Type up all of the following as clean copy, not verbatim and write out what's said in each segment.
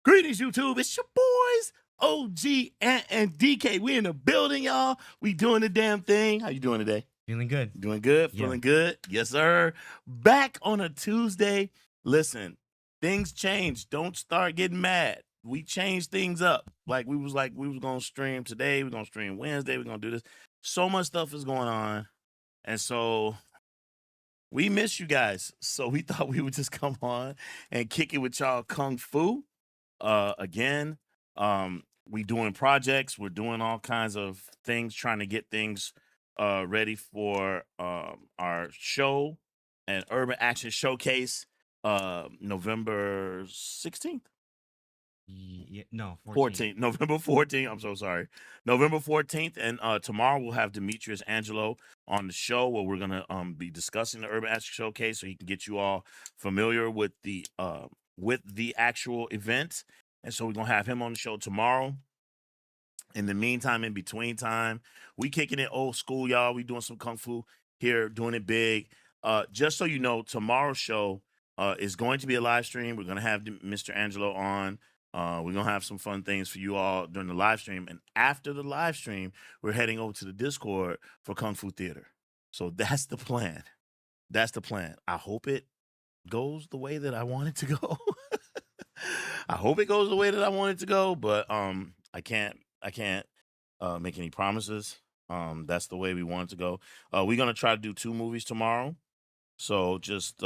Greetings, YouTube. It's your boys, OG and DK. We in the building, y'all. We doing the damn thing. How you doing today? Feeling good. Doing good? Yeah. Feeling good? Yes, sir. Back on a Tuesday. Listen, things change. Don't start getting mad. We changed things up. We was gonna stream today. We're gonna stream Wednesday. We're gonna do this. So much stuff is going on. And so we miss you guys. So we thought we would just come on and kick it with y'all kung fu. Again, we doing projects. We're doing all kinds of things, trying to get things ready for our show and Urban Action Showcase November 16th. No, 14th. 14th, November 14th. I'm so sorry. November 14th. And tomorrow we'll have Demetrius Angelo on the show where we're gonna be discussing the Urban Action Showcase so he can get you all familiar with the actual event. And so we're gonna have him on the show tomorrow. In the meantime, in between time, we kicking it old school, y'all. We doing some kung fu here, doing it big. Just so you know, tomorrow's show is going to be a live stream. We're gonna have Mr. Angelo on. We're gonna have some fun things for you all during the live stream. And after the live stream, we're heading over to the Discord for Kung Fu Theater. So that's the plan. That's the plan. I hope it goes the way that I want it to go. I hope it goes the way that I want it to go, but I can't make any promises. That's the way we want it to go. We're gonna try to do 2 movies tomorrow, so just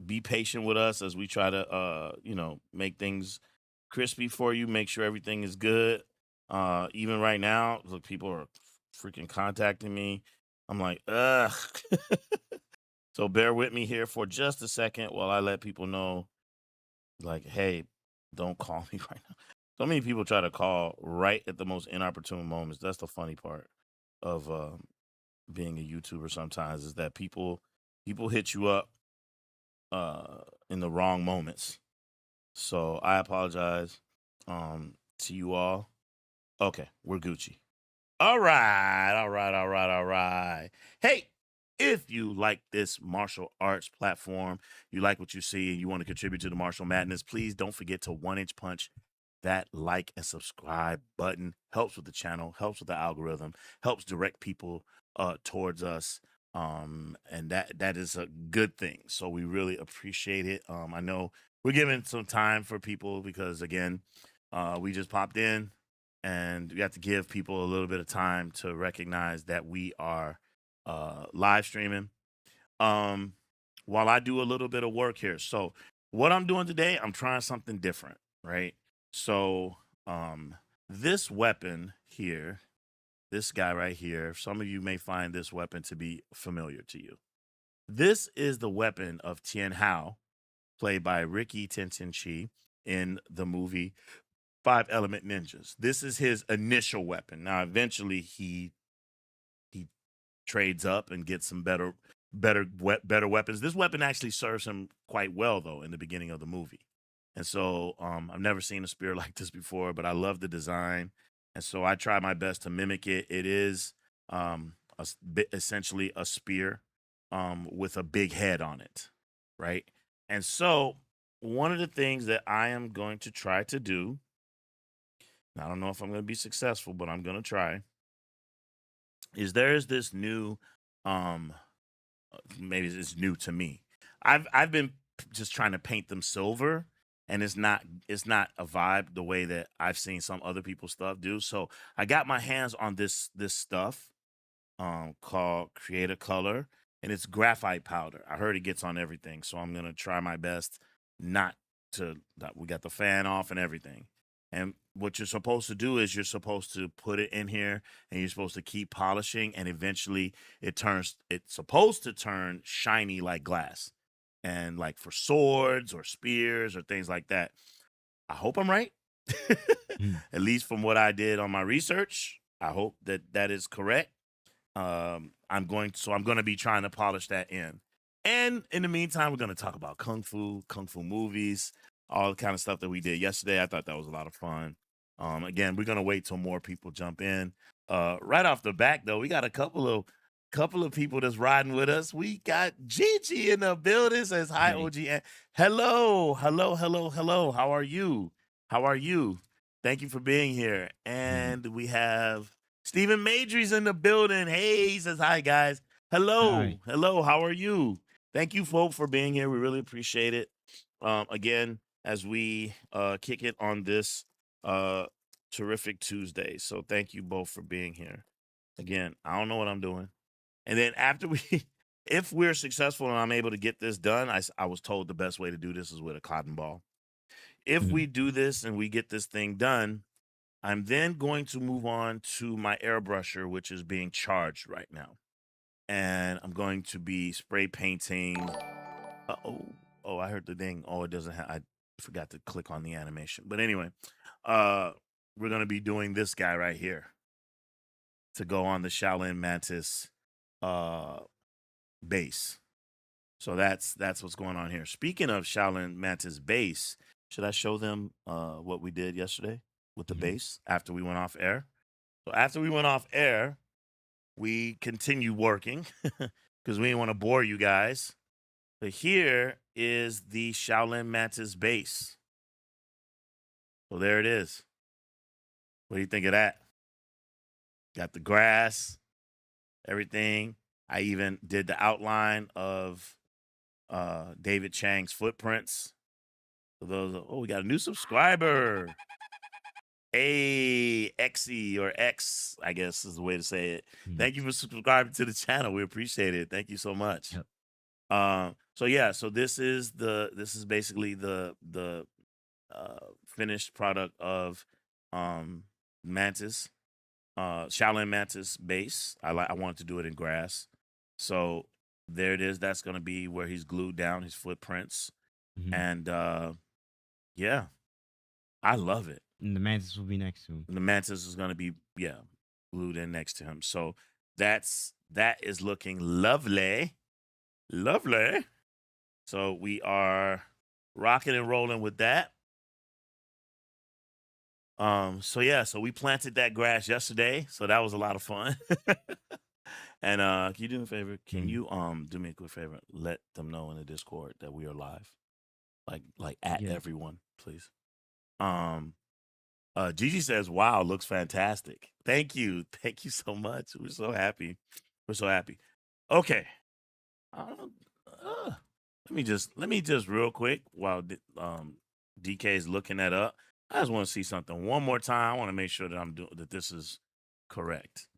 be patient with us as we try to make things crispy for you. Make sure everything is good. Even right now, look, people are freaking contacting me. I'm like, ugh. So bear with me here for just a second while I let people know, like, hey, don't call me right now. So many people try to call right at the most inopportune moments. That's the funny part of being a YouTuber sometimes, is that people hit you up in the wrong moments. So I apologize to you all. Okay, we're Gucci. All right, all right, all right, all right. Hey, if you like this martial arts platform, you like what you see, and you want to contribute to the Martial Madness, please don't forget to 1-inch punch that like and subscribe button. Helps with the channel, helps with the algorithm, helps direct people towards us. And that is a good thing. So we really appreciate it. I know we're giving some time for people because, again, we just popped in, and we have to give people a little bit of time to recognize that we are live streaming while I do a little bit of work here. So what I'm doing today, I'm trying something different, right? So this weapon here, this guy right here, some of you may find this weapon to be familiar to you. This is the weapon of Tien Hao, played by Ricky Tenten Chi in the movie 5 Element Ninjas. This is his initial weapon. Now, eventually, he trades up and gets some better weapons. This weapon actually serves him quite well, though, in the beginning of the movie. And so I've never seen a spear like this before, but I love the design, and so I try my best to mimic it. It is essentially a spear with a big head on it, right? And so one of the things that I am going to try to do, I don't know if I'm going to be successful, but I'm going to try, is there's this new, maybe it's new to me. I've been just trying to paint them silver, and it's not a vibe the way that I've seen some other people's stuff do. So I got my hands on this stuff called Create a Color, and it's graphite powder. I heard it gets on everything, so I'm gonna try my best not to. We got the fan off and everything. And what you're supposed to do is you're supposed to put it in here, and you're supposed to keep polishing, and eventually it's supposed to turn shiny like glass. And like for swords or spears or things like that. I hope I'm right. Mm. At least from what I did on my research, I hope that is correct. I'm going to be trying to polish that in. And in the meantime, we're going to talk about kung fu movies, all the kind of stuff that we did yesterday. I thought that was a lot of fun. Again, we're going to wait till more people jump in. Right off the back, though, we got a couple of people that's riding with us. We got Gigi in the building. Says hi, Hey. OG. And hello. How are you? How are you? Thank you for being here. And we have Stephen Madry's in the building. Hey, he says hi, guys. Hi. Hello. How are you? Thank you, folks, for being here. We really appreciate it. Again, as we kick it on this terrific Tuesday. So thank you both for being here. Again, I don't know what I'm doing. And then after if we're successful and I'm able to get this done, I was told the best way to do this is with a cotton ball. If Mhm. we do this and we get this thing done, I'm then going to move on to my airbrusher, which is being charged right now. And I'm going to be spray painting. Oh, I heard the ding. Oh, it doesn't have. forgot to click on the animation. But anyway, we're gonna be doing this guy right here to go on the Shaolin Mantis base. So that's what's going on here. Speaking of Shaolin Mantis base, should I show them what we did yesterday with the base after we went off air? So after we went off air, we continued working because we didn't want to bore you guys. But here is the Shaolin Mantis base. So there it is. What do you think of that? Got the grass, everything. I even did the outline of David Chang's footprints. So those, we got a new subscriber. AXE or X, I guess is the way to say it. Thank you for subscribing to the channel. We appreciate it. Thank you so much. Yep. So yeah, so this is basically the finished product of Mantis, Shaolin Mantis base. I wanted to do it in grass. So there it is. That's gonna be where he's glued down his footprints. And yeah, I love it. And the Mantis will be next to him. And the Mantis is gonna be glued in next to him. So that is looking lovely. Lovely. So we are rocking and rolling with that. So yeah, so we planted that grass yesterday. So that was a lot of fun. And can you do me a favor? Can you do me a quick favor? Let them know in the Discord that we are live. Like at everyone, please. Gigi says, wow, looks fantastic. Thank you. Thank you so much. We're so happy. We're so happy. Okay. Let me just real quick while DK is looking that up. I just want to see something one more time. I want to make sure that that this is correct.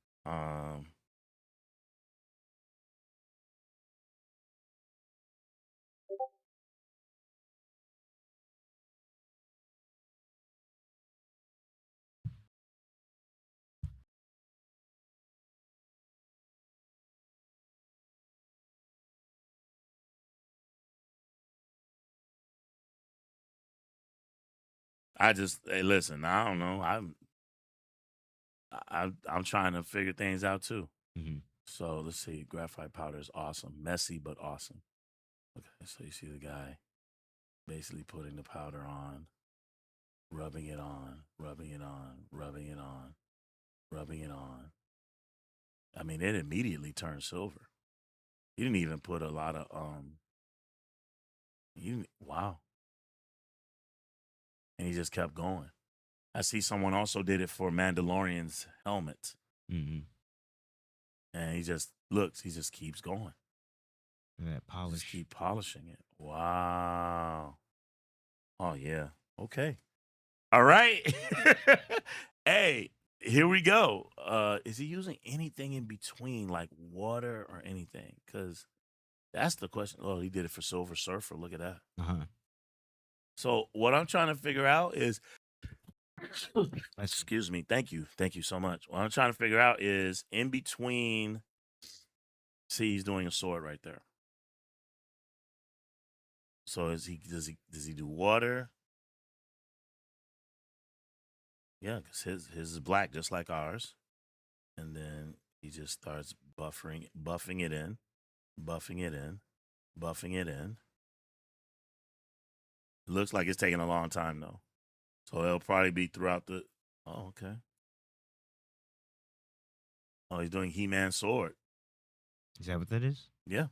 Hey, listen, I don't know. I'm trying to figure things out too. So let's see. Graphite powder is awesome. Messy, but awesome. Okay, so you see the guy basically putting the powder on, rubbing it on, rubbing it on, rubbing it on, rubbing it on. I mean, it immediately turned silver. He didn't even put a lot of wow. And he just kept going. I see someone also did it for Mandalorian's helmet. And he just keeps going. That polish. Just keep polishing it. Wow. Oh yeah. Okay. All right. Hey, here we go. Is he using anything in between, like water or anything? Because that's the question. Oh, he did it for Silver Surfer. Look at that. So what I'm trying to figure out is, excuse me. Thank you so much. What I'm trying to figure out is in between. See, he's doing a sword right there. So does he do water? Yeah, because his is black just like ours. And then he just starts buffing it in, buffing it in, buffing it in. It looks like it's taking a long time though. So it'll probably be throughout the okay. Oh, he's doing He-Man sword. Is that what that is? Yeah.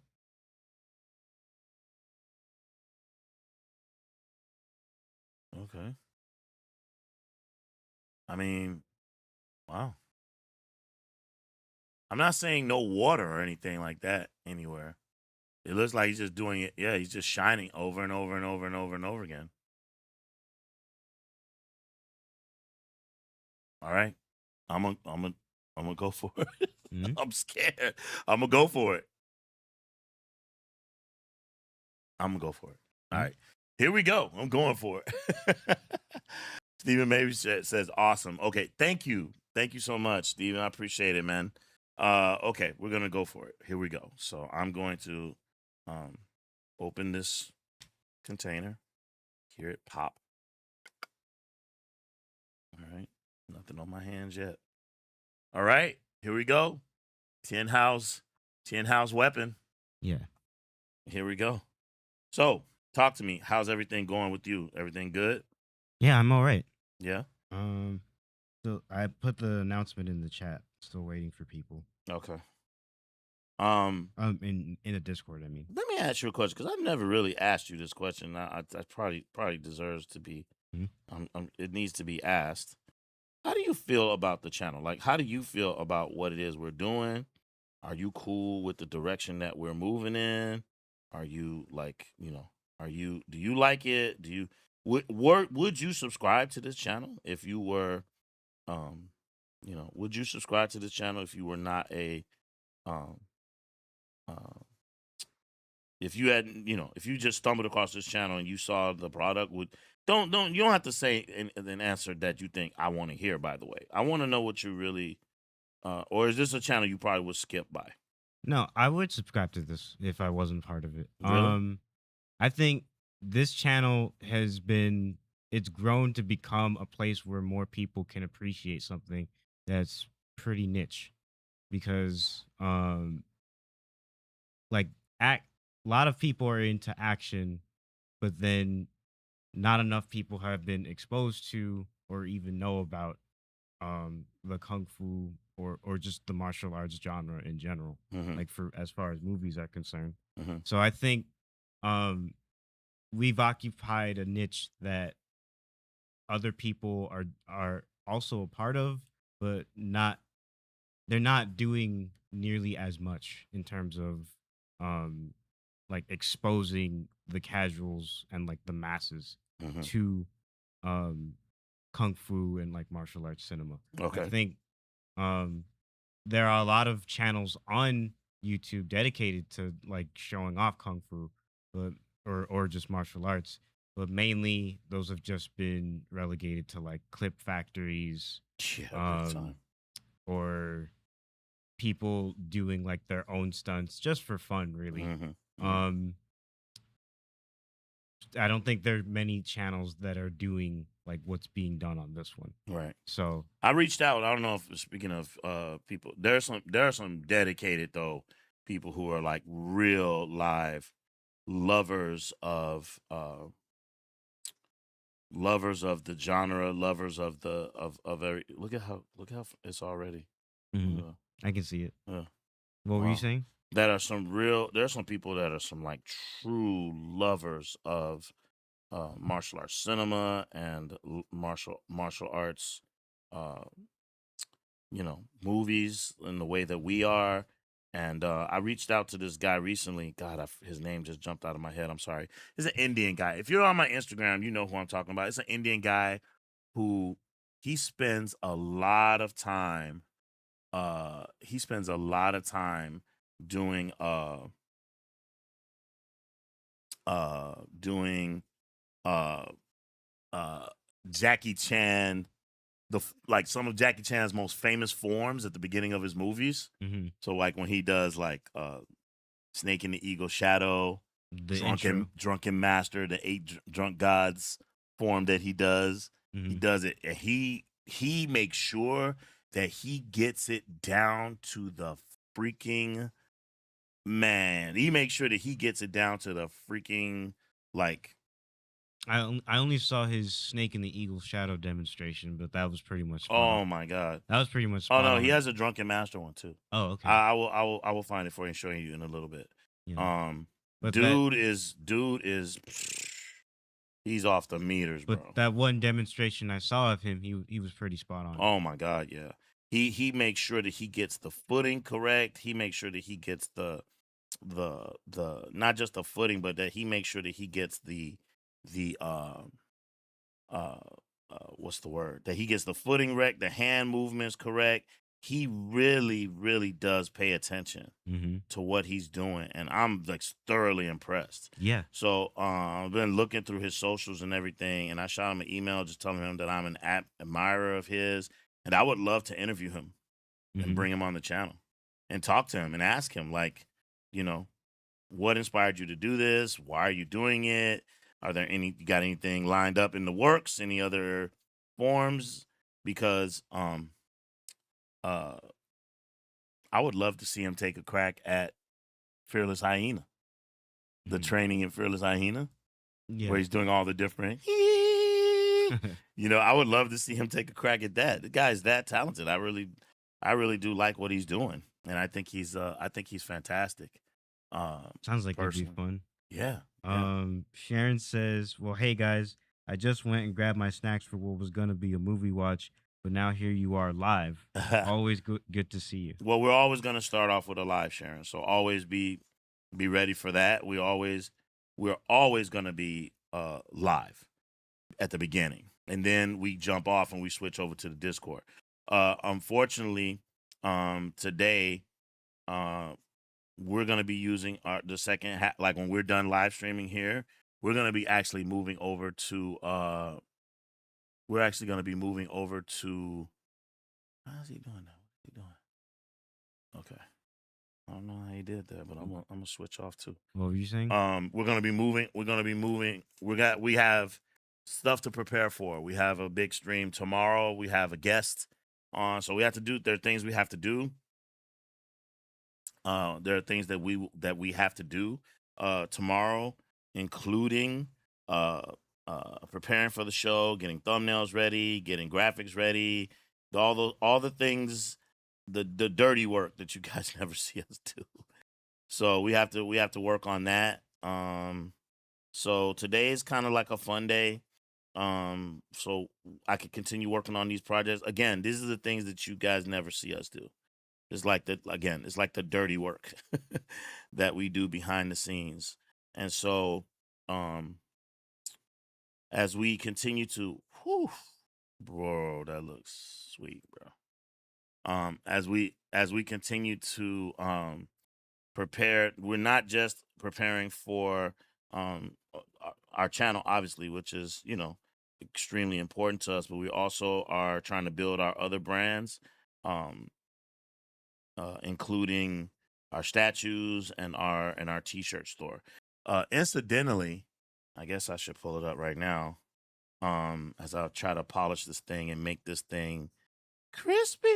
Okay. I mean, wow. I'm not saying no water or anything like that anywhere. It looks like he's just doing it. Yeah, he's just shining over and over and over and over and over again. All right. I'm gonna go for it. I'm scared. I'm gonna go for it. All right. Here we go. I'm going for it. Stephen Maybe says awesome. Okay, thank you. Thank you so much, Stephen. I appreciate it, man. Okay, we're gonna go for it. Here we go. So I'm going to open this container hear it pop. All right. Nothing on my hands yet. All right. Here we go. 10 house weapon. Yeah. Here we go. So, talk to me. How's everything going with you? Everything good? Yeah, I'm all right. Yeah. So I put the announcement in the chat. Still waiting for people. Okay. In the Discord, I mean. Let me ask you a question because I've never really asked you this question. I probably deserves to be. It needs to be asked. How do you feel about the channel? Like, how do you feel about what it is we're doing? Are you cool with the direction that we're moving in? Are you like, do you like it? Would you subscribe to this channel if you were, would you subscribe to this channel if you were not a, um, uh, if you had, if you just stumbled across this channel and you saw the product, you don't have to say an answer that you think I want to hear, by the way. I want to know what you really, or is this a channel you probably would skip by? No, I would subscribe to this if I wasn't part of it. Really? I think this channel it's grown to become a place where more people can appreciate something that's pretty niche because like a lot of people are into action, but then not enough people have been exposed to or even know about the kung fu or just the martial arts genre in general, like for as far as movies are concerned. So I think we've occupied a niche that other people are also a part of, but they're not doing nearly as much in terms of like exposing the casuals and like the masses to kung fu and like martial arts cinema. Okay. I think there are a lot of channels on YouTube dedicated to like showing off kung fu, but or just martial arts, but mainly those have just been relegated to like clip factories, Yeah, big time. or people doing like their own stunts just for fun, really. I don't think there are many channels that are doing like what's being done on this one. Right. So I reached out. I don't know if speaking of people, there are some dedicated though people who are like real live lovers of the genre, lovers of the of every look how it's already. I can see it. What were you saying? There are some people that are some like true lovers of martial arts cinema and martial arts, movies in the way that we are. And I reached out to this guy recently. God, his name just jumped out of my head. I'm sorry. He's an Indian guy. If you're on my Instagram, you know who I'm talking about. It's an Indian guy who he spends a lot of time. Doing doing Jackie Chan, like some of Jackie Chan's most famous forms at the beginning of his movies. So like when he does like Snake in the Eagle Shadow, the Drunken Master, the 8 Drunk Gods form that he does. He does it, and he makes sure that he gets it down to the freaking man. He makes sure that he gets it down to the freaking like. I only saw his Snake in the Eagle Shadow demonstration, but that was pretty much. Oh my god, that was pretty much. Oh no, he has a Drunken Master one too. Oh okay. I will find it for you and show you in a little bit. Yeah. But dude is he's off the meters, bro. But that one demonstration I saw of him, he was pretty spot on. Oh my god, yeah. He makes sure that he gets the footing correct. He makes sure that he gets the not just the footing, but that he makes sure that he gets the what's the word? That he gets the footing correct, the hand movements correct. He really, really does pay attention to what he's doing, and I'm like thoroughly impressed. Yeah. So I've been looking through his socials and everything, and I shot him an email just telling him that I'm an admirer of his, and I would love to interview him and bring him on the channel and talk to him and ask him, like, what inspired you to do this? Why are you doing it? Are there you got anything lined up in the works? Any other forms? Because I would love to see him take a crack at Fearless Hyena, the training in Fearless Hyena, Yeah. where he's doing all the different. I would love to see him take a crack at that. The guy's that talented. I really do like what he's doing, and I think he's fantastic. Sounds like it'd be Personally. fun. Yeah. Sharon says, "Well, hey guys, I just went and grabbed my snacks for what was gonna be a movie watch, but now here you are live. Always good to see you." Well, we're always going to start off with a live, Sharon. So always be ready for that. We're always going to be live at the beginning, and then we jump off and we switch over to the Discord. Unfortunately, today, we're going to be using the second like when we're done live streaming here, we're going to be actually moving over to how's he doing now? What's he doing? Okay. I don't know how he did that, but I'm gonna switch off too. What were you saying? We're gonna be moving. We have stuff to prepare for. We have a big stream tomorrow. We have a guest on, so there are things we have to do. There are things that we have to do tomorrow, including preparing for the show, getting thumbnails ready, getting graphics ready, all the things, the dirty work that you guys never see us do. So we have to work on that. So today is kind of like a fun day. So I could continue working on these projects. Again, these are the things that you guys never see us do. It's like the dirty work that we do behind the scenes. And so as we continue to bro, that looks sweet, bro. As we continue to prepare, we're not just preparing for our channel, obviously, which is, extremely important to us, but we also are trying to build our other brands, including our statues and our t-shirt store. Incidentally, I guess I should pull it up right now, as I'll try to polish this thing and make this thing crispy,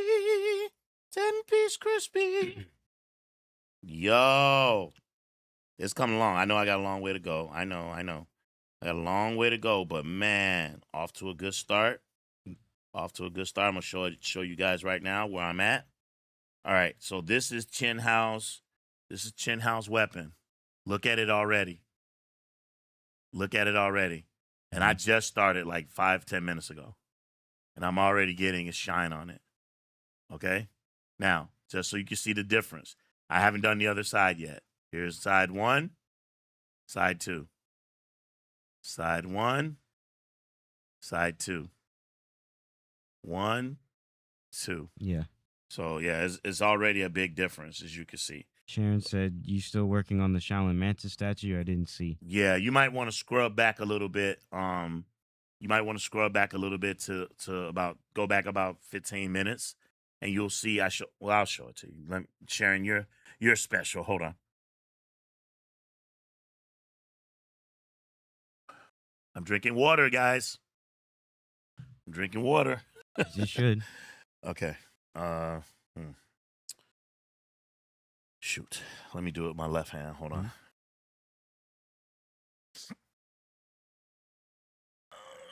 10-piece crispy. Yo, it's coming along. I know I got a long way to go. I know. I got a long way to go, but man, off to a good start. I'm gonna show you guys right now where I'm at. All right, so this is Chin Hao's weapon. Look at it already. And I just started like 5-10 minutes ago, and I'm already getting a shine on it. Okay, now just so you can see the difference. I haven't done the other side yet. Here's side 1, side 2. Side 1, side 2. 1, 2. Yeah. So yeah, it's already a big difference, as you can see. Sharon said, "You still working on the Shaolin Mantis statue?" I didn't see. Yeah, you might want to scrub back a little bit. You might want to scrub back a little bit to go back about 15 minutes, and you'll see. I'll show it to you. Sharon, you're special. Hold on. I'm drinking water, guys. I'm drinking water. As you should. Okay. Shoot. Let me do it with my left hand. Hold on. I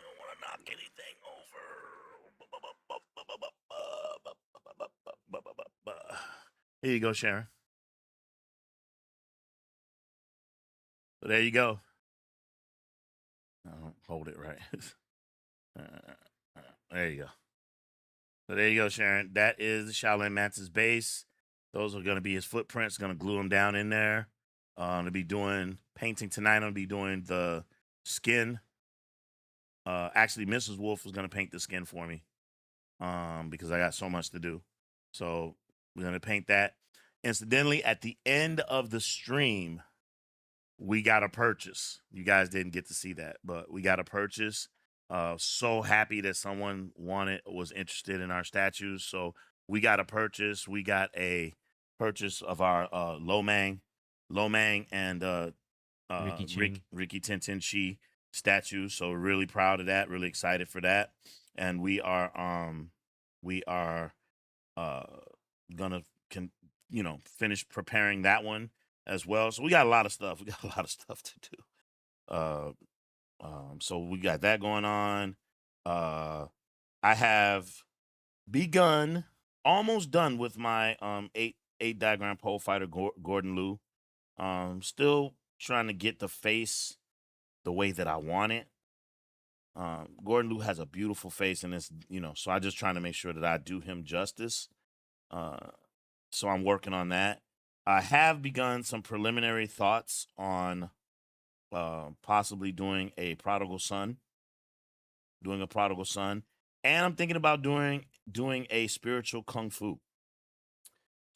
don't want to knock anything over. Here you go, Sharon. So there you go. Hold it right. There you go. So there you go, Sharon. That is the Shaolin Mantis base. Those are going to be his footprints. Going to glue them down in there. I'm going to be doing painting tonight. I'm going to be doing the skin. Actually, Mrs. Wolf was going to paint the skin for me, because I got so much to do. So we're going to paint that. Incidentally, at the end of the stream, we got a purchase. You guys didn't get to see that, but we got a purchase. So happy that someone was interested in our statues. So we got a purchase. We got a purchase of our Lo Mang and Ricky Ricky Tintin Chi statue. So we're really proud of that. Really excited for that, and we are uh gonna finish preparing that one as well. So we got a lot of stuff. We got a lot of stuff to do. Uh, so we got that going on. I have begun, almost done with my eight diagram pole fighter Gordon Liu. Still trying to get the face the way that I want it. Gordon Liu has a beautiful face, and it's so I just trying to make sure that I do him justice. So I'm working on that. I have begun some preliminary thoughts on possibly doing a prodigal son, and I'm thinking about doing a spiritual kung fu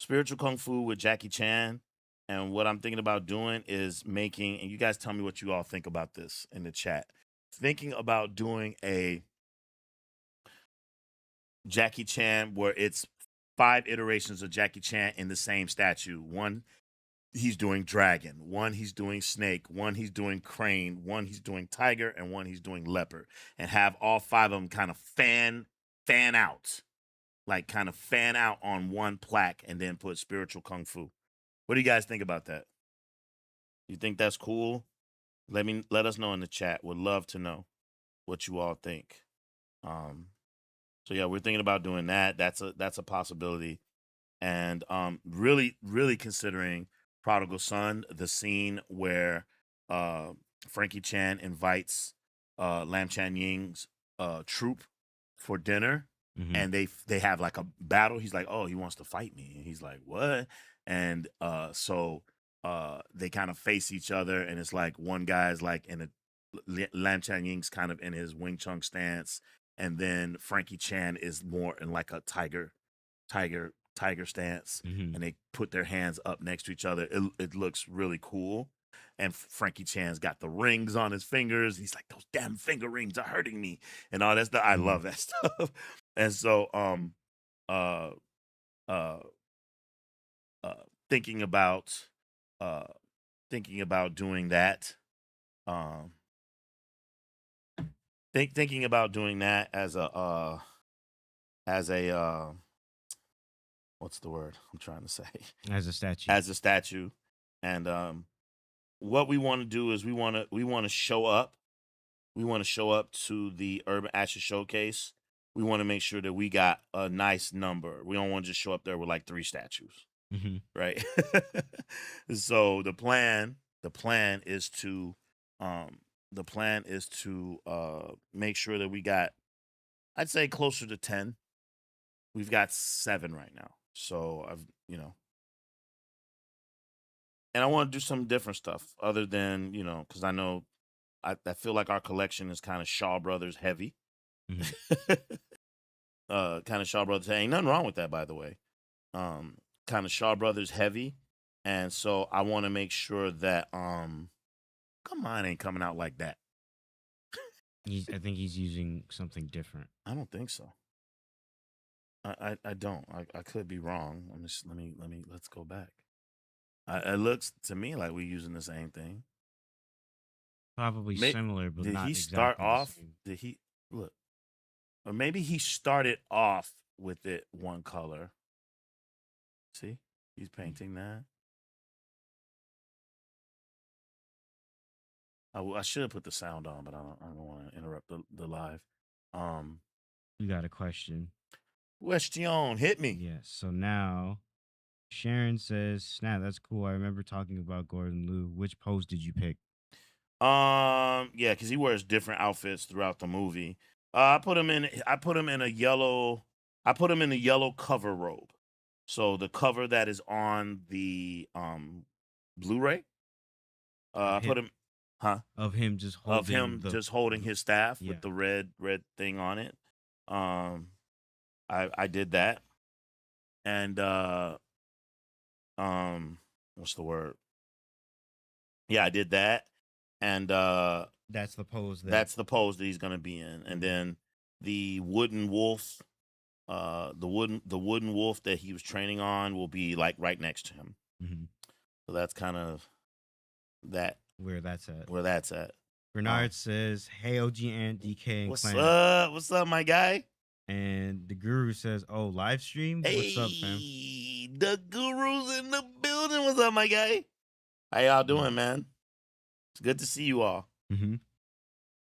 with Jackie Chan. And what I'm thinking about doing is making, and you guys tell me what you all think about this in the chat. Thinking about doing a Jackie Chan where it's 5 iterations of Jackie Chan in the same statue. One, he's doing dragon. One, he's doing snake. One, he's doing crane. One, he's doing tiger. And one, he's doing leopard. And have all 5 of them kind of fan out. Like kind of fan out on one plaque and then put spiritual kung fu. What do you guys think about that? You think that's cool? Let us know in the chat. Would love to know what you all think. So yeah, we're thinking about doing that. That's a possibility. And really, really considering Prodigal Son, the scene where Frankie Chan invites Lam Chan Ying's troop for dinner, and they have like a battle. He's like, oh, he wants to fight me. And he's like, what? And so they kind of face each other, and it's like one guy's like in a Lam Chan Ying's kind of in his Wing Chun stance, and then Frankie Chan is more in like a tiger stance, and they put their hands up next to each other. It looks really cool. And Frankie Chan's got the rings on his fingers. He's like, those damn finger rings are hurting me, and all that stuff. I love that stuff. And so thinking about doing that. Thinking about doing that as a what's the word I'm trying to say? As a statue. As a statue. And what we want to do is we want to show up. We want to show up to the Urban Ashes Showcase. We want to make sure that we got a nice number. We don't want to just show up there with like 3 statues. Right? So the plan is to make sure that we got, I'd say, closer to 10. We've got 7 right now. So and I want to do some different stuff other than, because I know I feel like our collection is kind of Shaw Brothers heavy. Kind of Shaw Brothers. Ain't nothing wrong with that, by the way. Kind of Shaw Brothers heavy. And so I want to make sure that come on, ain't coming out like that. I think he's using something different. I don't think so. I don't. I could be wrong. Let's go back. It looks to me like we're using the same thing. Probably similar, but did not he exactly start the off? same. Did he look? Or maybe he started off with it one color. See, he's painting that. I should have put the sound on, but I don't want to interrupt the live. You got a question. Question, hit me. Yes. So now Sharon says, snap, that's cool. I remember talking about Gordon Liu. Which pose did you pick? Yeah, because he wears different outfits throughout the movie. I put him in a yellow cover robe. So the cover that is on the Blu-ray. I put him of him just holding his staff Yeah. with the red thing on it. I did that. And what's the word? Yeah, I did that. And that's the pose that he's gonna be in. And then the wooden wolf, the wooden wolf that he was training on will be like right next to him. So that's kind of that where that's at. Bernard says, "Hey, OG and DK and What's Clan," up? What's up, my guy? and the Guru says, "Oh, live stream. What's up, fam?" Hey, the guru's in the building. What's up, my guy? How y'all doing, man? It's good to see you all. Mm-hmm.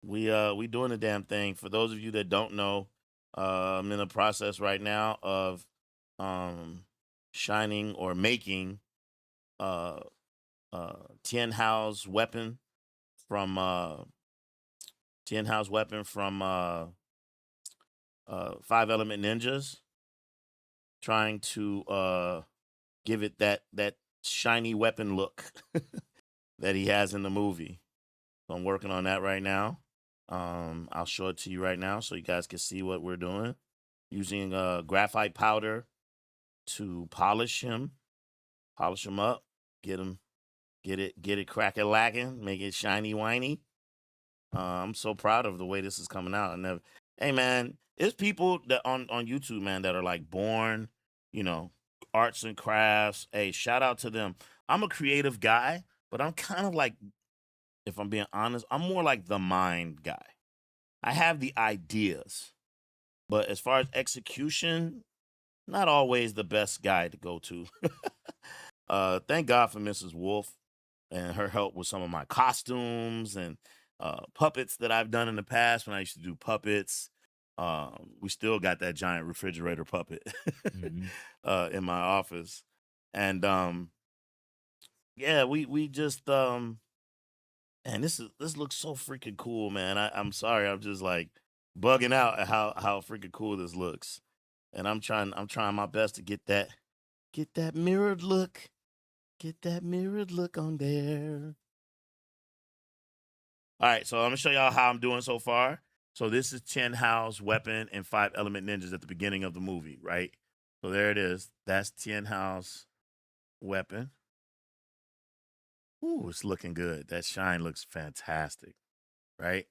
We doing the damn thing. For those of you that don't know, I'm in the process right now of shining or making uh Tien Hao's weapon from Five Element Ninjas, trying to give it that shiny weapon look that he has in the movie. So I'm working on that right now. I'll show it to you right now so you guys can see what we're doing. Using graphite powder to polish him up, get it crack a lacking, make it shiny whiny. I'm so proud of the way this is coming out. And hey man, there's people that on YouTube, man, that are like born, arts and crafts. Hey, shout out to them. I'm a creative guy, but I'm kind of like, if I'm being honest, I'm more like the mind guy. I have the ideas, but as far as execution, not always the best guy to go to. Thank God for Mrs. Wolf and her help with some of my costumes and puppets that I've done in the past when I used to do puppets. We still got that giant refrigerator puppet in my office. And yeah, we just and this looks so freaking cool, man. I'm sorry, I'm just like bugging out at how freaking cool this looks. And I'm trying my best to get that mirrored look. Get that mirrored look on there. All right, so I'm gonna show y'all how I'm doing so far. So this is Tien Hao's weapon in Five Element Ninjas at the beginning of the movie, right? So there it is. That's Tien Hao's weapon. Ooh, it's looking good. That shine looks fantastic, right?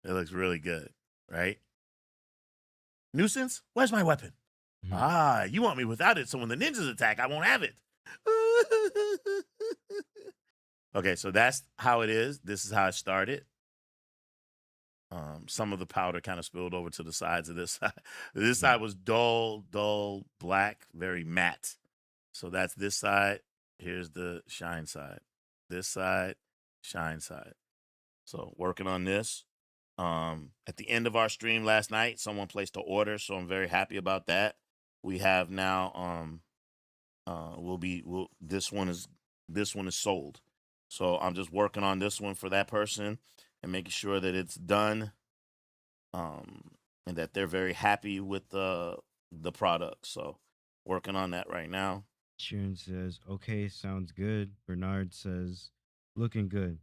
It looks really good, right? Nuisance, where's my weapon? Ah, you want me without it, so when the ninjas attack, I won't have it. Okay, so that's how it is. This is how it started. Some of the powder kind of spilled over to the sides of this side. This side was dull black, very matte. So that's this side. Here's the shine side. This side, shine side. So working on this. At the end of our stream last night, someone placed an order, so I'm very happy about that. We have now this one is sold. So I'm just working on this one for that person and making sure that it's done, and that they're very happy with the product. So working on that right now. Sharon says, "Okay, sounds good." Bernard says, "Looking good."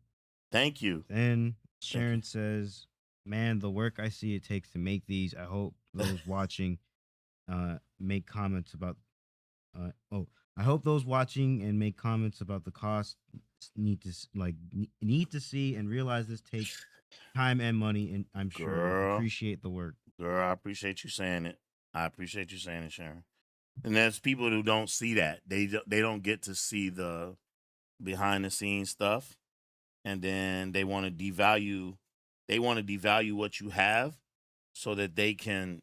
Thank you. Then Sharon says, "Man, the work I see it takes to make these. I hope those watching make comments about I hope those watching and make comments about the cost need to see and realize this takes time and money, and I'm sure appreciate the work." Girl, I appreciate you saying it. I appreciate you saying it, Sharon. And there's people who don't see that. They don't get to see the behind the scenes stuff, and then they want to devalue what you have so that they can,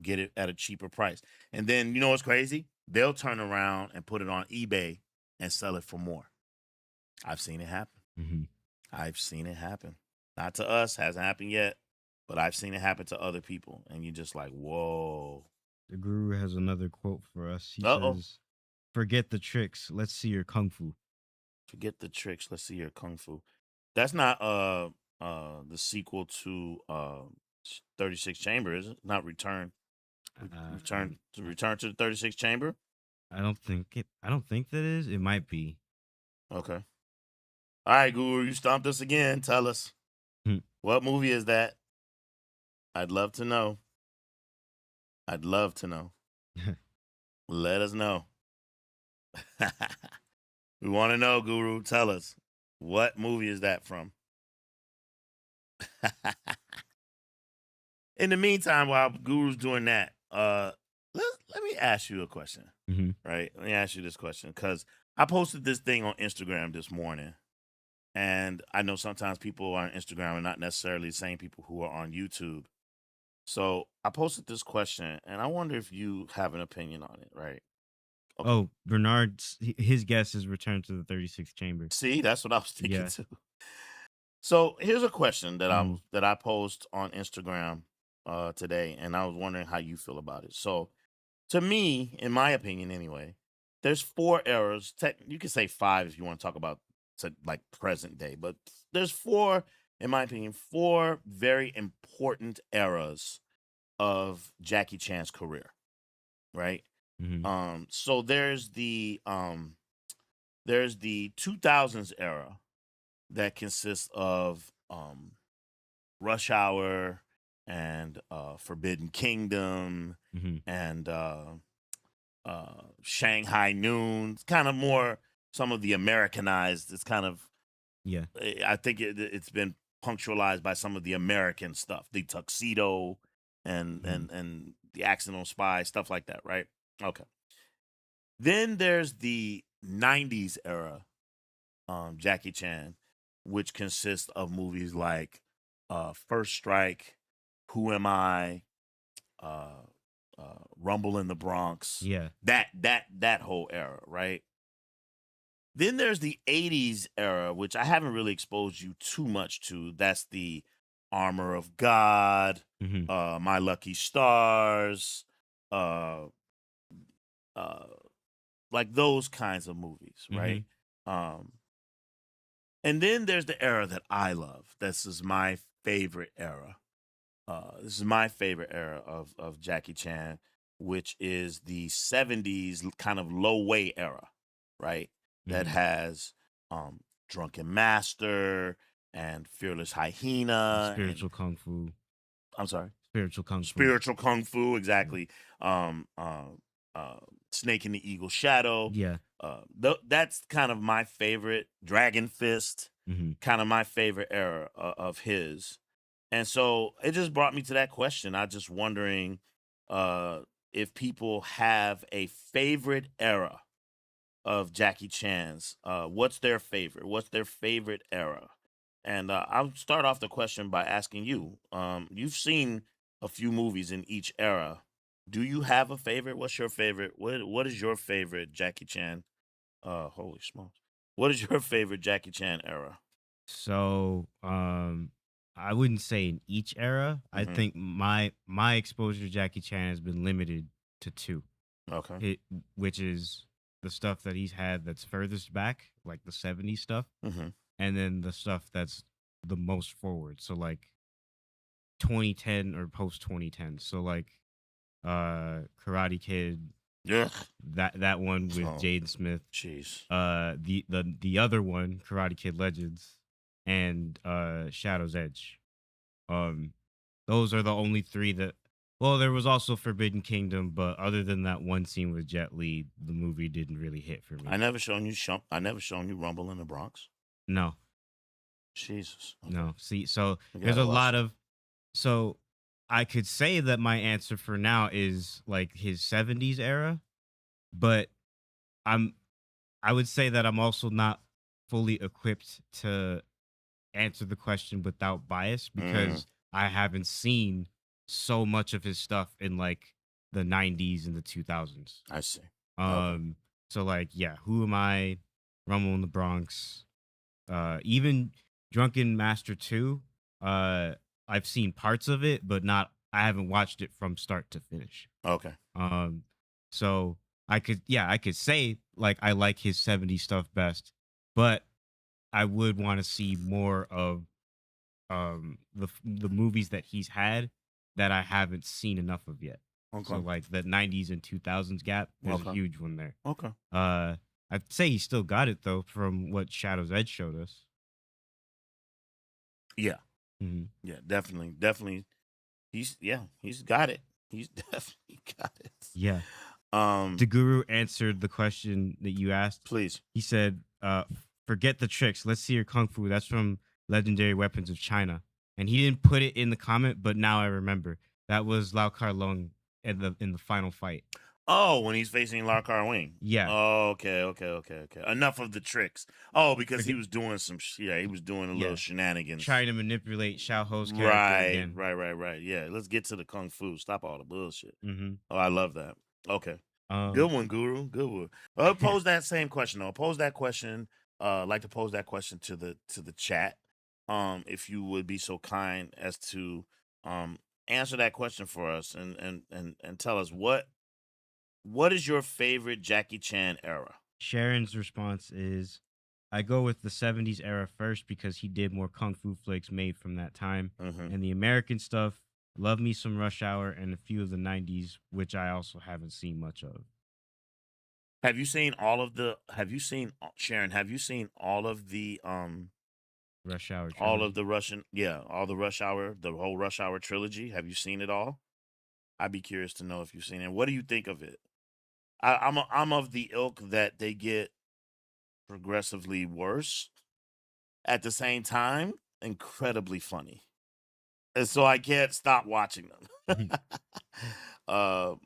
get it at a cheaper price. And then, you know what's crazy? They'll turn around and put it on eBay and sell it for more. I've seen it happen. I've seen it happen. Not to us, hasn't happened yet, but I've seen it happen to other people. And you're just like, whoa. The Guru has another quote for us. He says, "Forget the tricks. Let's see your kung fu." Forget the tricks. Let's see your kung fu. That's not the sequel to 36 Chamber, is it? Not Return. Return to the 36 Chamber? I don't think that is. It might be. Okay. All right, Guru, you stumped us again. Tell us. What movie is that? I'd love to know. Let us know. We want to know, Guru. Tell us. What movie is that from? In the meantime, while Guru's doing that, let me ask you a question. Right? Let me ask you this question, because I posted this thing on Instagram this morning, And I know sometimes people on Instagram are not necessarily the same people who are on YouTube. So I posted this question, and I wonder if you have an opinion on it, right? Okay. Oh, Bernard's his guess is Return to the 36th Chamber. See, that's what I was thinking Yeah. too. So here's a question that Mhm. I posed on Instagram today, and I was wondering how you feel about it. So to me, in my opinion, anyway, there's four eras. You can say five if you want to talk about like present day, but there's four, in my opinion, four very important eras of Jackie Chan's career, right? Mhm. So there's the 2000s era that consists of Rush Hour and Forbidden Kingdom Mhm. and Shanghai Noon. It's kind of more some of the Americanized. It's kind of Yeah. I think it's been punctualized by some of the American stuff, the tuxedo and Mhm. the accidental spy stuff like that, right? Okay. Then there's the 90s era Jackie Chan, which consists of movies like First Strike, Who Am I, uh, Rumble in the Bronx, Yeah. that whole era, right? Then there's the 80s era, which I haven't really exposed you too much to. That's the Armor of God, Mhm. My Lucky Stars, uh, uh, like those kinds of movies, right? Mhm. Um, and then there's the era that I love. This is my favorite era. This is my favorite era of Jackie Chan, which is the 70s kind of low way era, right? That Mhm. has Drunken Master and Fearless Hyena and Spiritual kung fu. I'm sorry, Spiritual kung fu. Spiritual Kung Fu, Yeah. exactly. Um, uh, Snake in the Eagle Shadow. Yeah. That's kind of my favorite. Dragon Fist, Mhm. kind of my favorite era of his. And so it just brought me to that question. I just wondering uh, if people have a favorite era of Jackie Chan's. What's their favorite? What's their favorite era? And I'll start off the question by asking you. You've seen a few movies in each era. Do you have a favorite? What's your favorite? What is your favorite Jackie Chan? Holy smokes! What is your favorite Jackie Chan era? So, I wouldn't say in each era. I Hmm. think my exposure to Jackie Chan has been limited to two. Okay. It, which is the stuff that he's had that's furthest back, like the 70s stuff, Hmm. and then the stuff that's the most forward. So like 2010 or post 2010. So like Karate Kid, Yeah. that one with Oh, Jaden Smith, jeez. the other one, Karate Kid Legends, and Shadow's Edge. Um, those are the only three that. Well, there was also Forbidden Kingdom, but other than that one scene with Jet Li, the movie didn't really hit for I me. never shown you I never shown you Rumble in the Bronx. No, Jesus. Okay. no. See, so You there's gotta a watch lot it. of. So I could say that my answer for now is like his 70s era, but I'm I would say that I'm also not fully equipped to answer the question without bias Mm, because I haven't seen so much of his stuff in like the 90s and the 2000s. I see. Okay. Um so like yeah, Who Am I, Rumble in the Bronx, even Drunken Master 2, uh I've seen parts of it but not I haven't watched it from start to finish. Okay. Um, so I could say like I like his 70s stuff best, but I would want to see more of the movies that he's had that I haven't seen enough of yet. So Okay. like the 90s and 2000s gap, there's a Okay. huge one there. Okay. Uh I'd say he still got it though from what Shadow's Edge showed us. Yeah. Hmm. Yeah. Definitely. Definitely. He's got it. He's definitely got it. Yeah. Um, The guru answered the question that you asked. please. He said, forget the tricks. Let's see your kung fu. That's from Legendary Weapons of China. And he didn't put it in the comment, but now I remember. That was Lau Kar Lung in the final fight. Oh, when he's facing Larkar Wing. Yeah. Oh, okay. Enough of the tricks. Oh, because he Okay. was doing some yeah, he was doing a little Yeah. shenanigans. Trying to manipulate Xiao Ho's character Right, again. right. Yeah, let's get to the kung fu. Stop all the bullshit. Mm-hmm. Oh, I love that. Okay. Um, Good one, Guru. Good one. I'll pose that same question though. Pose that question. Like to pose that question to the chat. If you would be so kind as to answer that question for us and tell us what is your favorite Jackie Chan era? Sharon's response is, I go with the 70s era first because he did more kung fu flicks made from that time. Hmm. And the American stuff, love me some Rush Hour and a few of the 90s, which I also haven't seen much of. Have you seen all of the? Have you seen Sharon? Have you seen Rush Hour all of trilogy. the Russian? Yeah, all the Rush Hour, the whole Rush Hour trilogy. Have you seen it all? I'd be curious to know if you've seen it. What do you think of it? I'm of the ilk that they get progressively worse. At the same time, incredibly funny, and so I can't stop watching them. uh,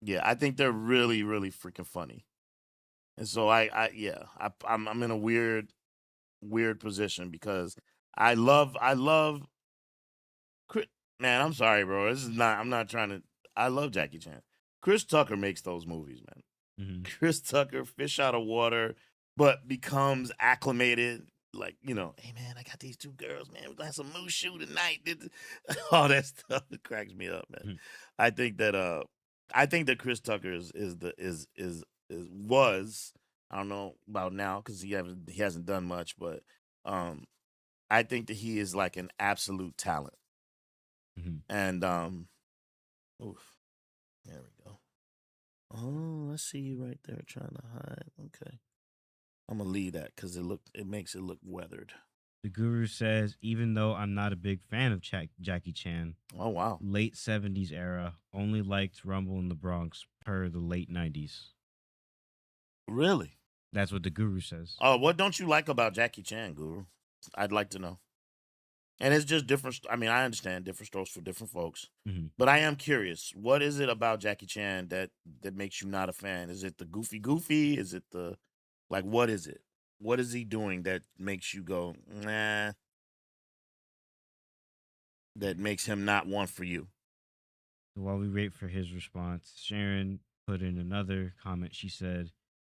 yeah, I think they're really freaking funny, and so yeah, I'm in a weird position because I love man. I'm sorry, bro. This is not. I'm not trying to. I love Jackie Chan. Chris Tucker makes those movies, man. Hmm. Chris Tucker, fish out of water, but becomes acclimated. Like, hey man, I got these two girls, man. We're gonna have some moose shoe tonight. All that stuff that cracks me up, man. I think that Chris Tucker is was, I don't know about now because he hasn't done much, but I think that he is like an absolute talent. Hmm. And oof, there we go. Oh, I see you right there trying to hide. Okay. I'm gonna leave that because it makes it look weathered. The Guru says, even though I'm not a big fan of Jackie Chan, Oh wow. late 70s era, only liked Rumble in the Bronx per the late 90s. Really? That's what the Guru says. What don't you like about Jackie Chan, Guru? I'd like to know. And it's just different. I mean, I understand different strokes for different folks, Hmm. but I am curious. What is it about Jackie Chan that makes you not a fan? Is it the goofy? Is it the like? What is it? What is he doing that makes you go nah? That makes him not one for you? So while we wait for his response, Sharon put in another comment. She said,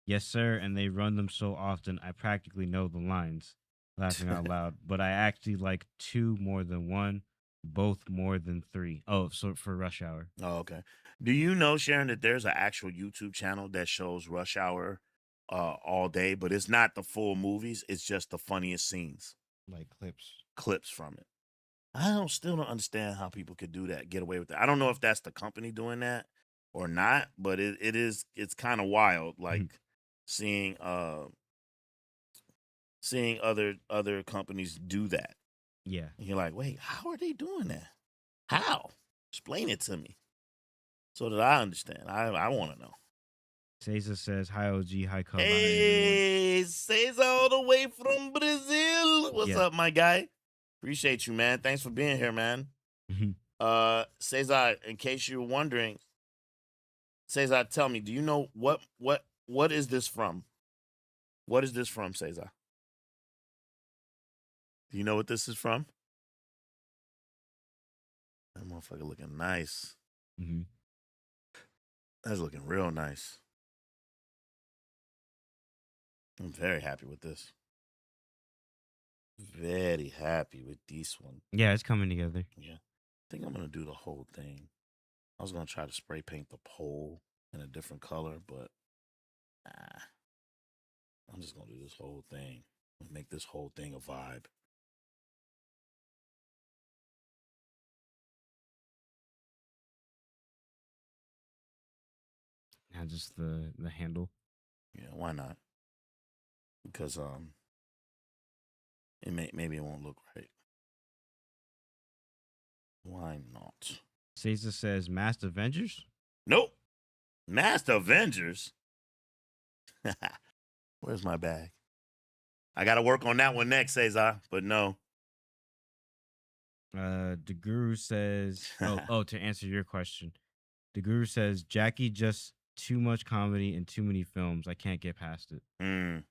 yes, sir, and they run them so often I practically know the lines, laughing out loud. But I actually like two more than one, both more than three. Oh, so for Rush Hour. Oh, okay. Do you know, Sharon, that there's an actual YouTube channel that shows Rush Hour all day, but it's not the full movies, it's just the funniest scenes, Like clips. clips from it. I still don't understand how people could do that, get away with that. I don't know if that's the company doing that or not, but it's kind of wild, like seeing seeing other companies do that. Yeah. And you're like, wait, how are they doing that? How? Explain it to me so that I understand. I want to know. Cesar says, hi, OG, hi, Cub, hi, everyone. Hey, Cesar all the way from Brazil. What's Yeah. up, my guy? Appreciate you, man. Thanks for being here, man. Cesar, in case you're wondering, Cesar, tell me, do you know what is this from? What is this from, Cesar? Do you know what this is from? That motherfucker looking nice. Mhm. That's looking real nice. I'm very happy with this. Very happy with this one. Yeah, it's coming together. Yeah. I think I'm gonna do the whole thing. I was gonna try to spray paint the pole in a different color, but I'm just gonna do this whole thing. Make this whole thing a vibe. Now just the handle. Yeah, why not? Because maybe it won't look right. Why not? Cesar says, Masked Avengers? Nope. Masked Avengers. Where's my bag? I got to work on that one next, Cesar. But no. The Guru says, to answer your question, the Guru says Jackie just too much comedy and too many films. I can't get past it. Mm.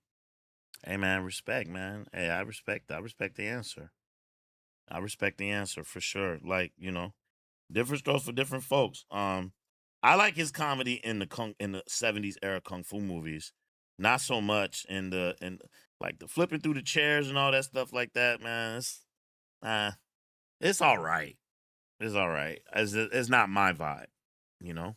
Hey man, respect, man. Hey, I respect the answer. I respect the answer for sure. Like, different strokes for different folks. I like his comedy in the 70s era kung fu movies. Not so much in like the flipping through the chairs and all that stuff like that, man. It's all right. It's all right. It's not my vibe, you know.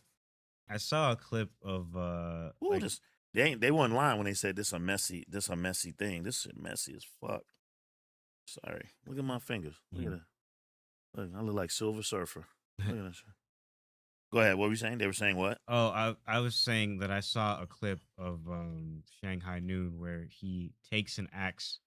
I saw a clip of Ooh, like this they weren't lying when they said this a messy thing. This shit messy as fuck. Sorry. Look at my fingers. Look at that. Look, I look like Silver Surfer. Look at that shit. Go ahead. What were you saying? They were saying what? Oh, I was saying that I saw a clip of Shanghai Noon where he takes an axe,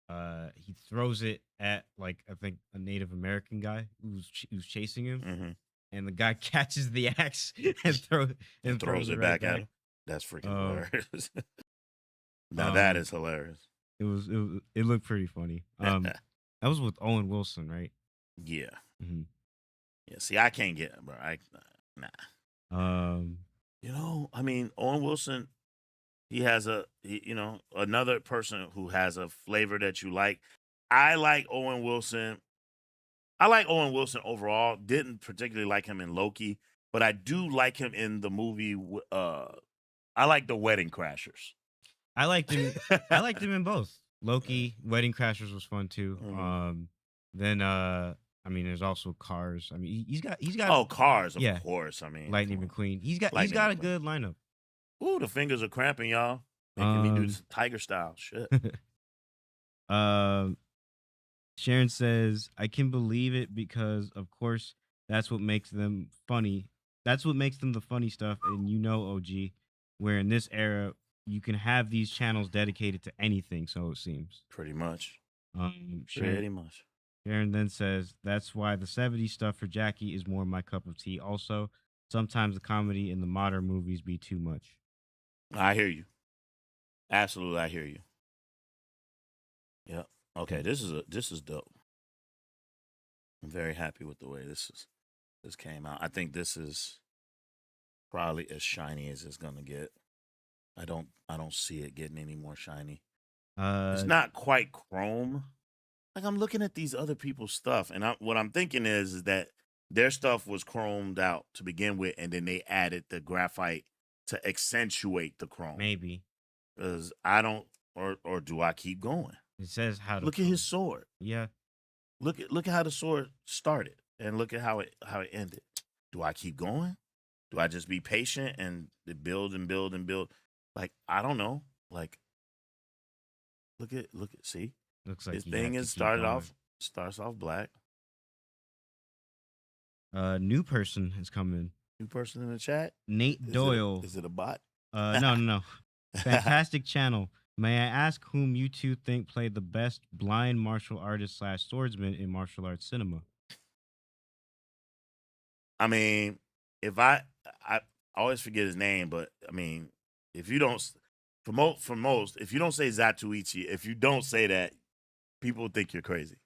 he throws it at like I think a Native American guy who's chasing him, Mm-hmm. and the guy catches the axe and throws it right back at back. him. That's freaking Um, hilarious. Now that um, is hilarious. it looked pretty funny. That was with Owen Wilson, right? Yeah. Hmm. Yeah. See, I can't get it, bro. Nah. Um, I mean, Owen Wilson, he has another person who has a flavor that you like. I like Owen Wilson. I like Owen Wilson overall. Didn't particularly like him in Loki, but I do like him in the movie. I like The Wedding Crashers. I liked him. I liked him in both. Loki, Wedding Crashers was fun too. Mhm. Then I mean, there's also Cars. I mean, he's got Oh, Cars, of yeah, course. I mean, Lightning come on. McQueen. He's got Lightning a McQueen. good lineup. Ooh, the fingers are cramping, y'all. Making me do Um, this tiger style shit. um, Sharon says, I can believe it because, of course, that's what makes them funny. That's what makes them the funny stuff. And OG, where in this era, you can have these channels dedicated to anything, so it seems. Pretty much. Sharon, Pretty much. Sharon then says, that's why the 70s stuff for Jackie is more my cup of tea. Also, sometimes the comedy in the modern movies be too much. I hear you. Absolutely, I hear you. Yep. Okay, this is dope. I'm very happy with the way this came out. I think this is probably as shiny as it's gonna get. I don't see it getting any more shiny. It's not quite chrome. Like I'm looking at these other people's stuff, and what I'm thinking is that their stuff was chromed out to begin with, and then they added the graphite to accentuate the chrome. Maybe. Because I don't, or do I keep going? It says how to Look at his sword. Yeah. Look at how the sword started, and look at how it ended. Do I keep going? Do I just be patient and build and build and build? Like I don't know. Like look at see. Looks like This you thing have to is keep going. starts off black. New person has come in. New person in the chat. Nate Doyle. Is it a bot? No. Fantastic channel. May I ask whom you two think played the best blind martial artist / swordsman in martial arts cinema? I mean, if I always forget his name, but I mean, if you don't, for most, if you don't say Zatoichi, if you don't say that, people think you're crazy.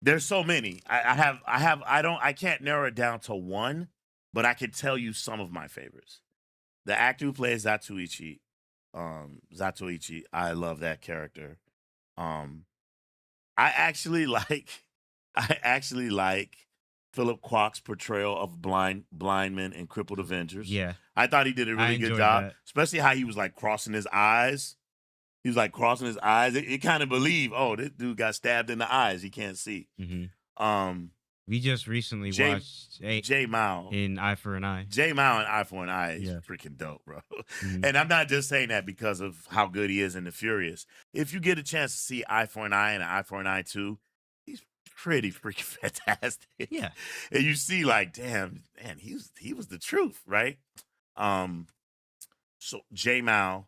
There's so many. I can't narrow it down to one, but I can tell you some of my favorites. The actor who plays Zatoichi, I love that character. I actually like Philip Kwok's portrayal of blind men and crippled Avengers. Yeah. I thought he did a really good job, that. especially how he was like crossing his eyes. He was like crossing his eyes. You kind of believe, oh, this dude got stabbed in the eyes. He can't see. Mm-hmm. We just recently watched J Mao in Eye for an Eye. J Mao in Eye for an Eye is freaking dope, bro. Mm-hmm. And I'm not just saying that because of how good he is in The Furious. If you get a chance to see Eye for an Eye and Eye for an Eye 2, he's pretty freaking fantastic. Yeah. And you see, like, damn, man, he was the truth, right? So J Mao,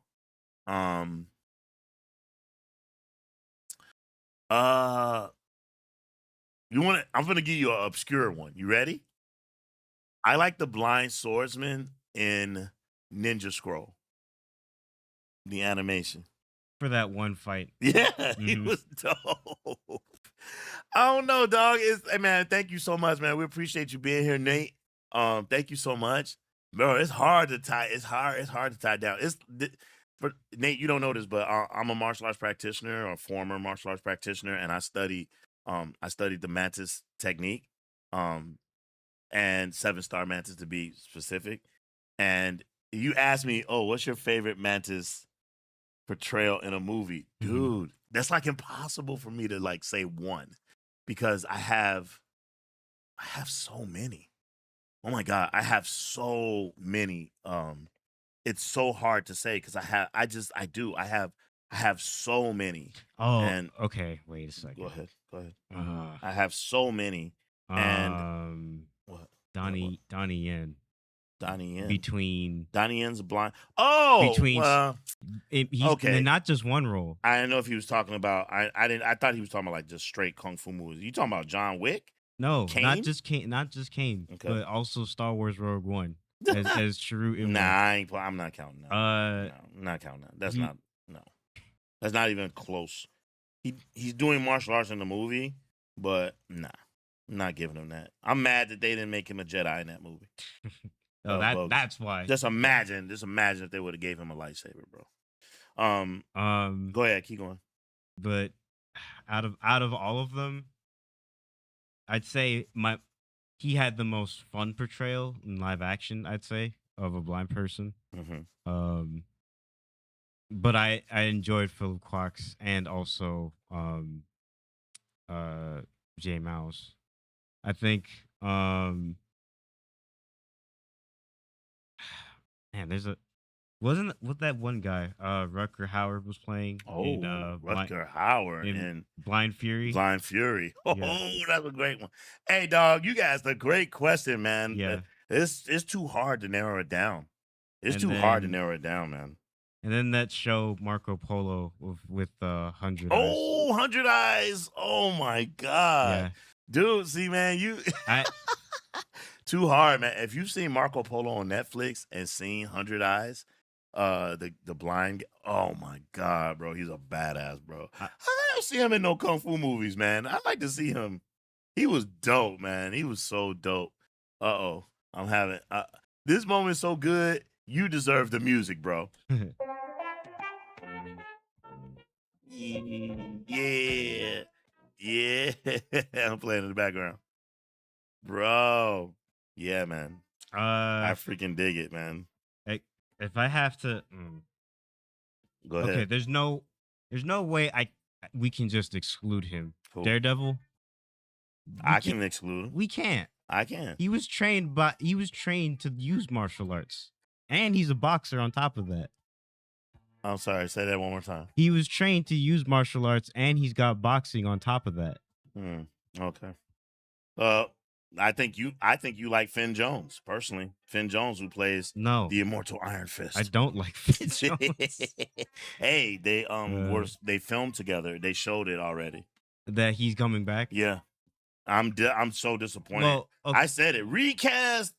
I'm gonna give you an obscure one. You ready? I like the blind swordsman in Ninja Scroll. The animation. For that one fight. Yeah, he was dope. I don't know, dog. Hey, man, thank you so much, man. We appreciate you being here, Nate. Thank you so much, bro. It's hard to tie. It's hard to tie down. For Nate. You don't know this, but I'm a martial arts practitioner or former martial arts practitioner, and I studied the mantis technique, um, and 7-star mantis to be specific. And you asked me, oh, what's your favorite mantis portrayal in a movie? Mhm. Dude, that's like impossible for me to like say one because I have so many. Oh my god, I have so many. It's so hard to say because I have so many. Oh, And okay. Wait a go second. ahead, go ahead. Uh, I have so many. And um, what? Donnie Yen Donnie Yen. between Donnie Yen's blind. Oh, between s- well, he's okay. not just one role. I didn't know if he was talking about. I thought he was talking about like just straight kung fu movies. You talking about John Wick? No, Kane? not just Kane, Okay. but also Star Wars Rogue One as Cheru Nah, Imwe. I'm not counting that. Uh, No, I'm not counting that. That's he not no. That's not even close. He's doing martial arts in the movie, but nah, I'm not giving him that. I'm mad that they didn't make him a Jedi in that movie. oh Bugs. that's why. Just imagine if they would have gave him a lightsaber, bro. Go ahead, keep going. But out of all of them, I'd say he had the most fun portrayal in live action. I'd say of a blind person. Mm-hmm. But I enjoyed Philip Quark's and also J Mouse. I think man, there's a wasn't what that one guy Rutger Howard was playing in Rutger Hauer in and Blind Fury. Blind Fury. Oh, Yeah. that's a great one. Hey, dog, you guys, a great question, man. Yeah. It's too hard to narrow it down. It's And too hard to then- narrow it down, man. And then that show Marco Polo with 100 Eyes. Oh, 100 Eyes. Oh my God. Yeah. Dude, see, man, you I too hard, man. If you've seen Marco Polo on Netflix and seen 100 Eyes, the blind, oh my God, bro, he's a badass, bro. I don't see him in no kung fu movies, man. I'd like to see him. He was dope, man. He was so dope. Uh-oh. I'm having this moment's so good. You deserve the music, bro. Yeah. Yeah. I'm playing in the background. Bro. Yeah, man. I freaking dig it, man. If I have to Go ahead. Okay, there's no way we can just exclude him. Cool. Daredevil. I can exclude him. We can't. I can. He was trained to use martial arts. And he's a boxer on top of that. I'm sorry, say that one more time. He was trained to use martial arts and he's got boxing on top of that. Okay. I think you like Finn Jones, personally. Finn Jones, who plays the immortal Iron Fist. I don't like Finn Jones. Hey, they filmed together. They showed it already. That he's coming back? Yeah. I'm so disappointed. Well, okay. I said it. Recast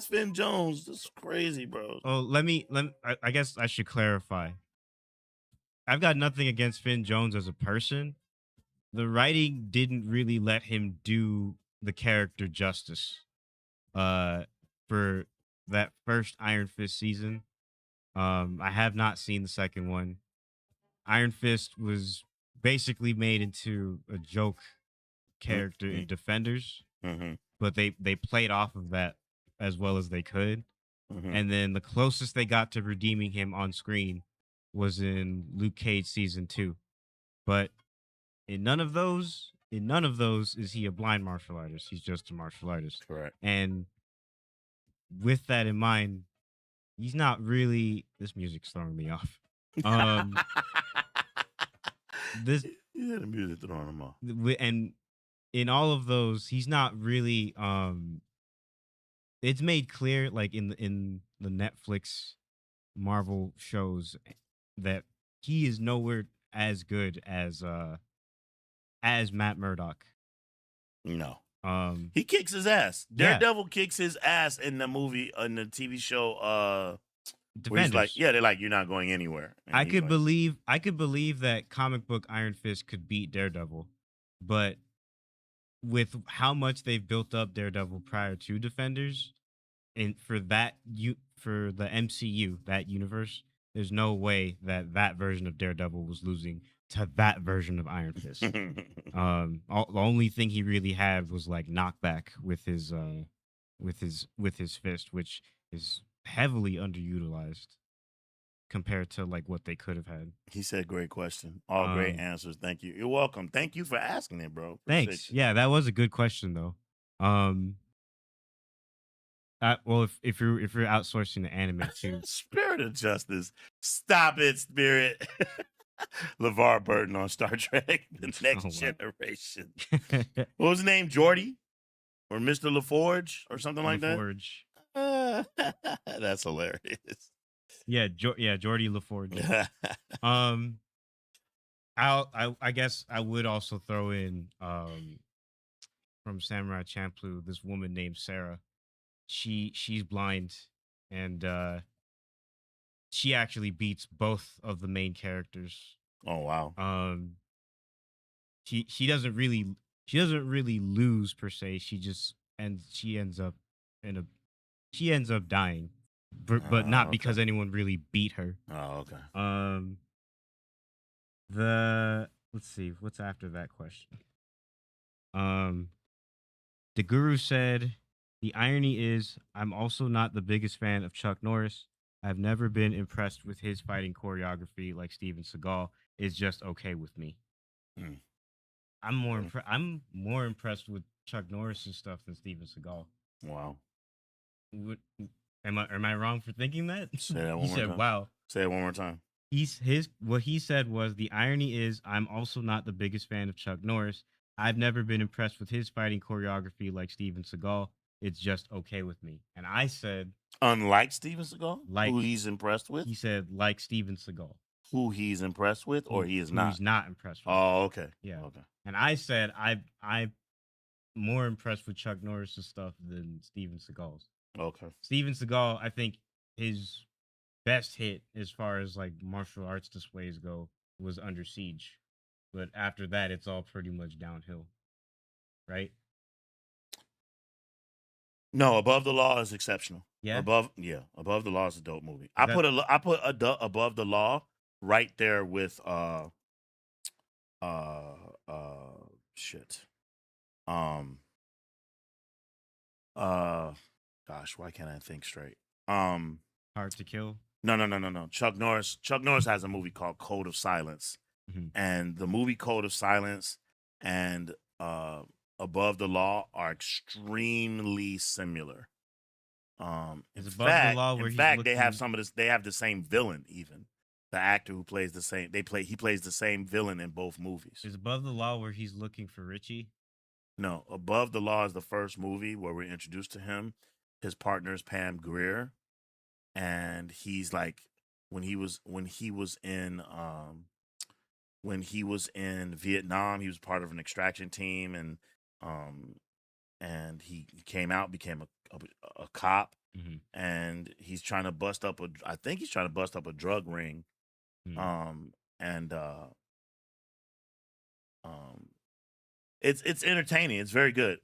Finn Jones. This is crazy, bro. Oh, I guess I should clarify. I've got nothing against Finn Jones as a person. The writing didn't really let him do the character justice. For that first Iron Fist season. I have not seen the second one. Iron Fist was basically made into a joke character in Defenders, but they played off of that as well as they could. And then the closest they got to redeeming him on screen was in Luke Cage season 2. But in none of those is he a blind martial artist. He's just a martial artist. Correct. And with that in mind, he's not really. This music's throwing me off. The music throwing him off. And in all of those, he's not really. It's made clear, like in the Netflix Marvel shows, that he is nowhere as good as Matt Murdock. No. He kicks his ass. Daredevil kicks his ass in the movie, in the TV show Defenders. they're like, you're not going anywhere. And I could believe that comic book Iron Fist could beat Daredevil, but with how much they've built up Daredevil prior to Defenders, and for for the MCU, that universe, there's no way that that version of Daredevil was losing to that version of Iron Fist. The only thing he really had was like knockback with his fist, which is heavily underutilized compared to like what they could have had. He said, "Great question. All great Um, answers. Thank you. You're welcome. Thank you for asking it, bro. Appreciate Thanks. you." Yeah, that was a good question though. Um, well, if you're outsourcing the anime too, Spirit of Justice. Stop it, Spirit. LeVar Burton on Star Trek: The Next oh wow, Generation. What was his name? Jordy or Mr. LaForge or something like that. LaForge. That's hilarious. Yeah, Geordie LaForge. Um, I guess I would also throw in from Samurai Champloo this woman named Sarah. She's blind, and she actually beats both of the main characters. Oh wow. Um, she doesn't really lose per se. She ends up in a she ends up dying, but not Okay. because anyone really beat her. Oh, okay. Let's see what's after that question. The guru said, "The irony is, I'm also not the biggest fan of Chuck Norris. I've never been impressed with his fighting choreography like Steven Seagal. It's just okay with me. Hmm. I'm more impressed with Chuck Norris's stuff than Steven Seagal. Wow. What, am I wrong for thinking that? Say that one You more said, time. "Wow." Say it one more time. What he said was, the irony is, I'm also not the biggest fan of Chuck Norris. I've never been impressed with his fighting choreography like Steven Seagal. It's just okay with me. And I said, Unlike Steven Seagal, like, who he's impressed with, he said, like Steven Seagal, who he's impressed with, or he is who not. he's not impressed with. Oh, okay. Yeah. Okay. And I said, I'm more impressed with Chuck Norris's stuff than Steven Seagal's. Okay. Steven Seagal, I think his best hit as far as like martial arts displays go was Under Siege. But after that, it's all pretty much downhill, right? No, Above the Law is exceptional. Yeah. Above the Law is a dope movie. Is that- I put Above the Law right there with shit. Um gosh, why can't I think straight? Hard to Kill. No. Chuck Norris has a movie called Code of Silence. Mhm. And the movie Code of Silence and Above the Law are extremely similar. Is Above the Law where in he's fact, they have looking- some of this. They have the same villain. Even the actor who plays the same, he plays the same villain in both movies. Is Above the Law where he's looking for Richie? No, Above the Law is the first movie where we're introduced to him. His partner is Pam Grier, and he's like when he was in Vietnam, he was part of an extraction team, and he came out, became a cop, Mhm. and he's trying to bust up I think he's trying to bust up a drug ring, Mhm. and it's entertaining. It's very good.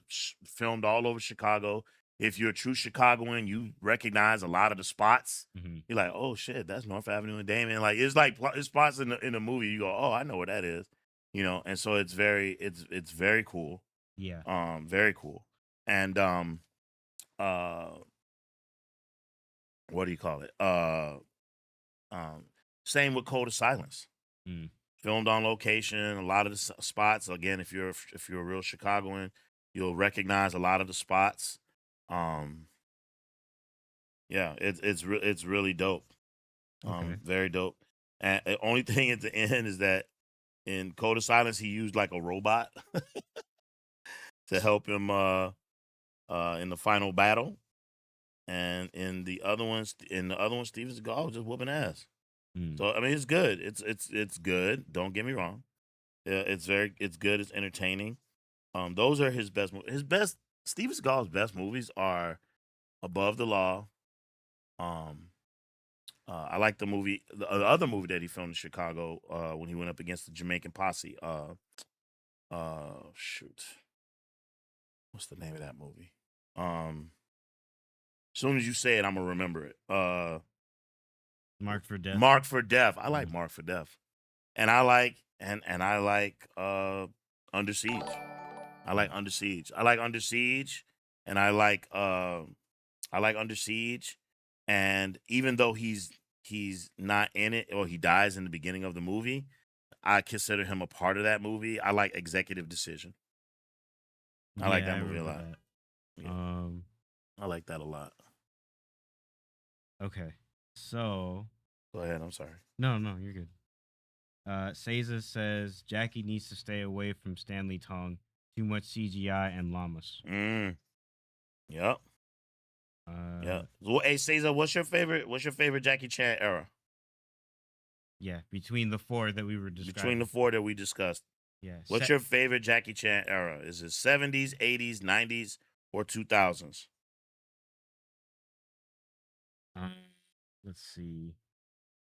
Filmed all over Chicago. If you're a true Chicagoan, you recognize a lot of the spots. Mhm. You're like, oh shit, that's North Avenue and Damien. Like it's spots in the movie. You go, oh, I know where that is. And so it's very cool. Yeah. Very cool. And what do you call it? Same with Code of Silence. Mm. Filmed on location. A lot of the spots. Again, if you're a real Chicagoan, you'll recognize a lot of the spots. Yeah, it's really dope. Okay. Very dope. And the only thing at the end is that in Code of Silence, he used like a robot to help him in the final battle. And in the other ones, Steven Seagal was just whooping ass. Mm. So I mean, it's good. It's good. Don't get me wrong. Yeah, it's good. It's entertaining. Those are his best. Steven Seagal's best movies are Above the Law. I like the other movie that he filmed in Chicago when he went up against the Jamaican posse. Shoot, what's the name of that movie? As soon as you say it, I'm gonna remember it. Mark for Death. Mark for Death. I like Mhm. Mark for Death, and I like I like Under Siege. I like Under Siege. I like Under Siege, and I like Under Siege, and even though he's not in it or he dies in the beginning of the movie, I consider him a part of that movie. I like Executive Decision. I like Yeah, that I movie a remember lot. that. Yeah, Um, I like that a lot. okay. So, Go ahead. I'm sorry. no, you're good. Seiza says Jackie needs to stay away from Stanley Tong. Too much CGI and llamas. Yep. Uh, Yep. Well, hey, Cesar, what's your favorite Jackie Chan era? yeah, between the four that we were Between describing. the four that we discussed. Yeah. What's your favorite Jackie Chan era? Is it 70s, 80s, 90s, or 2000s? Let's see.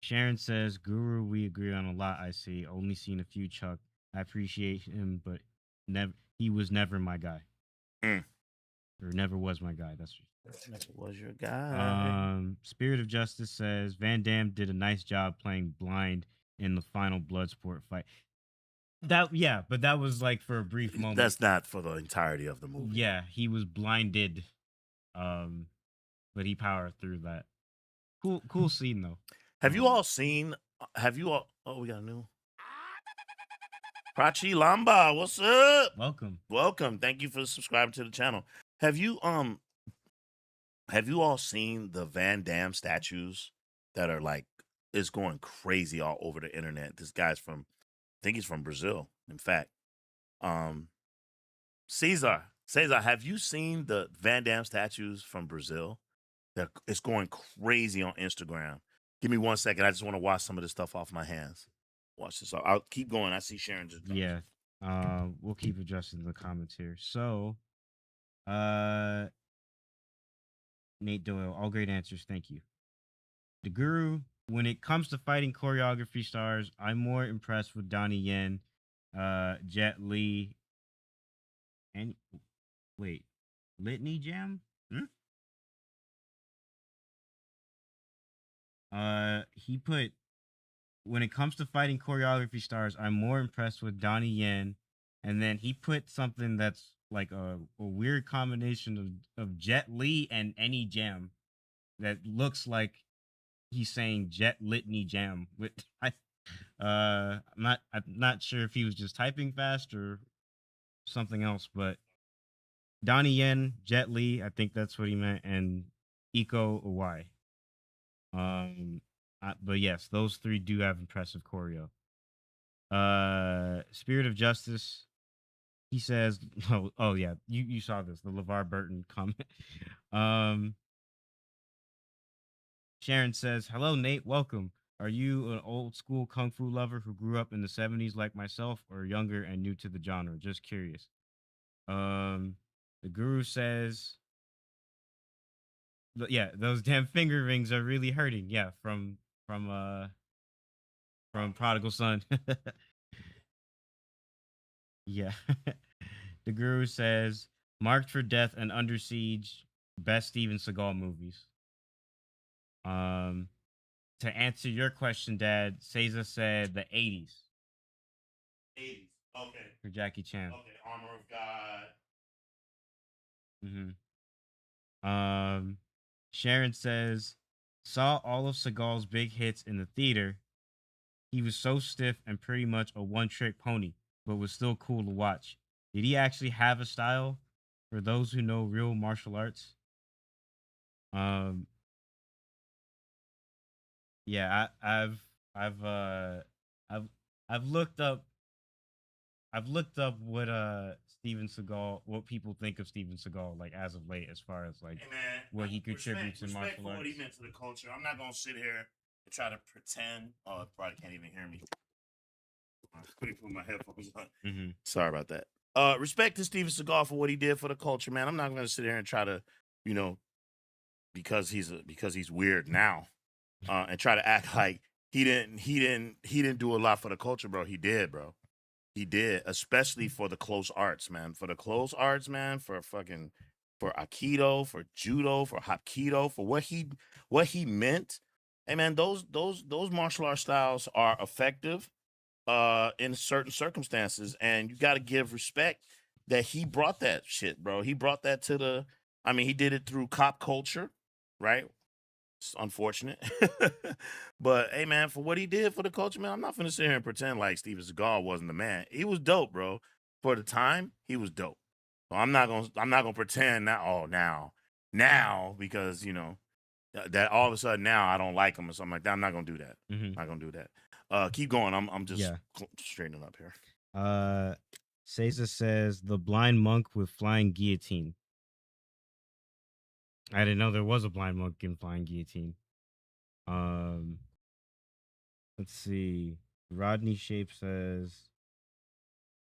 Sharon says, Guru, we agree on a lot, I see. Only seen a few Chuck. I appreciate him, but never he was never my guy. Mm. Or never was my guy. That's Was your guy. Spirit of Justice says Van Damme did a nice job playing blind in the final Bloodsport fight. But that was like for a brief moment. That's not for the entirety of the movie. Yeah, he was blinded. But he powered through that. Cool scene though. Have you all seen? Oh, we got a new. Prachi Lamba, what's up? Welcome. Thank you for subscribing to the channel. Have you all seen the Van Damme statues that are like it's going crazy all over the internet? This guy's I think he's from Brazil. In fact, Cesar, have you seen the Van Damme statues from Brazil? It's going crazy on Instagram. Give me 1 second. I just want to wash some of this stuff off my hands. Watch this. I'll keep going. I see Sharon just. Yeah. We'll keep adjusting the comments here. So, Nate Doyle, all great answers. Thank you. The Guru, when it comes to fighting choreography stars, I'm more impressed with Donnie Yen, Jet Li, and wait, Litany Jam? He put, when it comes to fighting choreography stars, I'm more impressed with Donnie Yen. And then he put something that's like a weird combination of Jet Li and any jam that looks like he's saying Jet Litany Jam. I'm not sure if he was just typing fast or something else, but Donnie Yen, Jet Li, I think that's what he meant, and Iko Uwai. But yes, those three do have impressive choreo. Spirit of Justice, he says, oh yeah, you saw this, the LeVar Burton comment. Sharon says, hello, Nate, welcome. Are you an old school kung fu lover who grew up in the 70s like myself, or younger and new to the genre? Just curious. The Guru says, yeah, those damn finger rings are really hurting. Yeah, from Prodigal Son. Yeah. The Guru says, Marked for Death and Under Siege, best Steven Seagal movies. To answer your question, Dad, Seiza said the 80s. 80s. Okay. For Jackie Chan. Okay. Armor of God. Sharon says, saw all of Seagal's big hits in the theater. He was so stiff and pretty much a one-trick pony, but was still cool to watch. Did he actually have a style? For those who know real martial arts, yeah, I've looked up what Steven Seagal, what people think of Steven Seagal like as of late, as far as like Hey man, what he contributes in martial for arts. what he meant to the culture. I'm not gonna sit here and try to pretend. Oh, probably can't even hear me. Put my headphones on. Sorry about that. Respect to Steven Seagal for what he did for the culture, man. I'm not gonna sit here and try to, because he's weird now, and try to act like he didn't do a lot for the culture, bro. He did, bro. He did, especially for the close arts, man. For the close arts, man. For fucking for Aikido, for Judo, for Hapkido, for what he meant. Hey man, those martial art styles are effective in certain circumstances, and you got to give respect that he brought that shit, bro. He brought that to the. I mean, he did it through cop culture, right? It's unfortunate, but hey, man, for what he did for the culture, man, I'm not gonna sit here and pretend like Steven Seagal wasn't the man. He was dope, bro. For the time, he was dope. So I'm not gonna pretend now. Oh, now, because that all of a sudden now I don't like him or something like that. I'm not gonna do that. Mm-hmm. Not gonna do that. Keep going. I'm just Yeah. straightening up here. Caesar says the blind monk with flying guillotine. I didn't know there was a blind monk in flying guillotine. Um, let's see. Rodney Shape says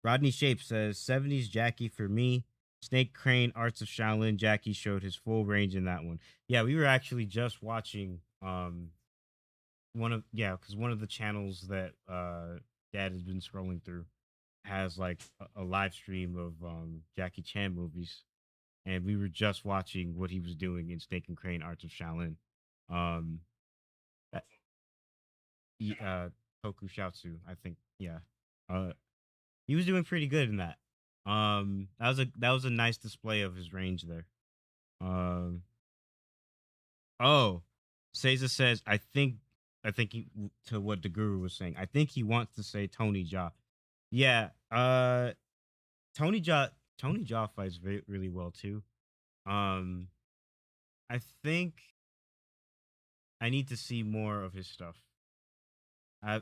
70s Jackie for me. Snake Crane, Arts of Shaolin. Jackie showed his full range in that one. Yeah, we were actually just watching because one of the channels that Dad has been scrolling through has like a live stream of Jackie Chan movies, and we were just watching what he was doing in Snake and Crane, Arts of Shaolin. Um, that, Tokushatsu, I think. Yeah, he was doing pretty good in that. That was a nice display of his range there. Um, oh, Seiza says, I think to what the guru was saying. I think he wants to say Tony Jaa. Yeah, Tony Jaa Tony Jaa fights really well too. Um, I think I need to see more of his stuff.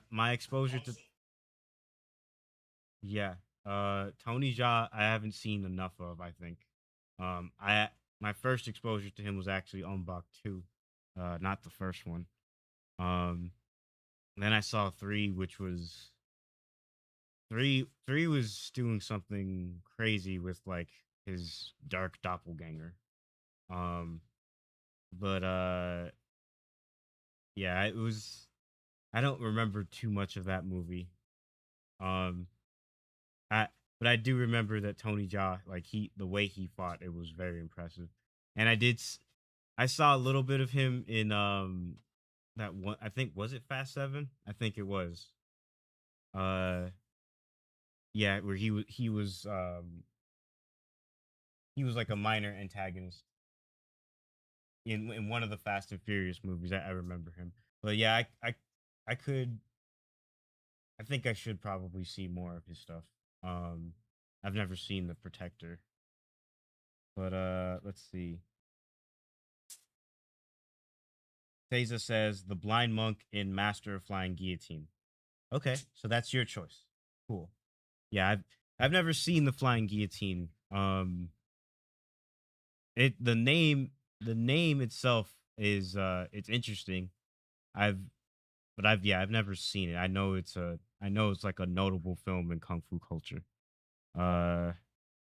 My exposure to yeah, Tony Jaa I haven't seen enough of. I think. I My first exposure to him was actually on Bach 2, not the first one. Um, then I saw 3, which was 3 was doing something crazy with like his dark doppelganger. Um, but yeah, it was. I don't remember too much of that movie. Um, I but I do remember that Tony Jaa, like the way he fought, it was very impressive. And I saw a little bit of him in that one. I think was it Fast 7? I think it was. Uh, yeah, where he was like a minor antagonist in one of the Fast and Furious movies. I remember him. But yeah, I could I think I should probably see more of his stuff. Um, I've never seen The Protector, but let's see. Teza says the blind monk in Master of Flying Guillotine. Okay, so that's your choice. Cool. Yeah, I've never seen the Flying Guillotine. The name itself is it's interesting. I've I've never seen it. I know it's like a notable film in kung fu culture. Uh,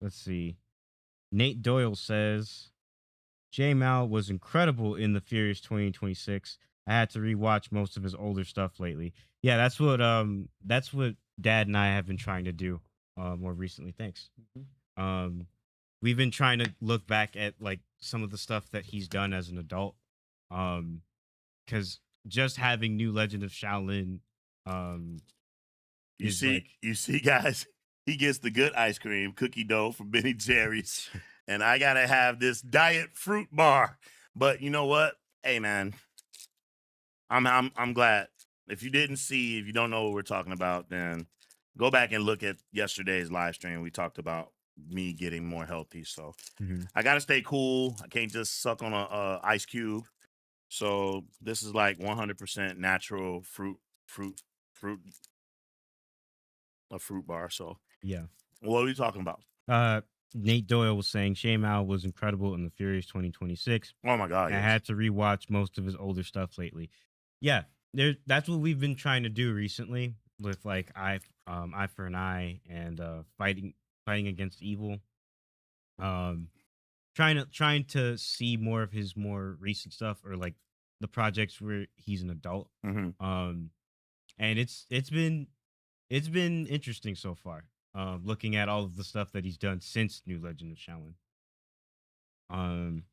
let's see. Nate Doyle says J Mal was incredible in the Furious 2026. I had to rewatch most of his older stuff lately. Yeah, that's what Dad and I have been trying to do more recently. Thanks. Um we've been trying to look back at like some of the stuff that he's done as an adult. Um cuz just having New Legend of Shaolin um You is see, like you see, guys, he gets the good ice cream, cookie dough from Ben and Jerry's, and I gotta have this diet fruit bar. But you know what? Hey, man, I'm glad. If you don't know what we're talking about, then go back and look at yesterday's live stream. We talked about me getting more healthy. So Mhm. I gotta stay cool. I can't just suck on a ice cube. So this is like 100% natural fruit, fruit, a fruit bar. So Yeah. what are we talking about? Uh Nate Doyle was saying Shane Mal was incredible in the Furious 2026. Oh my God, I yes. had to rewatch most of his older stuff lately. Yeah, that's what we've been trying to do recently with like Eye for an Eye and fighting against evil. Um trying to see more of his more recent stuff or like the projects where he's an adult. Hmm. Um and it's been interesting so far. Looking at all of the stuff that he's done since New Legend of Shaolin. Um,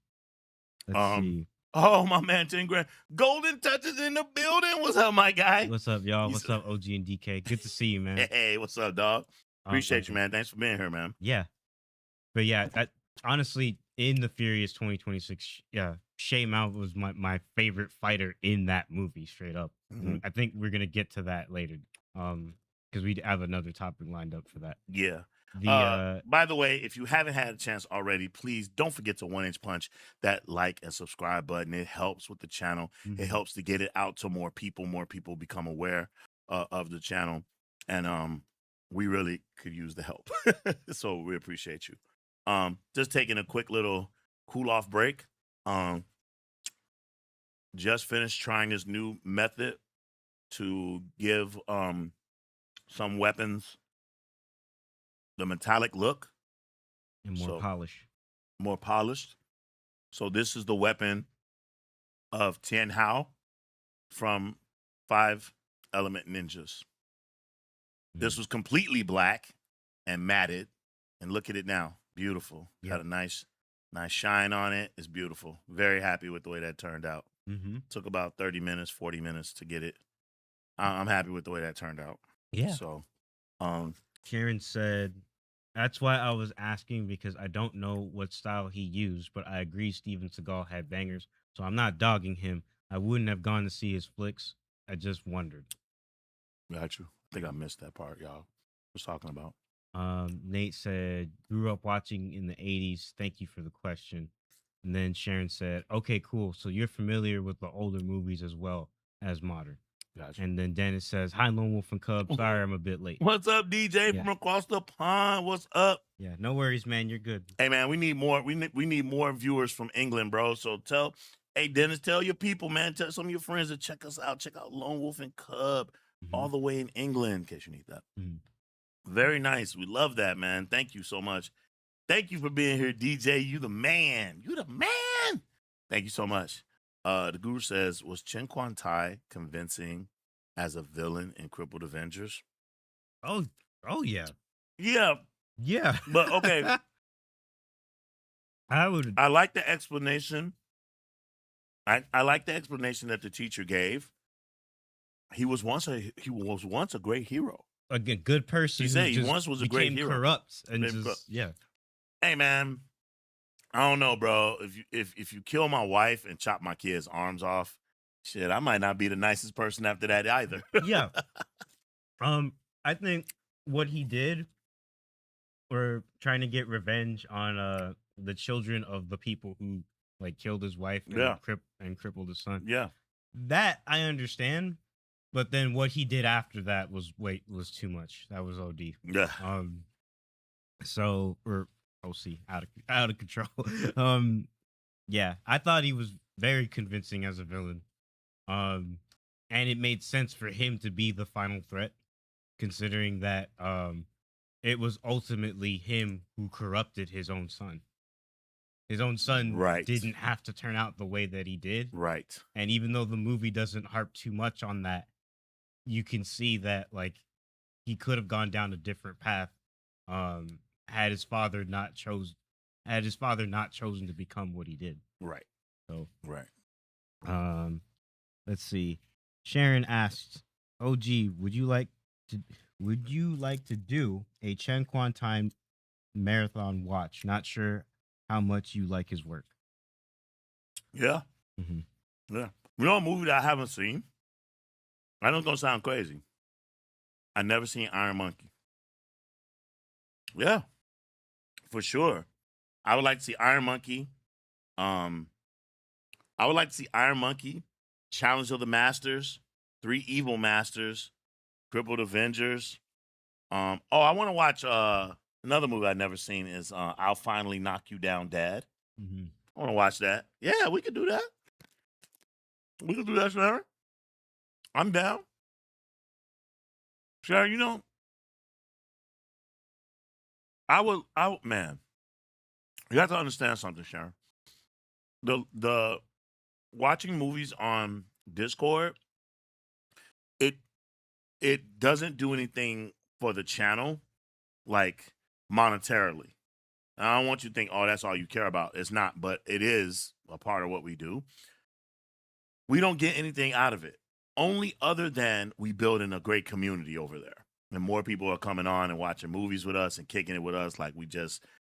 let's Um, see. oh, my man, 10 grand. Golden Touches in the building. What's up, my guy? What's up, y'all? He's- What's up, OG and DK? Good to see you, man. Hey, what's up, dog? Appreciate you, man. Thanks for being here, man. Yeah, but yeah, honestly, in the Furious 2026, yeah, Shay Mao was my favorite fighter in that movie, straight up. Mhm. I think we're gonna get to that later, because we have another topic lined up for that. Yeah. The By the way, if you haven't had a chance already, please don't forget to 1 inch punch that like and subscribe button. It helps with the channel. It Mhm. helps to get it out to more people. More people become aware of the channel, and we really could use the help. So we appreciate you. Just taking a quick little cool off break. Just finished trying this new method to give some weapons the metallic look. and more So polish. more polished. So this is the weapon of Tien Hao from 5 Element Ninjas. This Mhm. was completely black and matted, and look at it now, beautiful. Yeah. Got a nice shine on it. It's beautiful. Very happy with the way that turned out. Mm-hmm. Took about 30 minutes, 40 minutes to get it. I'm happy with the way that turned out. Yeah. So, Karen said, "That's why I was asking because I don't know what style he used, but I agree Steven Seagal had bangers, so I'm not dogging him. I wouldn't have gone to see his flicks. I just wondered." got you. I think I missed that part, y'all. Was talking about. Nate said, "Grew up watching in the 80s. Thank you for the question." And then Sharon said, "Okay, cool. So you're familiar with the older movies as well as modern." Got you. And then Dennis says, "Hi, Lone Wolf and Cub. Sorry, I'm a bit late." What's up, DJ Yeah. from across the pond? What's up? Yeah, no worries, man. You're good. Hey, man, we need more. We need more viewers from England, bro. So hey Dennis, tell your people, man. Tell some of your friends to check us out. Check out Lone Wolf and Cub, all the way in England, in case you need that. Mhm. Very nice. We love that, man. Thank you so much. Thank you for being here, DJ. You the man. You the man. Thank you so much. The guru says, was Chen Quan Tai convincing as a villain in Crippled Avengers? Oh yeah. Yeah, Yeah. but okay. I would. I like the explanation. I like the explanation that the teacher gave. He was once a great hero. A good person He who said he just once was a great became hero. corrupt and Became just yeah. Hey man, I don't know, bro. If you kill my wife and chop my kids' arms off, shit, I might not be the nicest person after that either. Yeah. I think what he did for trying to get revenge on the children of the people who like killed his wife and Yeah. crippled his son. Yeah. That I understand, but then what he did after that was too much. That was OD. Yeah. So or OC out of control. Yeah, I thought he was very convincing as a villain. And it made sense for him to be the final threat, considering that it was ultimately him who corrupted his own son. His own son Right. didn't have to turn out the way that he did. Right. And even though the movie doesn't harp too much on that, you can see that like he could have gone down a different path had his father not chosen to become what he did. Right. So Right. let's see. Sharon asks, "OG, would you like to do a Chen Quan time marathon watch? Not sure how much you like his work." Yeah. Mm-hmm. Yeah. You know a movie that I haven't seen? I know it's gonna sound crazy. I never seen Iron Monkey. Yeah. For sure. I would like to see Iron Monkey. I would like to see Iron Monkey, Challenge of the Masters, 3 Evil Masters, Crippled Avengers. I want to watch another movie I've never seen is I'll Finally Knock You Down, Dad. Mm-hmm. I want to watch that. Yeah, we could do that. We could do that, Sharon. I'm down. Sharon, you know, man, you have to understand something, Sharon. The watching movies on Discord, it doesn't do anything for the channel, like monetarily. I don't want you to think, oh, that's all you care about. It's not, but it is a part of what we do. We don't get anything out of it, only other than we building a great community over there. And more people are coming on and watching movies with us and kicking it with us. Like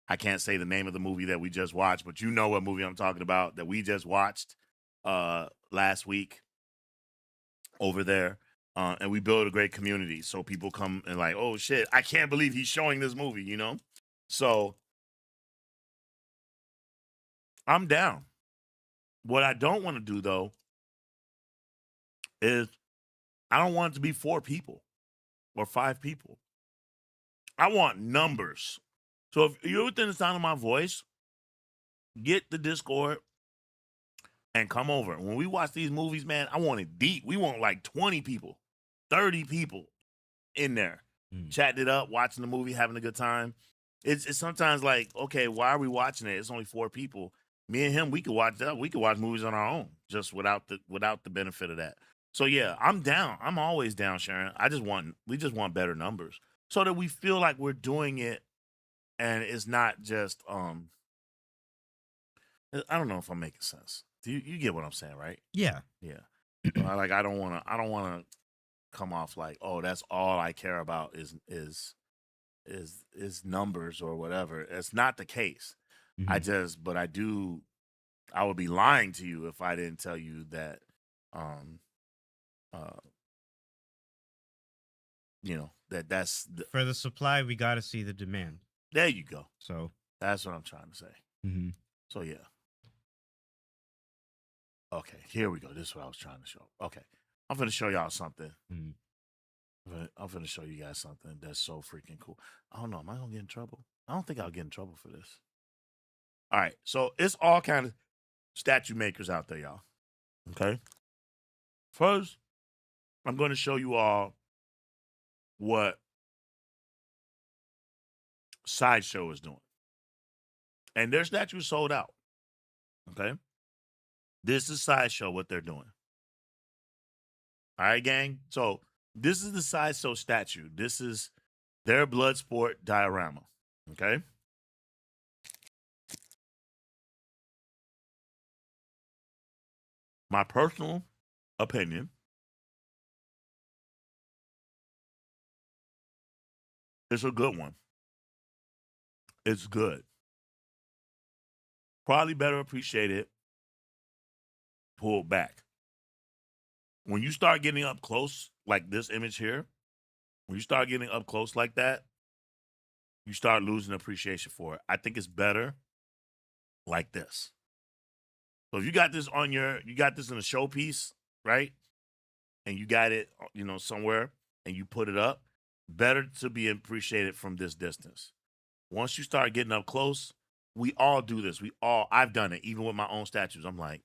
I can't say the name of the movie that we just watched, but you know what movie I'm talking about that we just watched last week over there. And we build a great community. So people come and like, oh shit, I can't believe he's showing this movie, you know? So I'm down. What I don't want to do though is I don't want it to be 4 people or 5 people. I want numbers. So if you're within the sound of my voice, get the Discord and come over. When we watch these movies, man, I want it deep. We want like 20 people, 30 people in there, chatting it up, watching the movie, having a good time. It's sometimes like, okay, why are we watching it? It's only 4 people. Me and him, we could watch that. We could watch movies on our own, just without the benefit of that. So yeah, I'm down. I'm always down, Sharon. We just want better numbers so that we feel like we're doing it, and it's not just I don't know if I'm making sense. Do you get what I'm saying, right? Yeah. Yeah. I don't wanna come off like, oh, that's all I care about is numbers or whatever. It's not the case. Mhm. I would be lying to you if I didn't tell you that uh that's For the supply, we got to see the demand. there you go. So, That's what I'm trying to say. mhm. So yeah. Okay, here we go. This is what I was trying to show. Okay. I'm gonna show y'all something. Mhm. I'm gonna show you guys something that's so freaking cool. I don't know. Am I gonna get in trouble? I don't think I'll get in trouble for this. All right. So it's all kind of statue makers out there, y'all. Okay. First, I'm going to show you all what Sideshow is doing. And their statue sold out. Okay. This is Sideshow, what they're doing. All right, gang. So this is the Sideshow statue. This is their Bloodsport diorama. Okay. My personal opinion, it's a good one. It's good. Probably better appreciated pulled back. When you start getting up close, like this image here, when you start getting up close like that, you start losing appreciation for it. I think it's better like this. So if you got this you got this in a showpiece, right? And you got it, somewhere, and you put it up, better to be appreciated from this distance. Once you start getting up close, we all do this. I've done it, even with my own statues. I'm like,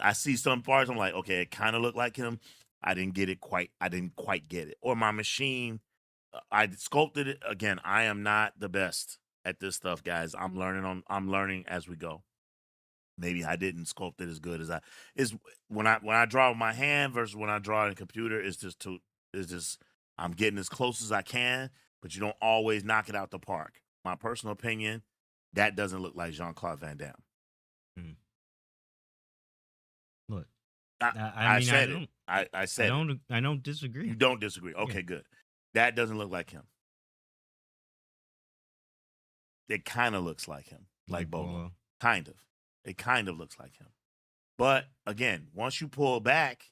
I see some parts. I'm like, okay, it kind of looked like him. I didn't quite get it. Or my machine, I sculpted it again. I am not the best at this stuff, guys. I'm learning as we go. Maybe I didn't sculpt it as good as I is when I draw with my hand versus when I draw in a computer. I'm getting as close as I can, but you don't always knock it out the park. My personal opinion, that doesn't look like Jean-Claude Van Damme. Mm. Look, I, I I mean, I said it. don't, I said it. I don't disagree. You don't disagree. Yeah. Okay, good. That doesn't look like him. It kind of looks like him, like Bolo. Kind of. It kind of looks like him. But again, once you pull back,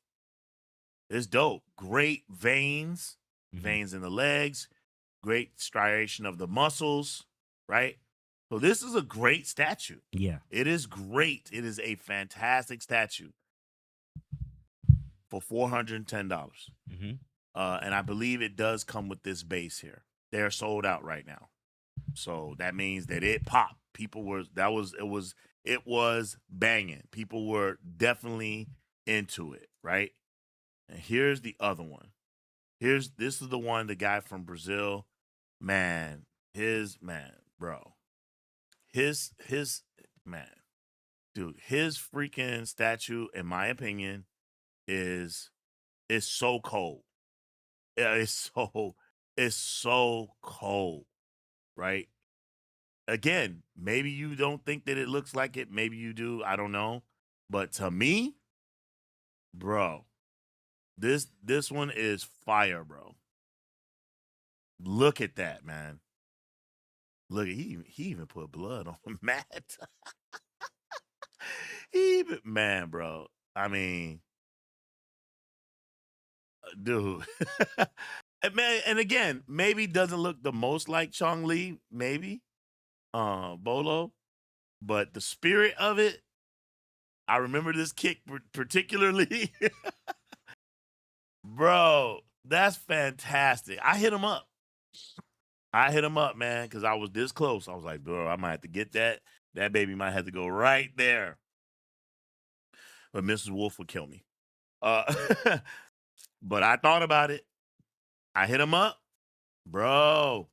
it's dope. Great veins, veins in the legs, great striation of the muscles, right? So this is a great statue. Yeah. It is great. It is a fantastic statue for $410. Mm-hmm. And I believe it does come with this base here. They're sold out right now. So that means that it popped. It was banging. People were definitely into it, right? And here's the other one. This is the one, the guy from Brazil, man, bro. His man, dude, his freaking statue, in my opinion, is so cold. Yeah, it's so cold, right? again, maybe you don't think that it looks like it. Maybe you do. I don't know. But to me, bro, this one is fire, bro. Look at that, man. Look, he even put blood on the mat. Man, bro. I mean, dude. And man, and again, maybe doesn't look the most like Chong Li, maybe, Bolo, but the spirit of it, I remember this kick particularly. Bro, that's fantastic. I hit him up. Man, because I was this close. I was like, bro, I might have to get that. That baby might have to go right there. But Mrs. Wolf would kill me. But I thought about it. I hit him up. Bro.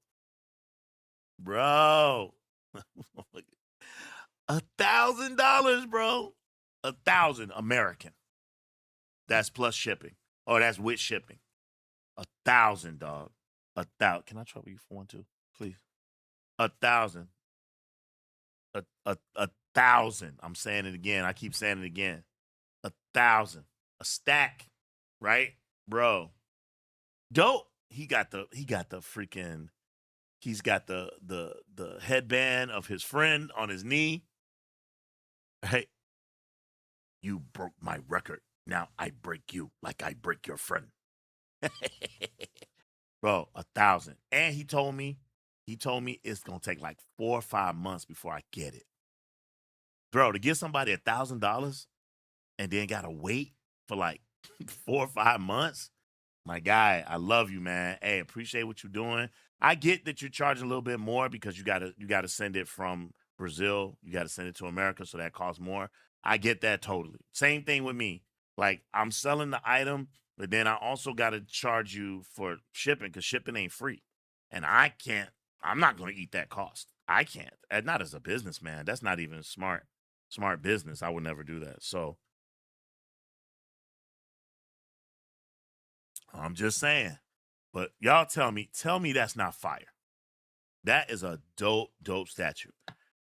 $1,000, bro. 1,000 American. That's plus shipping. Oh, that's with shipping. 1,000, dog. 1,000. Can I trouble you for one too, please? 1,000. A 1,000. I'm saying it again. I keep saying it again. 1,000. A stack, right, bro? Dope. He's got the headband of his friend on his knee. Hey, you broke my record. Now I break you like I break your friend. Bro, 1,000. And he told me it's gonna take like 4 or 5 months before I get it. Bro, to give somebody $1,000 and then gotta wait for like 4 or 5 months. My guy, I love you, man. Hey, appreciate what you're doing. I get that you're charging a little bit more because you gotta send it from Brazil. You gotta send it to America, so that costs more. I get that totally. Same thing with me. Like, I'm selling the item, but then I also gotta charge you for shipping because shipping ain't free. And I'm not gonna eat that cost. I can't. And not as a businessman. That's not even smart business. I would never do that. So I'm just saying. But y'all tell me that's not fire. That is a dope statue.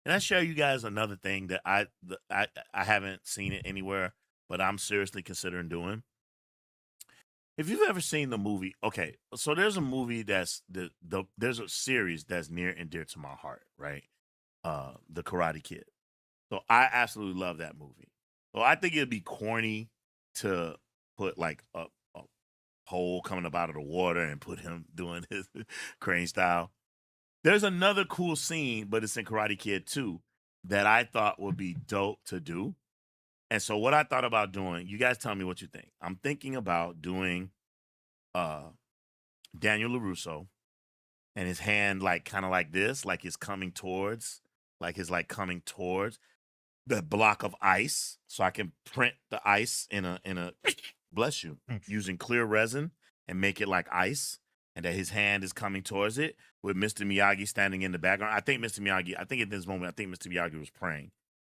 And I share you guys another thing that I haven't seen it anywhere, but I'm seriously considering doing. If you've ever seen the movie, okay, so there's a movie there's a series that's near and dear to my heart, right? The Karate Kid. So I absolutely love that movie. So I think it'd be corny to put like a pole coming up out of the water and put him doing his crane style. There's another cool scene, but it's in Karate Kid 2 that I thought would be dope to do. And so what I thought about doing, you guys tell me what you think. I'm thinking about doing Daniel LaRusso and his hand like kind of like this, like he's coming towards the block of ice, so I can print the ice in a bless you, using clear resin and make it like ice, and that his hand is coming towards it with Mr. Miyagi standing in the background. I think at this moment, Mr. Miyagi was praying.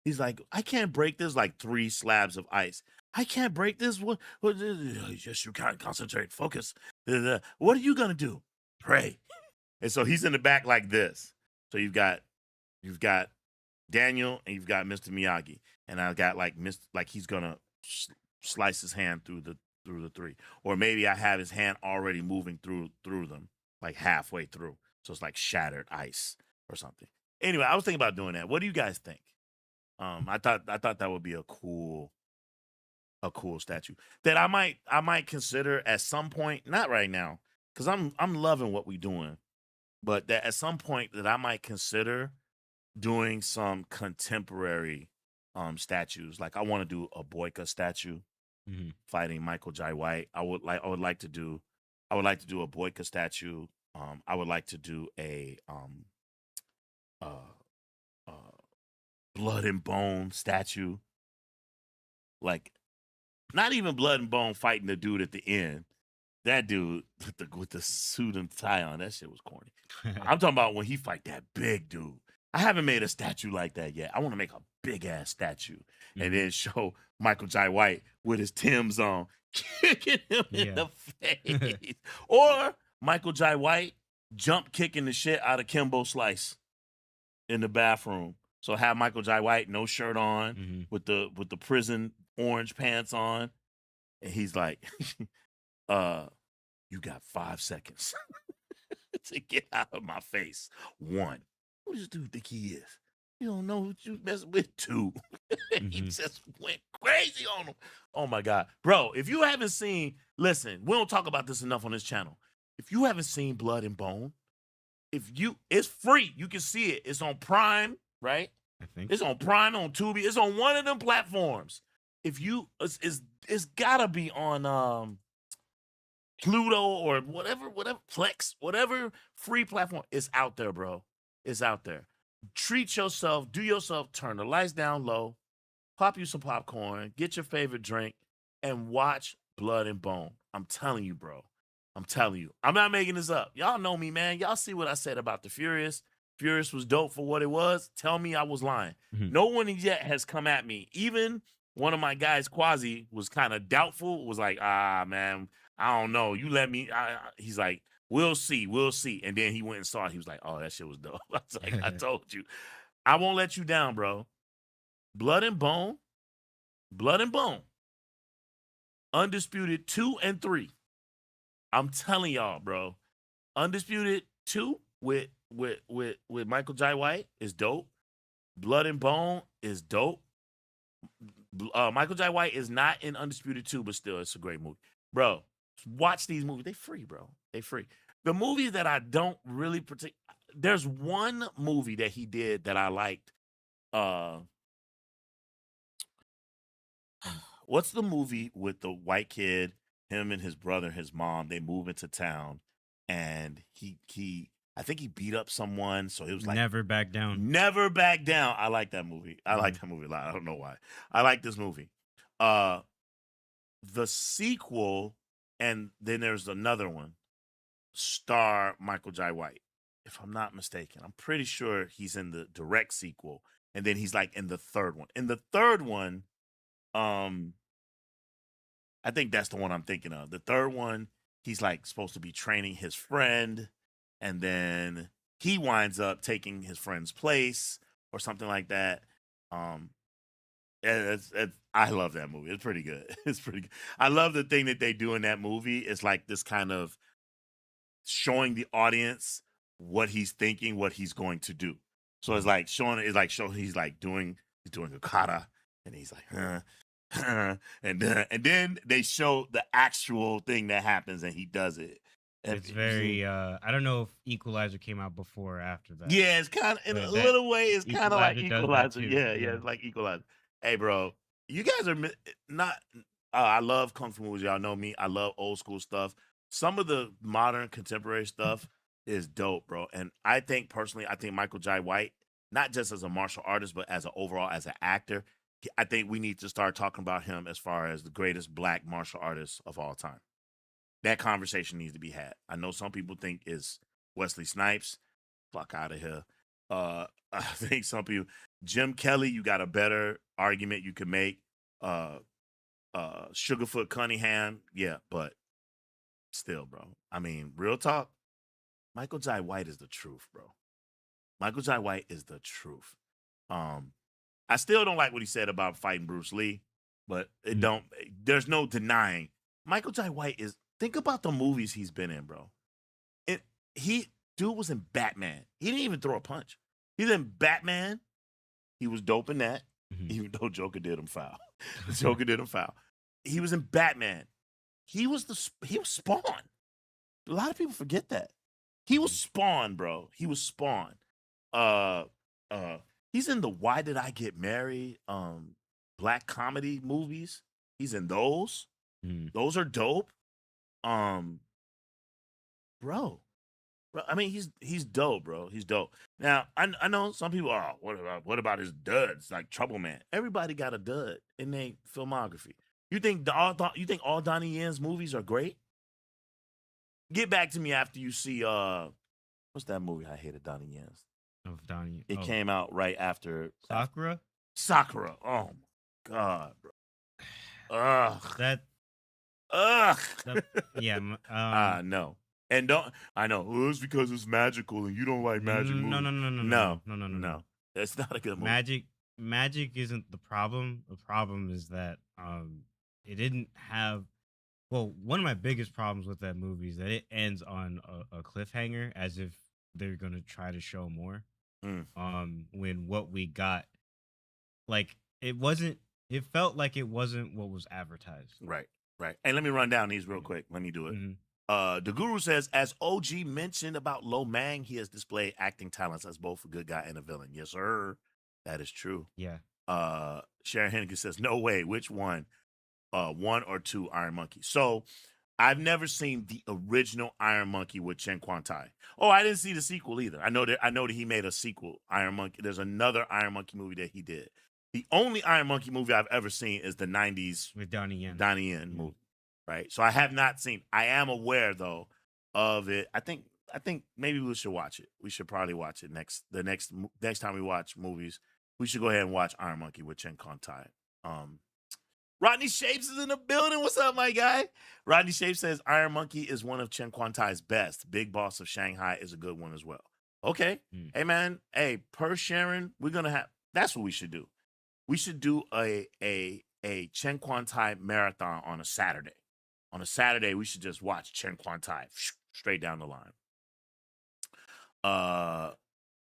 He's like, I can't break this, like 3 slabs of ice. I can't break this. What yes, you can't concentrate, focus. What are you gonna do? Pray. And so he's in the back like this. So you've got Daniel and you've got Mr. Miyagi. And I got like he's gonna slice his hand through the 3, or maybe I have his hand already moving through them, like halfway through, so it's like shattered ice or something. Anyway, I was thinking about doing that. What do you guys think? I thought that would be a cool statue that I might consider at some point, not right now, because I'm loving what we're doing, but that at some point that I might consider doing some contemporary statues. Like I want to do a Boyka statue fighting Michael Jai White. I would like to do a Boyka statue. I would like to do a Blood and Bone statue. Like not even Blood and Bone fighting the dude at the end. That dude with the suit and tie on, that shit was corny. I'm talking about when he fight that big dude. I haven't made a statue like that yet. I want to make a big ass statue and then show Michael Jai White with his Timbs on, kicking him in the face. Or Michael Jai White jump kicking the shit out of Kimbo Slice. in the bathroom. So have Michael Jai White, no shirt on, Mhm. with the prison orange pants on, and he's like, uh, you got 5 seconds to get out of my face. 1. Who does this dude think he is? You don't know who you messing with. 2. He Mhm. just went crazy on him. Oh my God. Bro, if you haven't seen, listen, we don't talk about this enough on this channel. If you haven't seen Blood and Bone, it's free. You can see it. It's on Prime, right? I think It's on Prime, on Tubi. It's on one of them platforms. If you, it's gotta be on Pluto or whatever, Plex, whatever free platform is out there, bro. It's out there. Treat yourself, do yourself, turn the lights down low, pop you some popcorn, get your favorite drink, and watch Blood and Bone. I'm telling you, bro. I'm telling you. I'm not making this up. Y'all know me, man. Y'all see what I said about the Furious. Furious was dope for what it was. Tell me I was lying. Mhm. No one yet has come at me. Even one of my guys, Quasi, was kind of doubtful, was like, man, I don't know. You let me. He's like, we'll see. We'll see. And then he went and saw it. He was like, oh, that shit was dope. I was like, I told you. I won't let you down, bro. Blood and Bone. Blood and Bone. Undisputed 2 and 3. I'm telling y'all, bro. Undisputed 2 with Michael Jai White is dope. Blood and Bone is dope. Michael Jai White is not in Undisputed 2, but still, it's a great movie. Bro, watch these movies. They free, bro. They free. The movies that I don't really there's one movie that he did that I liked. What's the movie with the white kid, him and his brother, his mom, they move into town, and I think he beat up someone, so it was like Never Back Down. Never Back Down. I like that movie. I like Mhm. that movie a lot. I don't know why. I like this movie. The sequel, and then there's another one, star Michael Jai White. If I'm not mistaken, I'm pretty sure he's in the direct sequel, and then he's like in the third one. In the third one, um, I think that's the one I'm thinking of. The third one, he's like supposed to be training his friend, and then he winds up taking his friend's place or something like that. Um, I love that movie. It's pretty good. It's pretty good. I love the thing that they do in that movie. It's like this kind of showing the audience what he's thinking, what he's going to do. So it's like showing, he's doing a kata, and he's like, and then they show the actual thing that happens, and he does it. It's very I don't know if Equalizer came out before or after that. Yeah, it's kind of in a But that little way. It's kind of like Equalizer does that Equalizer. too. Yeah, Yeah. it's like Equalizer. Hey, bro, you guys are not. I love kung fu movies. Y'all know me. I love old school stuff. Some of the modern contemporary stuff is dope, bro. And I think personally, I think Michael Jai White, not just as a martial artist, but as an overall as an actor, I think we need to start talking about him as far as the greatest black martial artist of all time. That conversation needs to be had. I know some people think it's Wesley Snipes. Fuck out of here. I think some people, Jim Kelly, you got a better argument you could make. Sugarfoot Cunningham, yeah, but still, bro. I mean, real talk. Michael Jai White is the truth, bro. Michael Jai White is the truth. I still don't like what he said about fighting Bruce Lee, but it don't. There's no denying Michael Jai White is. Think about the movies he's been in, bro. It dude was in Batman. He didn't even throw a punch. He's in Batman. He was dope in that, even though Joker did him foul. Joker did him foul. He was in Batman. He was Spawn. A lot of people forget that. He was Spawn, bro. He was Spawn. Uh, he's in the Why Did I Get Married? Black comedy movies. He's in those. Those are dope. Bro. I mean, he's dope, bro. He's dope. Now, I know some people are, what about his duds, like Trouble Man? Everybody got a dud in their filmography. You think all Donnie Yen's movies are great? Get back to me after you see what's that movie I hated Donnie Yen's? Of Donnie. It came out right after Sakura? Sakura. Oh my God, bro. Ugh. That Ugh. yeah. No. And don't I know, oh, it's because it's magical and you don't like magic No, movies. no, no, no, no, No, no, no, no, no, no. no. It's not a good movie. Magic isn't the problem. The problem is that it didn't have. Well, one of my biggest problems with that movie is that it ends on a cliffhanger, as if they're gonna try to show more. Mm, When what we got, like, it wasn't. It felt like it wasn't what was advertised. right, right. And let me run down these real quick. Let me do it. Mm-hmm. The Guru says, as OG mentioned about Lo Mang, he has displayed acting talents as both a good guy and a villain. Yes, sir. That is true. Yeah. Sharon Hennigan says, no way. Which one? One or two Iron Monkey. So I've never seen the original Iron Monkey with Chen Quan Tai. Oh, I didn't see the sequel either. I know that he made a sequel, Iron Monkey. There's another Iron Monkey movie that he did. The only Iron Monkey movie I've ever seen is the 90s With Donnie Yen. movie. Right. So I have not seen. I am aware though of it. I think maybe we should watch it. We should probably watch it next time we watch movies. We should go ahead and watch Iron Monkey with Chen Con Tai. Rodney Shapes is in the building. What's up, my guy? Rodney Shapes says Iron Monkey is one of Chen Quan Tai's best. Big Boss of Shanghai is a good one as well. Okay. Hey man. Hey, per Sharon, we're gonna have. That's what we should do. We should do a Chen Quan Tai marathon on a Saturday. On a Saturday, we should just watch Chen Quan Tai straight down the line.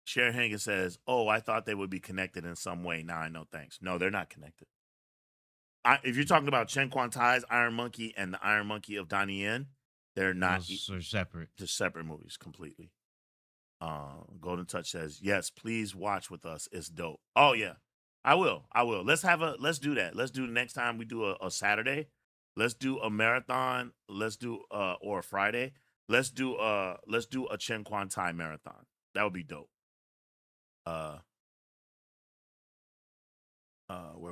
Sharon Hagen says, oh, I thought they would be connected in some way. Now I know, thanks. No, they're not connected. If you're talking about Chen Quan Tai's Iron Monkey and the Iron Monkey of Donnie Yen, they're not. Those are separate. Just separate movies completely. Golden Touch says, yes, please watch with us. It's dope. Oh, yeah. I will. Let's do that. Let's do the next time we do a Saturday. Let's do a marathon. Let's do or a Friday. Let's do a Chen Quan Tai marathon. That would be dope. Where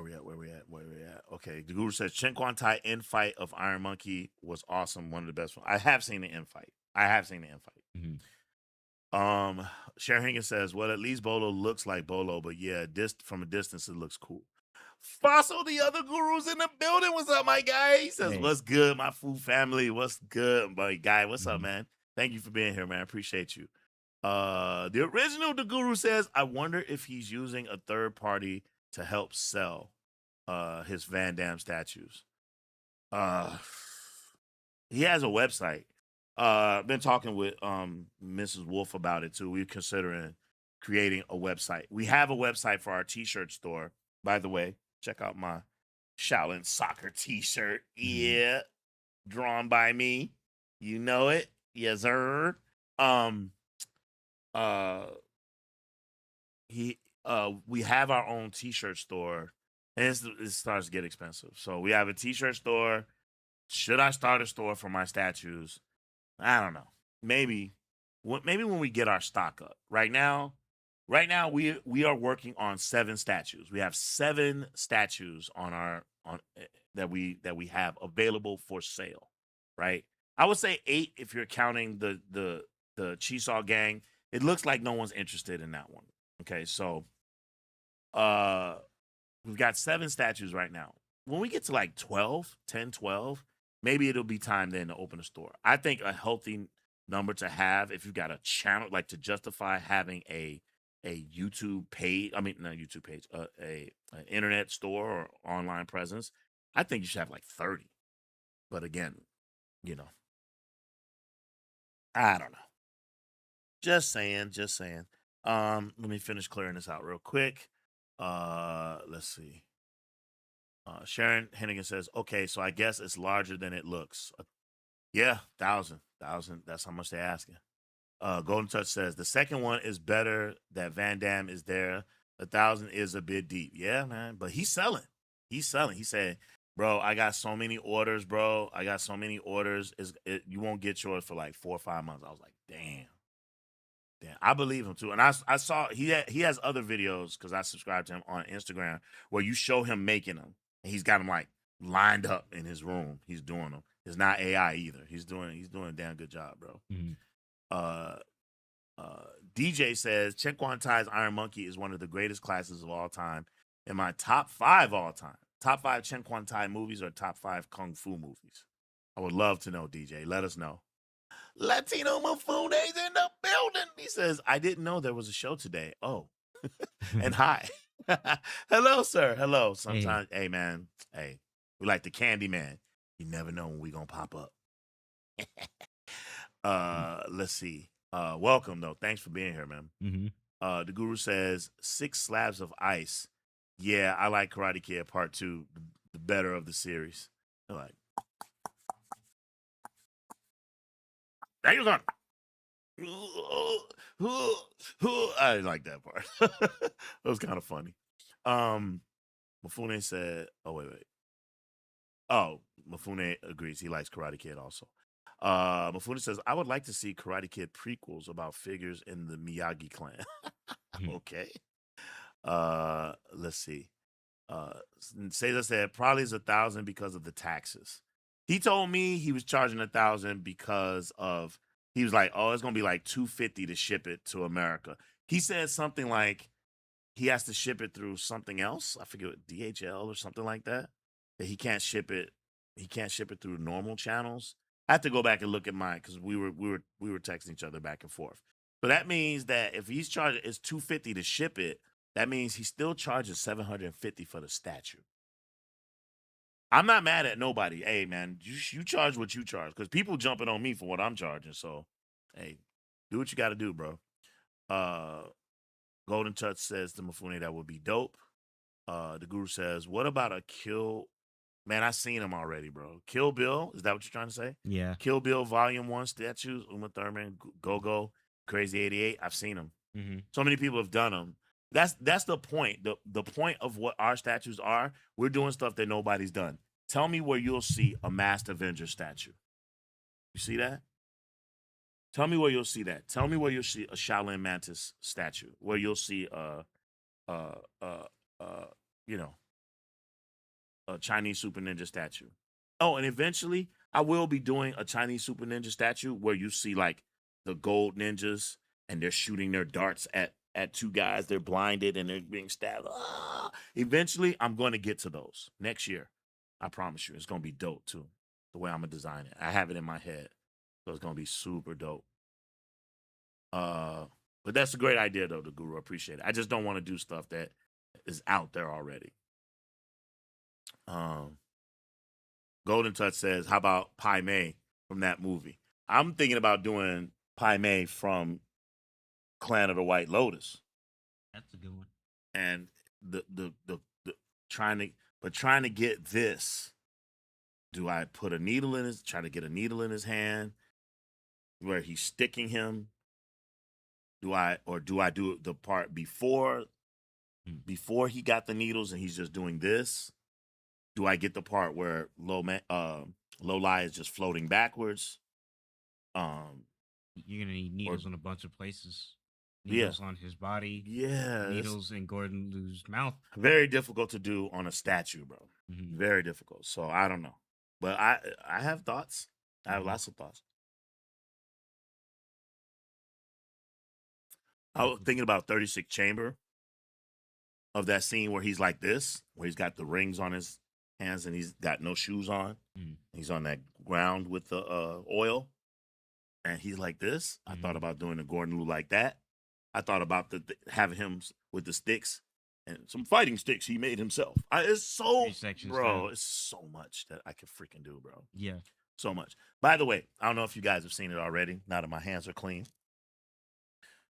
we at? Okay, the Guru says Chen Quan Tai in fight of Iron Monkey was awesome. One of the best ones. I have seen the in fight. Mm-hmm. Sharon Higgins says, well, at least Bolo looks like Bolo, but yeah, from a distance it looks cool. Fossil, the other Guru's in the building. What's up, my guy? He says, what's good, my food family? What's good, my guy? What's up, man? Thank you for being here, man. I appreciate you. The original The Guru says, I wonder if he's using a third party to help sell his Van Damme statues. He has a website. Been talking with Mrs. Wolf about it too. We're considering creating a website. We have a website for our t-shirt store, by the way. Check out my Shaolin soccer t-shirt. Yeah. Drawn by me. You know it. Yes, sir. We have our own t-shirt store, and it starts to get expensive. So we have a t-shirt store. Should I start a store for my statues? I don't know. Maybe when we get our stock up. Right now we are working on 7 statues. We have 7 statues that we have available for sale. Right? I would say 8 if you're counting the Cheesaw Gang. It looks like no one's interested in that one. Okay, so we've got 7 statues right now. When we get to like 12, maybe it'll be time then to open a store. I think a healthy number to have, if you've got a channel, like to justify having a YouTube page, not YouTube page, an internet store or online presence, I think you should have like 30. But again, I don't know. Just saying. Let me finish clearing this out real quick. Let's see. Sharon Hennigan says, okay, so I guess it's larger than it looks. Yeah, 1,000. That's how much they're asking. Golden Touch says, the second one is better that Van Damme is there. 1,000 is a bit deep. Yeah, man. But he's selling. He said, bro, I got so many orders, bro. You won't get yours for like 4 or 5 months. I was like, damn. I believe him too. And I saw he has other videos because I subscribe to him on Instagram where you show him making them. And he's got them like lined up in his room. He's doing them. It's not AI either. He's doing a damn good job, bro. DJ says Chen Quan Tai's Iron Monkey is one of the greatest classes of all time. In my top 5 all time. Top 5 Chen Quan Tai movies or top 5 Kung Fu movies? I would love to know, DJ. Let us know. Latino Mafune's in the building. He says, I didn't know there was a show today. Oh, and hi. Hello, sir. Hello. Hey. Sometimes, hey, man. Hey, we like the Candy Man. You never know when we gonna pop up. Let's see. Welcome though. Thanks for being here, man. Mm-hmm. The Guru says 6 slabs of ice. Yeah, I like Karate Kid Part 2, the better of the series. I like. Thank you, son. I didn't like that part. It was kind of funny. Mifune said, oh, wait. Oh, Mifune agrees. He likes Karate Kid also. Mifune says, I would like to see Karate Kid prequels about figures in the Miyagi clan. Okay. Let's see. Cesar said, probably is 1,000 because of the taxes. He told me he was charging 1,000 because of, he was like, oh, it's going to be like 250 to ship it to America. He said something like he has to ship it through something else. I forget what, DHL or something like that. That he can't ship it. He can't ship it through normal channels. I have to go back and look at mine because we were texting each other back and forth. So that means that if he's charging, it's 250 to ship it. That means he still charges 750 for the statue. I'm not mad at nobody. Hey, man, you charge what you charge because people jumping on me for what I'm charging. So, hey, do what you got to do, bro. Golden Touch says to Mifune that would be dope. The Guru says, what about a Kill? Man, I seen him already, bro. Kill Bill, is that what you're trying to say? Yeah. Kill Bill Volume 1 statues, Uma Thurman, Go-Go, Crazy 88. I've seen them. Mm-hmm. So many people have done them. That's the point. The point of what our statues are, we're doing stuff that nobody's done. Tell me where you'll see a Masked Avenger statue. You see that? Tell me where you'll see that. Tell me where you'll see a Shaolin Mantis statue. Where you'll see you know, a Chinese Super Ninja statue. Oh, and eventually I will be doing a Chinese Super Ninja statue where you see like the gold ninjas and they're shooting their darts at 2 guys. They're blinded and they're being stabbed. Eventually, I'm going to get to those next year. I promise you, it's going to be dope too. The way I'm gonna design it, I have it in my head, so it's going to be super dope. But that's a great idea though, the Guru. Appreciate it. I just don't want to do stuff that is out there already. Golden Touch says, how about Pai Mei from that movie? I'm thinking about doing Pai Mei from Clan of the White Lotus. That's a good one. And the trying to get this. Do I put a needle in his, try to get a needle in his hand where he's sticking him? Do I do the part before he got the needles and he's just doing this? Do I get the part where Lolai is just floating backwards? You're gonna need needles on a bunch of places. Needles on his body. Yeah. Needles in Gordon Liu's mouth. Very difficult to do on a statue, bro. Mm-hmm. Very difficult. So I don't know. But I have thoughts. I have lots of thoughts. I was thinking about 36 Chamber, of that scene where he's like this, where he's got the rings on his hands and he's got no shoes on. He's on that ground with the oil, and he's like this. I thought about doing the Gordon Liu like that. I thought about having him with the sticks and some fighting sticks he made himself. It's so, bro, it's so much that I could freaking do, bro. Yeah. So much. By the way, I don't know if you guys have seen it already, now that my hands are clean.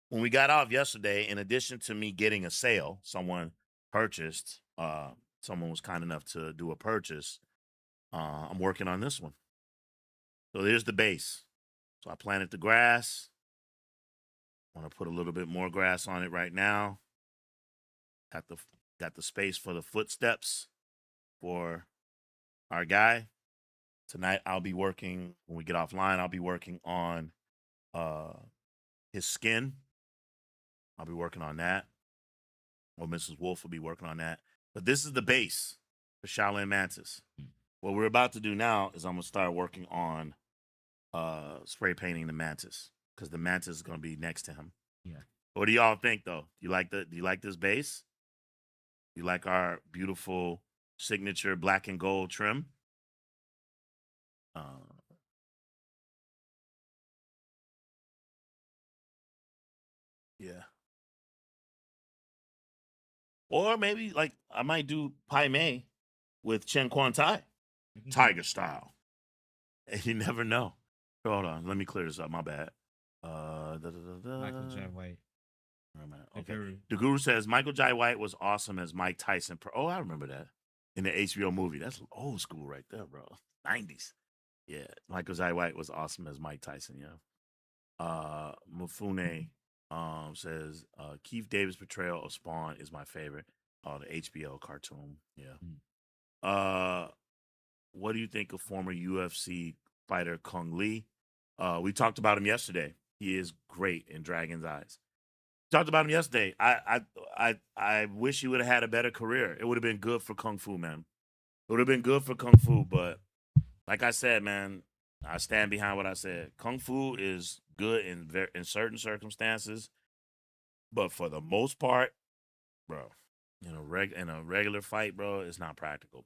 When we got off yesterday, in addition to me getting a sale, someone purchased, someone was kind enough to do a purchase. I'm working on this one. So there's the base. So I planted the grass. I want to put a little bit more grass on it right now. Got the space for the footsteps for our guy. Tonight I'll be working, when we get offline, I'll be working on his skin. I'll be working on that. Or Mrs. Wolf will be working on that. But this is the base for Shaolin Mantis. What we're about to do now is I'm going to start working on spray painting the Mantis, because the Mantis is going to be next to him. Yeah. What do y'all think, though? Do you like this base? You like our beautiful signature black and gold trim? Or maybe like I might do Pai Mei with Chen Quan Tai, Tiger style. And you never know. Hold on, let me clear this up. My bad. Michael J. White. Okay. The Guru says Michael Jai White was awesome as Mike Tyson. Oh, I remember that in the HBO movie. That's old school right there, bro. 90s. Yeah, Michael Jai White was awesome as Mike Tyson. Yeah. Mufune says Keith Davis' portrayal of Spawn is my favorite. The HBO cartoon. Yeah. What do you think of former UFC fighter Kung Lee? We talked about him yesterday. He is great in Dragon's Eyes. Talked about him yesterday. I wish he would have had a better career. It would have been good for Kung Fu, man. It would have been good for Kung Fu, but like I said, man, I stand behind what I said. Kung Fu is good in certain circumstances, but for the most part, bro, in a regular fight, bro, it's not practical,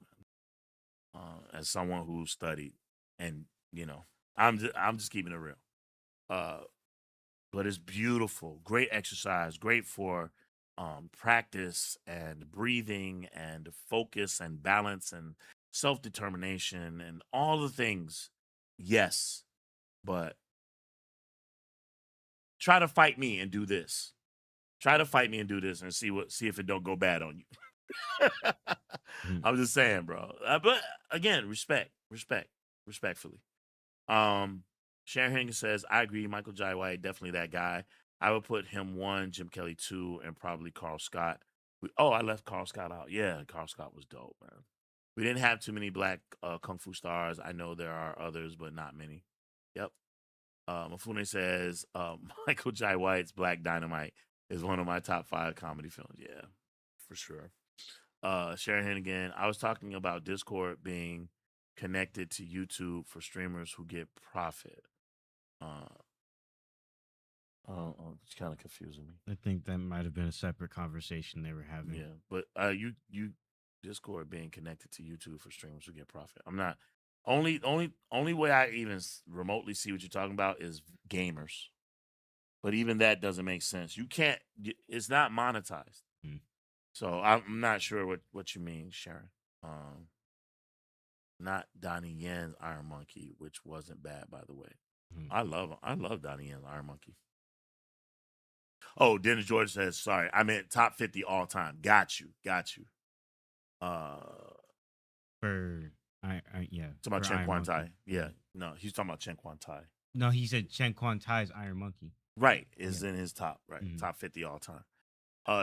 man. As someone who studied, and I'm just keeping it real. But it's beautiful, great exercise, great for practice and breathing and focus and balance and self determination and all the things. Yes, but try to fight me and do this. Try to fight me and do this and see if it don't go bad on you. I'm just saying, bro. But again, respectfully. Sharon Higgins says, I agree. Michael Jai White, definitely that guy. I would put him 1, Jim Kelly 2, and probably Carl Scott. I left Carl Scott out. Yeah, Carl Scott was dope, man. We didn't have too many black kung fu stars. I know there are others, but not many. Yep. Mafune says, Michael Jai White's Black Dynamite is one of my top 5 comedy films. Yeah, for sure. Sharon Hennigan, I was talking about Discord being connected to YouTube for streamers who get profit. It's kind of confusing me. I think that might have been a separate conversation they were having. Yeah, but you Discord being connected to YouTube for streamers who get profit. I'm not only way I even remotely see what you're talking about is gamers, but even that doesn't make sense. You can't. It's not monetized. So I'm not sure what you mean, Sharon. Not Donnie Yen's Iron Monkey, which wasn't bad, by the way. I love Donnie Yen's Iron Monkey. Oh, Dennis George says, sorry, I meant top 50 all time. Got you. Yeah. Talking about Chen Quan Tai. Yeah. No, he's talking about Chen Quan Tai. No, he said Chen Quan Tai's Iron Monkey. Right. Is in his top, right. Top 50 all time.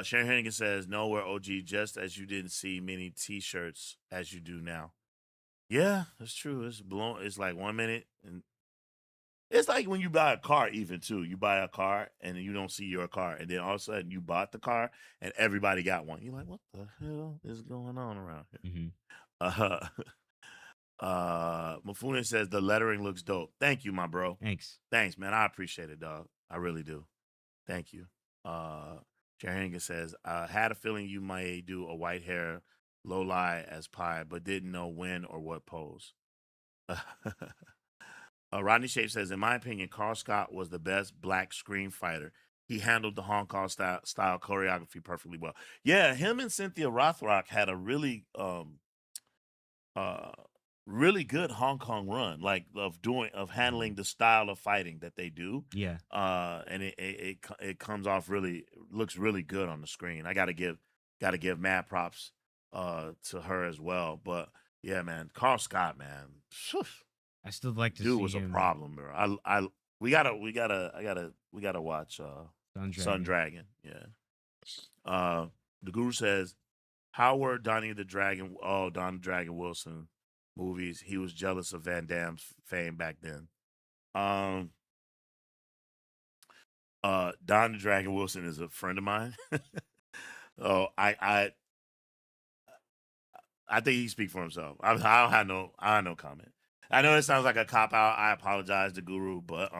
Sharon Hennigan says, nowhere OG, just as you didn't see many t-shirts as you do now. Yeah, that's true. It's like 1 minute, and it's like when you buy a car, even too. You buy a car and you don't see your car, and then all of a sudden you bought the car and everybody got one. You're like, what the hell is going on around here? Mafune says the lettering looks dope. Thank you, my bro. Thanks, man. I appreciate it, dog. I really do. Thank you. Sharon says, I had a feeling you might do a white hair low lie as Pi, but didn't know when or what pose. Rodney Shape says, in my opinion, Carl Scott was the best black screen fighter. He handled the Hong Kong style choreography perfectly well. Yeah, him and Cynthia Rothrock had a really really good Hong Kong run, like of handling the style of fighting that they do. Yeah. And it comes off looks really good on the screen. I gotta give mad props to her as well. But yeah, man, Carl Scott, man. I still like to dude see was him. A problem, bro. We gotta watch Sun Dragon. Yeah. The Guru says, how were Donnie the Dragon Wilson movies? He was jealous of Van Damme's fame back then. Don the Dragon Wilson is a friend of mine. Oh, I think he speaks for himself. I have no comment. I know it sounds like a cop out. I apologize to Guru, but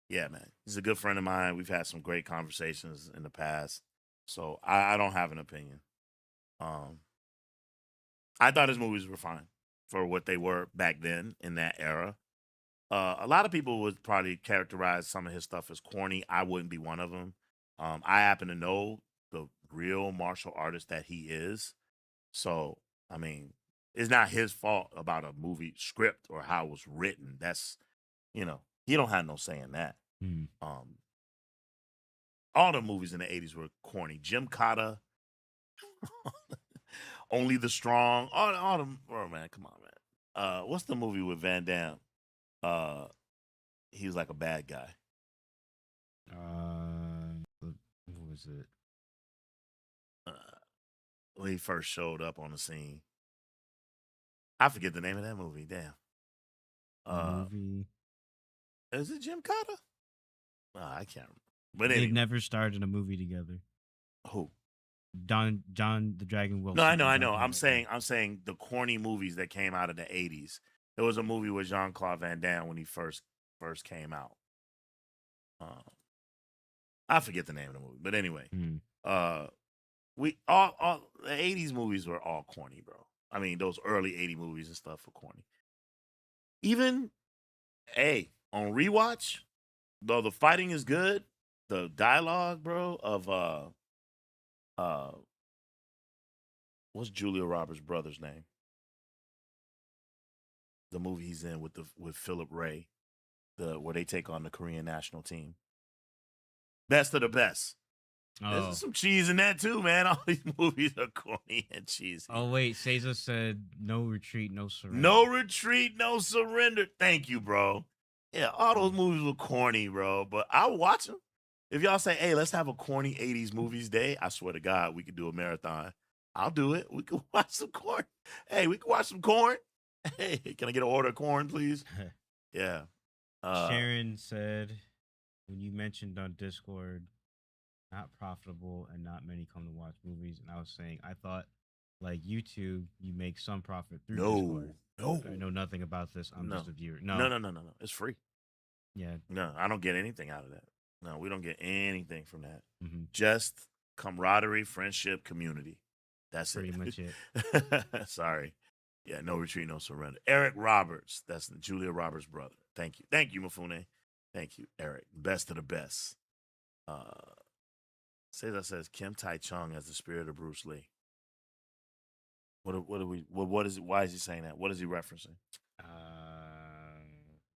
yeah, man, he's a good friend of mine. We've had some great conversations in the past, so I don't have an opinion. I thought his movies were fine for what they were back then in that era. A lot of people would probably characterize some of his stuff as corny. I wouldn't be one of them. I happen to know the real martial artist that he is. So, I mean, it's not his fault about a movie script or how it was written. That's, he don't have no say in that. Mm. All the movies in the 80s were corny. Jim Cotta, Only the Strong, all them. Oh man, come on, man. What's the movie with Van Damme? He was like a bad guy. What was it? When he first showed up on the scene. I forget the name of that movie. Damn. Movie. Is it Jim Cotta? I can't remember. But They anyway, never starred in a movie together. who? John the Dragon Wilson. No, I know. and John I'm Van Damme. saying the corny movies that came out of the 80s. There was a movie with Jean-Claude Van Damme when he first came out. I forget the name of the movie, but anyway, we all the 80s movies were all corny, bro. I mean, those early 80 movies and stuff were corny. Even on rewatch, though the fighting is good, the dialogue, bro, of what's Julia Roberts' brother's name? The movie he's in with Philip Ray, where they take on the Korean national team. Best of the best. Oh. There's some cheese in that too, man. All these movies are corny and cheesy. Oh wait, Cesar said no retreat, no surrender. No retreat, no surrender. Thank you, bro. Yeah, all those movies were corny, bro. But I'll watch them. If y'all say, hey, let's have a corny 80s movies day, I swear to God, we could do a marathon. I'll do it. We could watch some corn. Hey, we could watch some corn. Hey, can I get an order of corn, please? Yeah. Sharon said, when you mentioned on Discord, not profitable and not many come to watch movies, and I was saying, I thought, like YouTube, you make some profit through Discord. No. I know nothing about this. I'm just a viewer. No. It's free. Yeah. No, I don't get anything out of that. No, we don't get anything from that. Mm-hmm. Just camaraderie, friendship, community. That's pretty much it. Sorry. Yeah, no retreat, no surrender. Eric Roberts. That's Julia Roberts' brother. Thank you. Thank you, Mifune. Thank you, Eric. Best of the best. Cesar says Kim Tai Chung as the spirit of Bruce Lee. What is it? Why is he saying that? What is he referencing?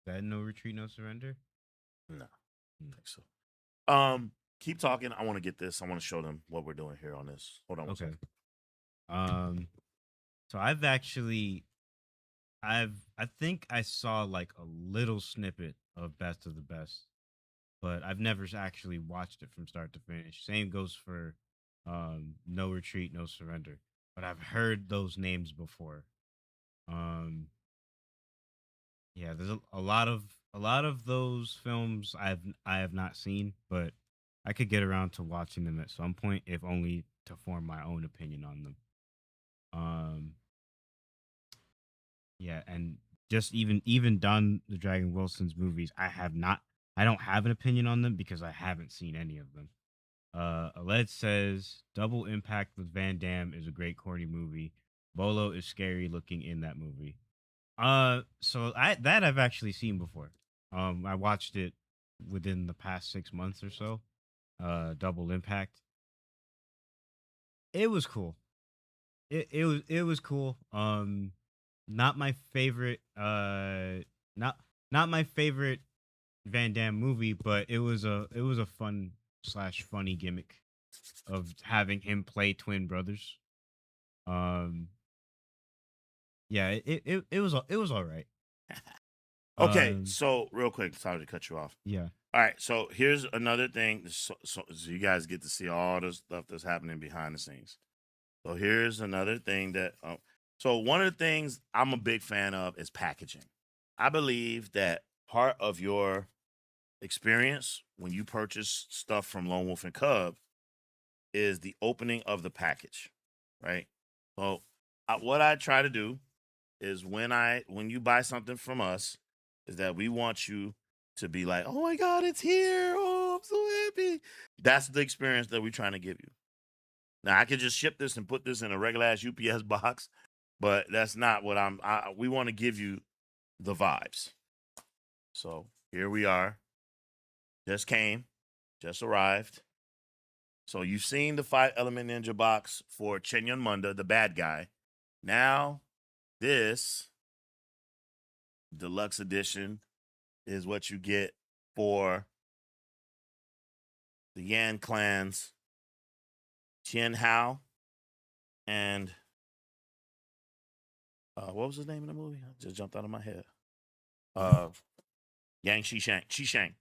That no retreat, no surrender? No. I don't think so. Keep talking. I want to get this. I want to show them what we're doing here on this. Hold on one second. So I think I saw like a little snippet of Best of the Best, but I've never actually watched it from start to finish. Same goes for No Retreat, No Surrender. But I've heard those names before. Yeah, there's a lot of those films I have not seen, but I could get around to watching them at some point, if only to form my own opinion on them. Yeah, and just even Don the Dragon Wilson's movies, I don't have an opinion on them because I haven't seen any of them. Aled says Double Impact with Van Damme is a great corny movie. Bolo is scary looking in that movie. So I've actually seen before. I watched it within the past 6 months or so. Double Impact. It was cool. It was cool. Not my favorite. Not my favorite Van Damme movie, but it was a fun / funny gimmick of having him play twin brothers. Yeah, it was all right. Okay, so real quick, sorry to cut you off. Yeah. All right, so here's another thing, so you guys get to see all the stuff that's happening behind the scenes. So here's another thing that. So one of the things I'm a big fan of is packaging. I believe that part of your experience when you purchase stuff from Lone Wolf and Cub is the opening of the package, right? So what I try to do is when you buy something from us, is that we want you to be like, oh my God, it's here. Oh, I'm so happy. That's the experience that we're trying to give you. Now I could just ship this and put this in a regular ass UPS box, but that's not what we want to give you the vibes. So here we are. Just arrived. So you've seen the 5-element ninja box for Chenyon Munda, the bad guy. Now, this deluxe edition is what you get for the Yan clans, Tien Hao, and what was his name in the movie? It just jumped out of my head. Yang Shishang. Shishang.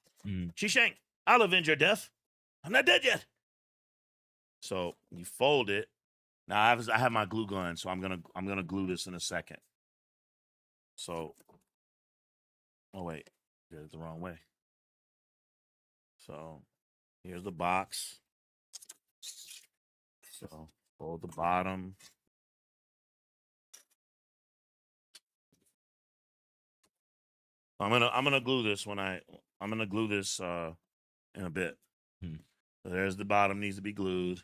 Shishang, I'll avenge your death. I'm not dead yet. So you fold it. Now I have my glue gun, so I'm gonna glue this in a second. So, oh wait, did it the wrong way. So here's the box. So fold the bottom. I'm gonna glue this I'm gonna glue this in a bit. So there's the bottom, needs to be glued.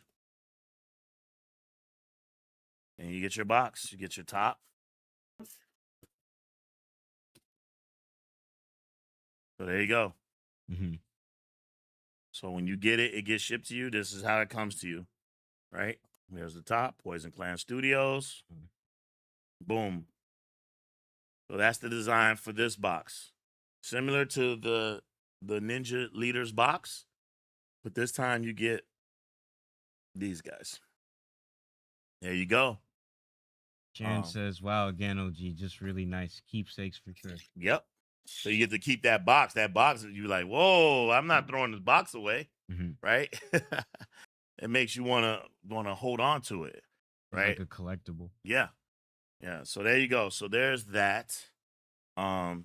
And you get your box, you get your top. So there you go. So when you get it, it gets shipped to you. This is how it comes to you, right? There's the top, Poison Clan Studios. Boom. So that's the design for this box. Similar to the Ninja Leaders box, but this time you get these guys. There you go. Sharon says, wow, again, OG, just really nice keepsakes for sure. Yep. So you get to keep that box. That box, you're like, whoa, I'm not throwing this box away, right? It makes you want to hold on to it, right? Like a collectible. Yeah. Yeah. So there you go. So there's that. I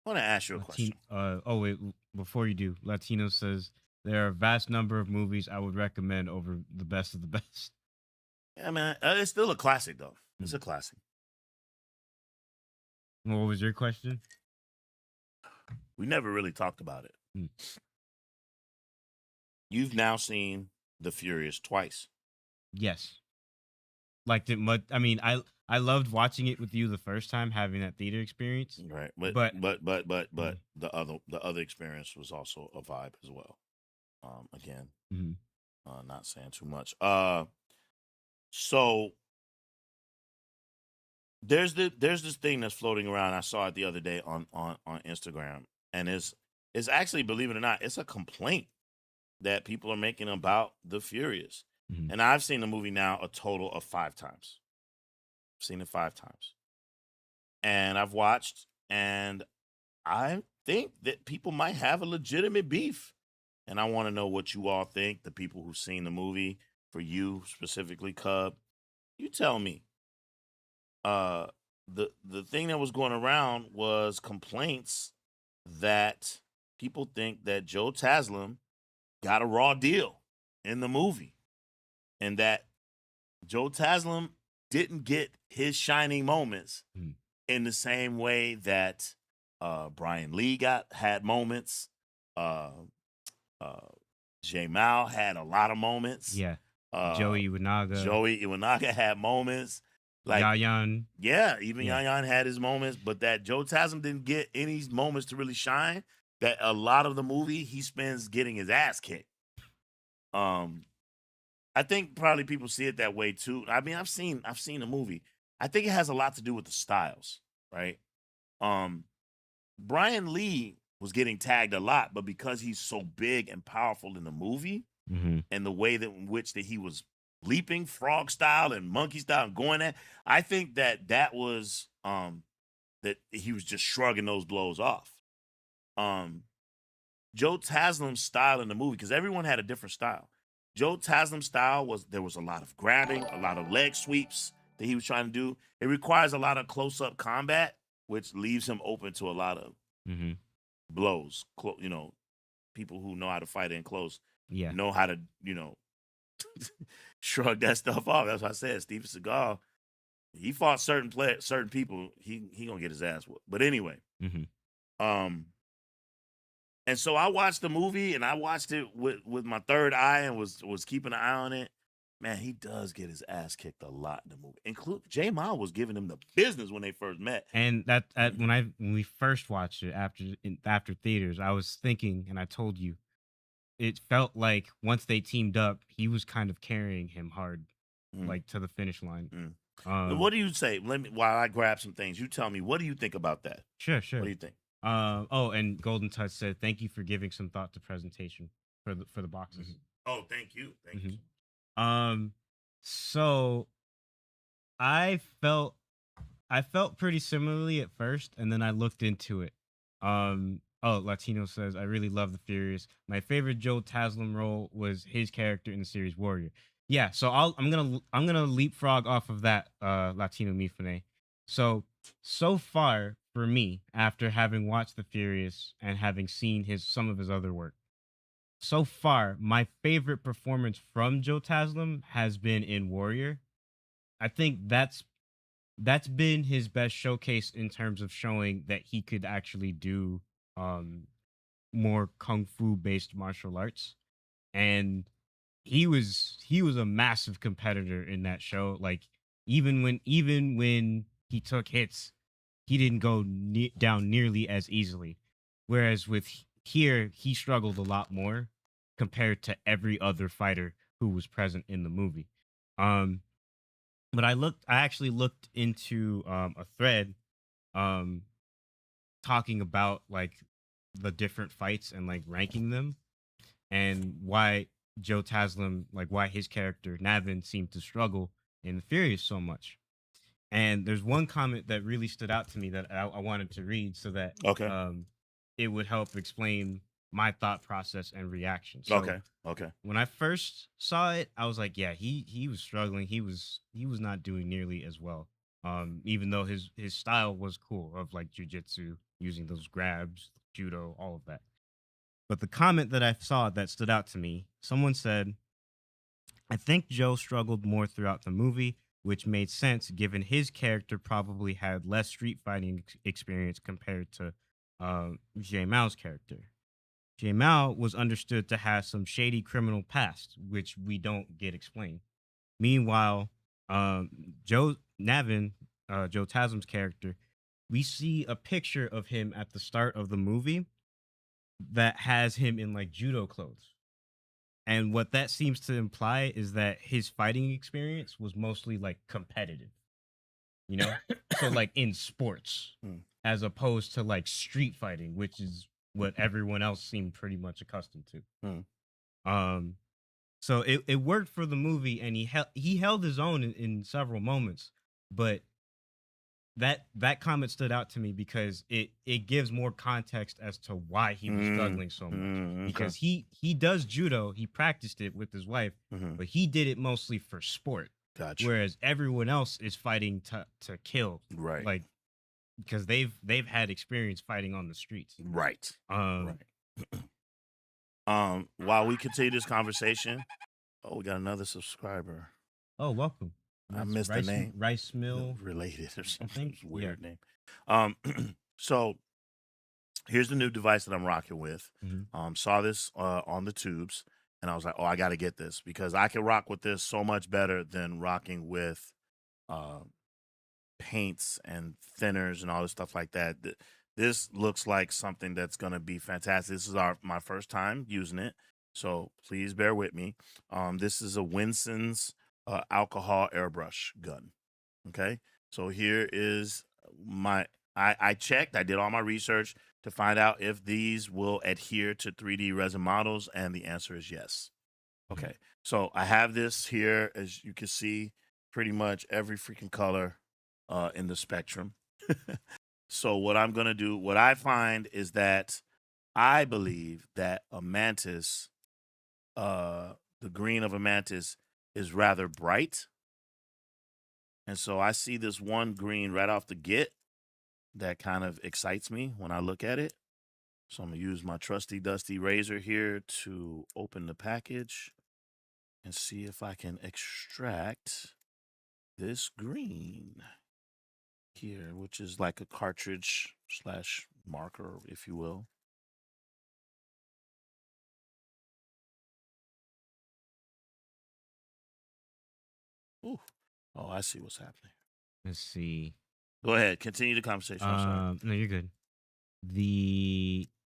want to ask you a question. Oh, wait, before you do, Latino says, there are a vast number of movies I would recommend over the best of the best. Yeah, man. It's still a classic, though. It's a classic. What was your question? We never really talked about it. You've now seen The Furious twice. Yes. Liked it much. I mean, I loved watching it with you the first time, having that theater experience. Right. But the other experience was also a vibe as well. Again, not saying too much. So there's this thing that's floating around. I saw it the other day on Instagram, and it's actually, believe it or not, it's a complaint that people are making about The Furious. And I've seen the movie now a total of 5 times. I've seen it 5 times. And I've watched, and I think that people might have a legitimate beef. And I want to know what you all think, the people who've seen the movie. For you specifically, Cub, you tell me. The thing that was going around was complaints that people think that Joe Taslim got a raw deal in the movie, and that Joe Taslim didn't get his shining moments in the same way that Brian Lee had moments. J Mal had a lot of moments. Yeah. Joey Iwanaga had moments. Like Yayan. Yeah, even Yayan had his moments, but that Joe Taslim didn't get any moments to really shine. That a lot of the movie he spends getting his ass kicked. I think probably people see it that way too. I mean, I've seen the movie. I think it has a lot to do with the styles, right? Brian Lee was getting tagged a lot, but because he's so big and powerful in the movie, and the way that in which that he was leaping frog style and monkey style and going at, I think that was that he was just shrugging those blows off. Joe Taslim's style in the movie, because everyone had a different style. Joe Taslim's style there was a lot of grabbing, a lot of leg sweeps that he was trying to do. It requires a lot of close-up combat, which leaves him open to a lot of blows. People who know how to fight in close know how to, shrug that stuff off. That's what I said. Steven Seagal, he fought certain people. He gonna get his ass whooped. But anyway, and so I watched the movie, and I watched it with my third eye and was keeping an eye on it. Man, he does get his ass kicked a lot in the movie. J Mal was giving him the business when they first met. And when we first watched it after theaters, I was thinking, and I told you, it felt like once they teamed up, he was kind of carrying him hard, Mm, like to the finish line. mm. Um, What do you say? Let me while I grab some things. You tell me. What do you think about that? sure, What do sure. you think? Oh, and Golden Touch said, "Thank you for giving some thought to presentation for the boxes." Mhm. Oh, thank you, thank you. Um, so I felt I felt pretty similarly at first, and then I looked into it. Oh, Latino says, I really love the Furious. My favorite Joe Taslim role was his character in the series Warrior. Yeah, so I'm gonna leapfrog off of that Latino Mifune. So far for me, after having watched the Furious and having seen his some of his other work, so far my favorite performance from Joe Taslim has been in Warrior. I think that's been his best showcase in terms of showing that he could actually do um more kung fu based martial arts, and he was a massive competitor in that show. Like even when he took hits, he didn't go down nearly as easily, whereas with here he struggled a lot more compared to every other fighter who was present in the movie. um but I actually looked into a thread um talking about like the different fights and like ranking them, and why Joe Taslim, like why his character Navin seemed to struggle in the Furious so much. And there's one comment that really stood out to me that I wanted to read so that Okay, um it would help explain my thought process and reaction. So okay, okay. when I first saw it, I was like, yeah, he was struggling. He was not doing nearly as well. Even though his style was cool of like jujitsu, using those grabs, judo, all of that. But the comment that I saw that stood out to me, someone said, I think Joe struggled more throughout the movie, which made sense given his character probably had less street fighting experience compared to J Mao's character. J Mao was understood to have some shady criminal past, which we don't get explained. Meanwhile, um, Joe Navin, Joe Taslim's character, we see a picture of him at the start of the movie that has him in like judo clothes. And what that seems to imply is that his fighting experience was mostly like competitive, you know? So like in sports, Mm. as opposed to like street fighting, which is what everyone else seemed pretty much accustomed to. Mm. Um so it worked for the movie, and he held his own in several moments, but that comment stood out to me because it gives more context as to why he was struggling so much. Okay. Because he does judo, he practiced it with his wife, Mhm. but he did it mostly for sport, Gotcha. whereas everyone else is fighting to kill, Right. like because they've had experience fighting on the streets. Right. Um, Right. While we continue this conversation, oh, we got another subscriber. oh, welcome. I That's missed the name. Rice Mill, Related or I something. think. It's a weird name. So here's the new device that I'm rocking with. Saw this on the tubes, and I was like, oh, I got to get this because I can rock with this so much better than rocking with uh, paints and thinners and all this stuff like that. This looks like something that's going to be fantastic. This is my first time using it, so please bear with me. This is a Winston's alcohol airbrush gun. Okay, so here is my. I checked. I did all my research to find out if these will adhere to 3D resin models, and the answer is yes. Okay, so I have this here, as you can see, pretty much every freaking color in the spectrum. So what I'm gonna do, what I find is that I believe that a mantis, the green of a mantis, is rather bright, and so I see this one green right off the get that kind of excites me when I look at it. So I'm gonna use my trusty dusty razor here to open the package and see if I can extract this green here, which is like a cartridge slash marker, if you will. Ooh. Oh, I see what's happening. Let's see. Go ahead, continue the conversation. I'm sorry. No, you're good.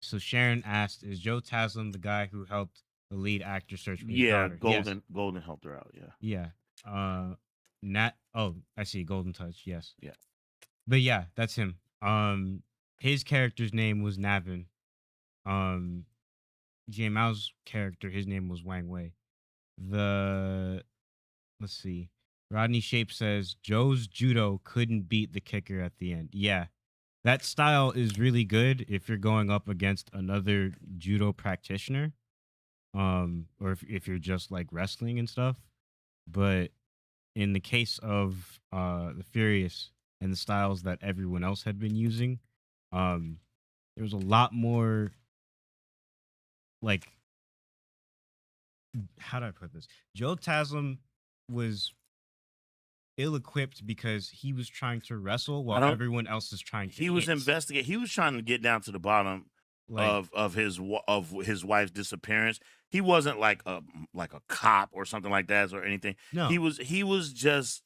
So Sharon asked, "Is Joe Taslim the guy who helped the lead actor search for his Yeah, daughter. Yes. Golden helped her out. Yeah, Yeah. Nat. Oh, I see. Golden Touch. Yes. yeah. But yeah, that's him. His character's name was Navin. Um, Mao's character, his name was Wang Wei. The Let's see. Rodney Shape says Joe's judo couldn't beat the kicker at the end. Yeah, that style is really good if you're going up against another judo practitioner, or if you're just like wrestling and stuff. But in the case of the Furious and the styles that everyone else had been using, um, there was a lot more like, how do I put this? Joe Taslim was ill-equipped because he was trying to wrestle I while don't. everyone else is trying to He was hit. investigating. He was trying to get down to the bottom Like, of his wife's disappearance. He wasn't like a cop or something like that or anything. no, He was just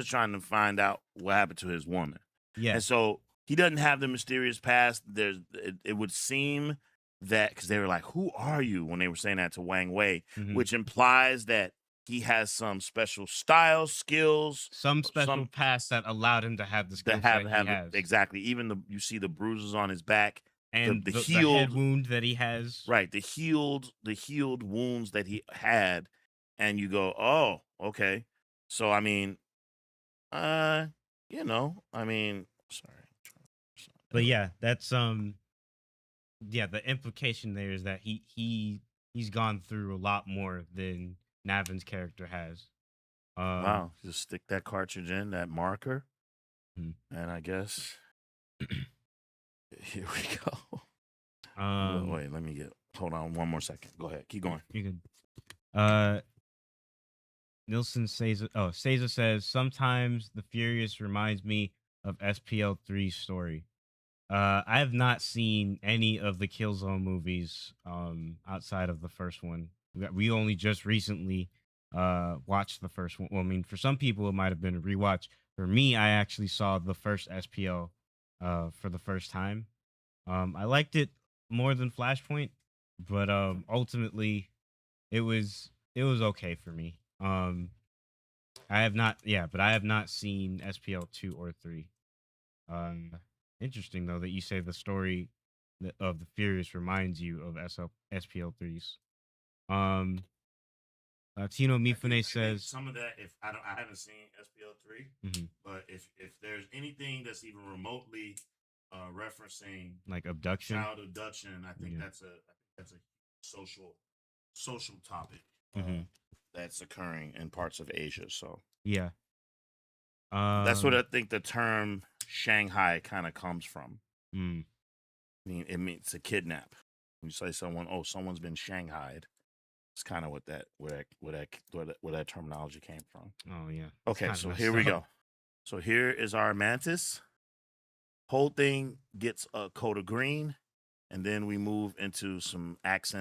trying to find out what happened to his woman. yeah, And so he doesn't have the mysterious past. It would seem that because they were like, "Who are you?" when they were saying that to Wang Wei, mhm. which implies that he has some special style, skills, Some special some pass that allowed him to have the skills that that he have has, exactly. Even you see the bruises on his back, and the the head healed wound that he has. right, the healed wounds that he had, and you go, "Oh, okay." So I mean, I mean, sorry. But yeah, that's yeah, the implication there is that he's gone through a lot more than Navin's character has. Wow, just stick that cartridge in, that marker, Hmm. and I guess here we go. um, Wait, hold on one more second. Go ahead, keep going. you could uh Nilsson says, oh, Seiza says, sometimes the Furious reminds me of SPL3's story. I have not seen any of the Killzone movies outside of the first one. We only just recently watched the first one. Well, I mean, for some people it might have been a rewatch. For me, I actually saw the first SPL for the first time. I liked it more than Flashpoint, but ultimately it was okay for me. I have not, yeah, but I have not seen SPL 2 or 3. Um, Interesting though that you say the story of the Furious reminds you of SPL 3's. Um, Tino Mifune I think says, some of that. If I haven't seen SPL3, mhm, but if there's anything that's even remotely referencing like abduction. child abduction, I think Yeah. that's a social topic Hmm. that's occurring in parts of Asia. So Yeah. that's what I think the term Shanghai kind of comes from. Mm, I mean, it means to kidnap. When you say someone's been shanghaied, it's kind of what that terminology came from. oh yeah. Okay, Kinda so messed here we up. go. So here is our mantis. Whole thing gets a coat of green, and then we move into some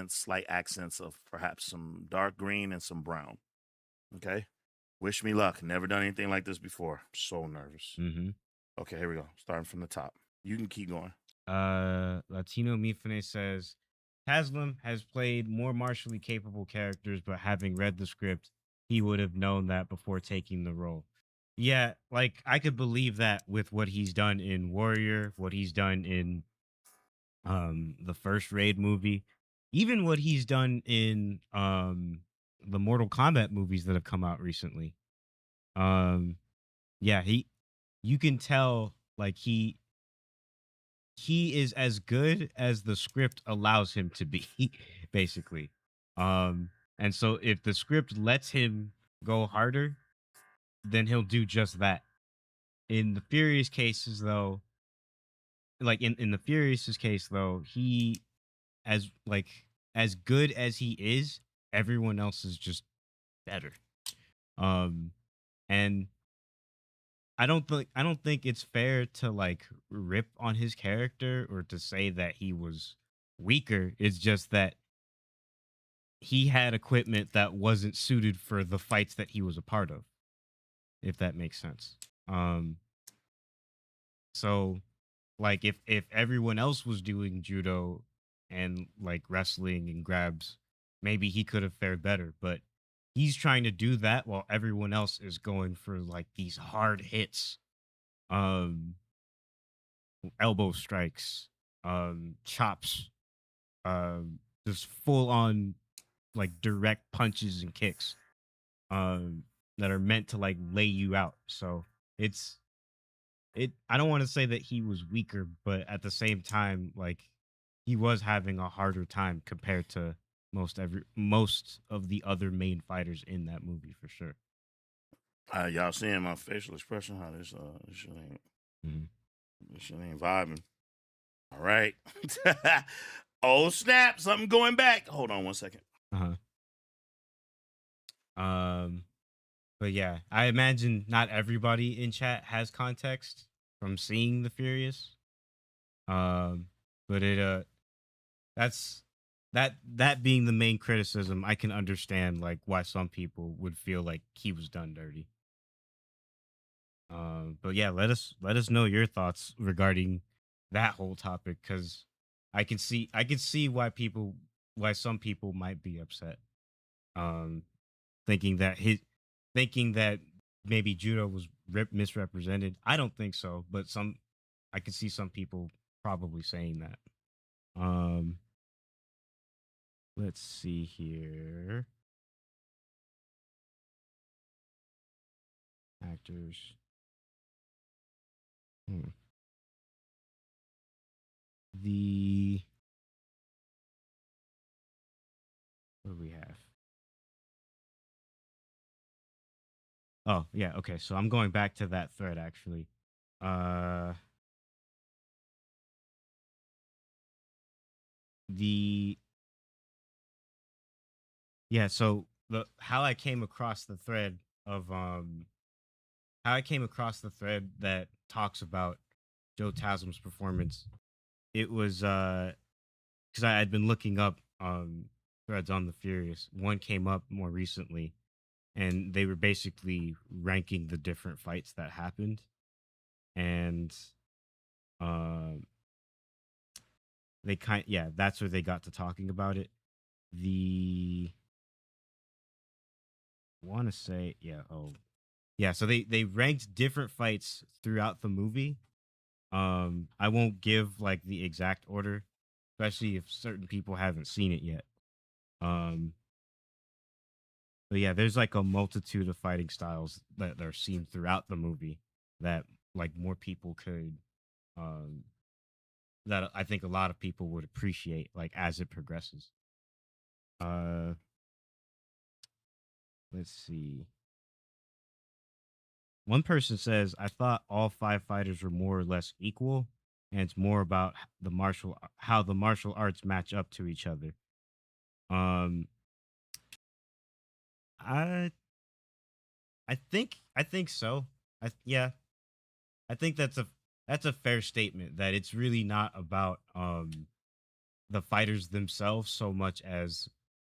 slight accents of perhaps some dark green and some brown. Okay. Wish me luck. Never done anything like this before. So nervous. Mm-hmm. Okay, here we go. Starting from the top. You can keep going. Latino Mifune says, Haslam has played more martially capable characters, but having read the script, he would have known that before taking the role. Yeah, like I could believe that with what he's done in Warrior, what he's done in the first Raid movie, even what he's done in the Mortal Kombat movies that have come out recently. Um yeah, you can tell like he is as good as the script allows him to be, basically. And so if the script lets him go harder, then he'll do just that. In the Furious cases, though, like in the Furious's case, though, he as like as good as he is, everyone else is just better. Um, and I don't think it's fair to like rip on his character or to say that he was weaker. It's just that he had equipment that wasn't suited for the fights that he was a part of, if that makes sense. Um so like if everyone else was doing judo and like wrestling and grabs, maybe he could have fared better, but he's trying to do that while everyone else is going for like these hard hits, um, elbow strikes, chops, just full on like direct punches and kicks, um, that are meant to like lay you out. So it's I don't want to say that he was weaker, but at the same time, like he was having a harder time compared to most of the other main fighters in that movie for sure. Y'all seeing my facial expression? How this shit ain't Mhm. this shit ain't vibing. All right. Oh snap! Something going back. Hold on one second. Uh-huh. Um, but yeah, I imagine not everybody in chat has context from seeing the Furious. Um, but that's that being the main criticism, I can understand like why some people would feel like he was done dirty. But yeah, let us know your thoughts regarding that whole topic because I can see why some people might be upset. Um, thinking that his thinking that maybe judo was misrepresented. I don't think so, but I can see some people probably saying that. Um, let's see here. Actors. Hmm. The What do we have? Oh, yeah, okay. So I'm going back to that thread actually. Uh the Yeah, so the how I came across the thread of how I came across the thread that talks about Joe Taslim's performance. It was because I had been looking up threads on the Furious. One came up more recently and they were basically ranking the different fights that happened and um yeah, that's where they got to talking about it. The Want to say yeah, oh yeah, so they ranked different fights throughout the movie. I won't give like the exact order, especially if certain people haven't seen it yet. Um, but yeah, there's like a multitude of fighting styles that are seen throughout the movie that like more people could um that I think a lot of people would appreciate like as it progresses. Uh, let's see. One person says, "I thought all five fighters were more or less equal, and it's more about how the martial arts match up to each other." Um, I I think so. Yeah, I think that's a fair statement that it's really not about the fighters themselves so much as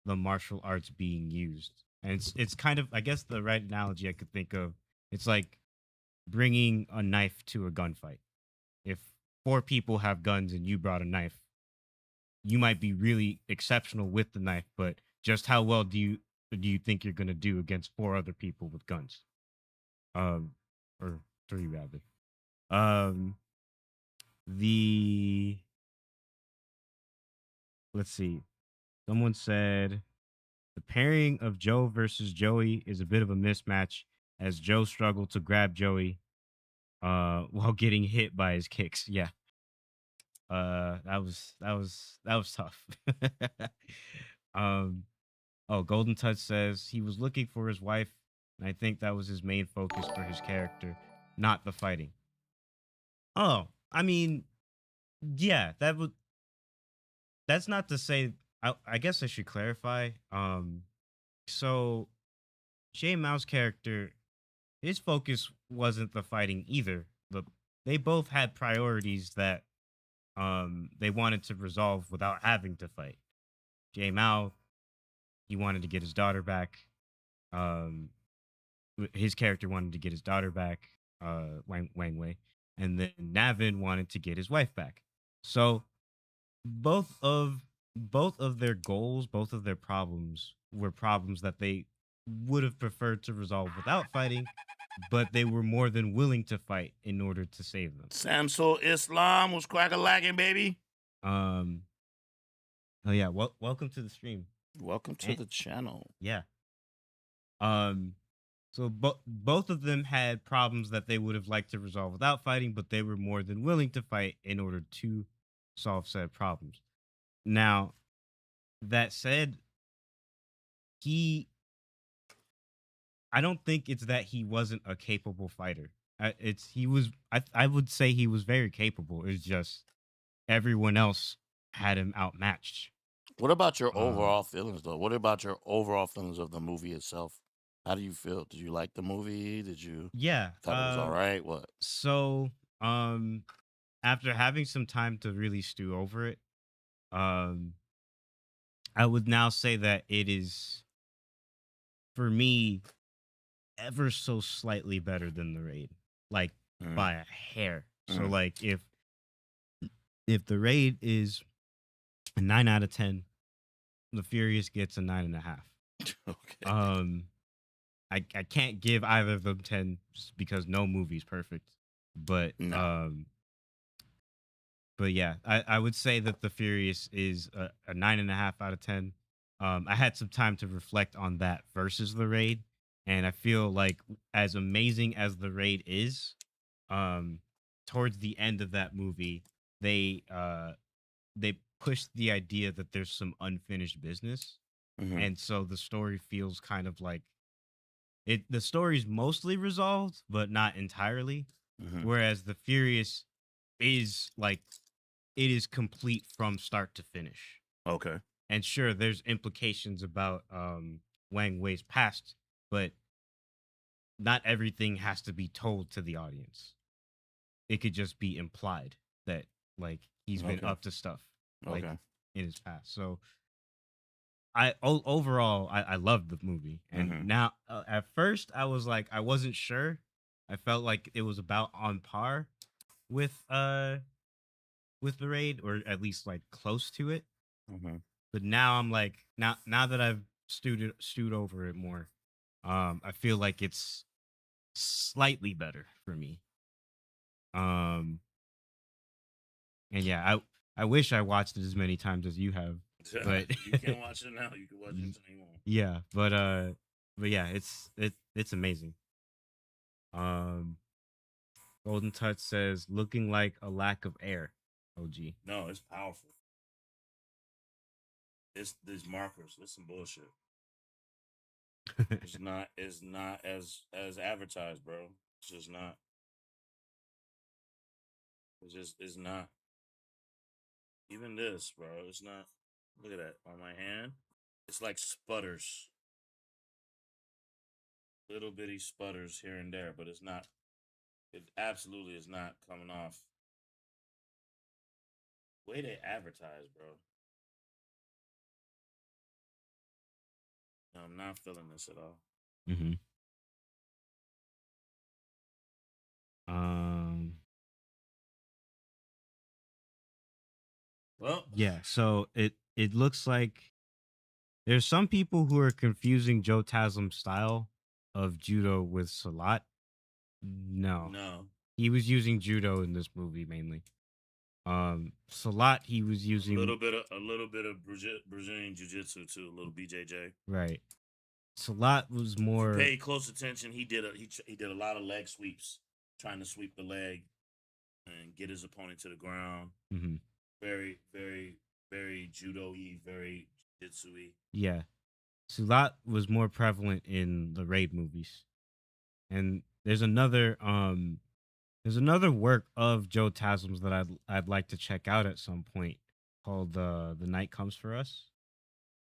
the martial arts being used. And it's kind of I guess the right analogy I could think of. It's like bringing a knife to a gunfight. If four people have guns and you brought a knife, you might be really exceptional with the knife, but just how well do you think you're going to do against four other people with guns? Um, or three rather. Um, the Let's see. Someone said the pairing of Joe versus Joey is a bit of a mismatch as Joe struggled to grab Joey while getting hit by his kicks. Yeah. That was tough. um Golden Touch says he was looking for his wife, and I think that was his main focus for his character, not the fighting. Oh, I mean, yeah, that's not to say I guess I should clarify. So Shay Mao's character, his focus wasn't the fighting either. They both had priorities that they wanted to resolve without having to fight. Jay Mao, he wanted to get his daughter back. Um, his character wanted to get his daughter back, Wang Wei, and then Navin wanted to get his wife back. So both of both of their goals, both of their problems were problems that they would have preferred to resolve without fighting, but they were more than willing to fight in order to save them. Samsul Islam was crack-a-lacking, baby. Um, oh yeah, welcome to the stream. Welcome to And the channel. yeah, so both of them had problems that they would have liked to resolve without fighting, but they were more than willing to fight in order to solve said problems. Now, that said, he I don't think it's that he wasn't a capable fighter. It's he was. I would say he was very capable. It's just everyone else had him outmatched. What about your Um, overall feelings, though? What about your overall feelings of the movie itself? How do you feel? Did you like the movie? Did you yeah. thought it was all right? What? So after having some time to really stew over it, um, I would now say that it is for me ever so slightly better than the raid, like Mm, by a hair. So mm. like if the raid is a 9 out of 10, the Furious gets a 9.5. Okay. I can't give either of them 10 just because no movie's perfect. But No. yeah, I would say that the Furious is a 9.5 out of 10. I had some time to reflect on that versus the raid, and I feel like as amazing as the raid is, um, towards the end of that movie, they pushed the idea that there's some unfinished business, Mm-hmm. and so the story feels kind of like it. The story's mostly resolved, but not entirely. Mm-hmm. Whereas the Furious is like it is complete from start to finish. Okay. And sure, there's implications about Wang Wei's past, but not everything has to be told to the audience. It could just be implied that like he's been Okay. up to stuff like Okay. in his past. So overall I loved the movie, and Mm-hmm. now at first I was like I wasn't sure. I felt like it was about on par with the raid, or at least like close to it. Mm-hmm. But now I'm like now that I've stewed over it more, I feel like it's slightly better for me. Um, and yeah, I wish I watched it as many times as you have, but You can't watch it now. You can watch it anymore. yeah, but yeah, it's amazing. Um, Golden Touch says looking like a lack of air. OG. No, it's powerful. It's these markers. It's some bullshit. It's not. It's not as advertised, bro. It's just not. It's not. Even this, bro. It's not. Look at that on my hand. It's like sputters, little bitty sputters here and there, but it's not. It absolutely is not coming off. Way they advertise, bro. No, I'm not feeling this at all. Mm-hmm. Um. Well, Yeah. So it looks like there's some people who are confusing Joe Taslim's style of judo with Salat. No, no. he was using judo in this movie mainly. Salat he was A using little bit of Brazilian jiu jitsu too. A little BJJ. right. Salat was If you more pay close attention, he did a lot of leg sweeps, trying to sweep the leg and get his opponent to the ground. mhm, Very, very, very judo-y, very jitsu-y. yeah. Salat was more prevalent in the raid movies. And there's another work of Joe Taslim's that I'd like to check out at some point called The Night Comes for Us.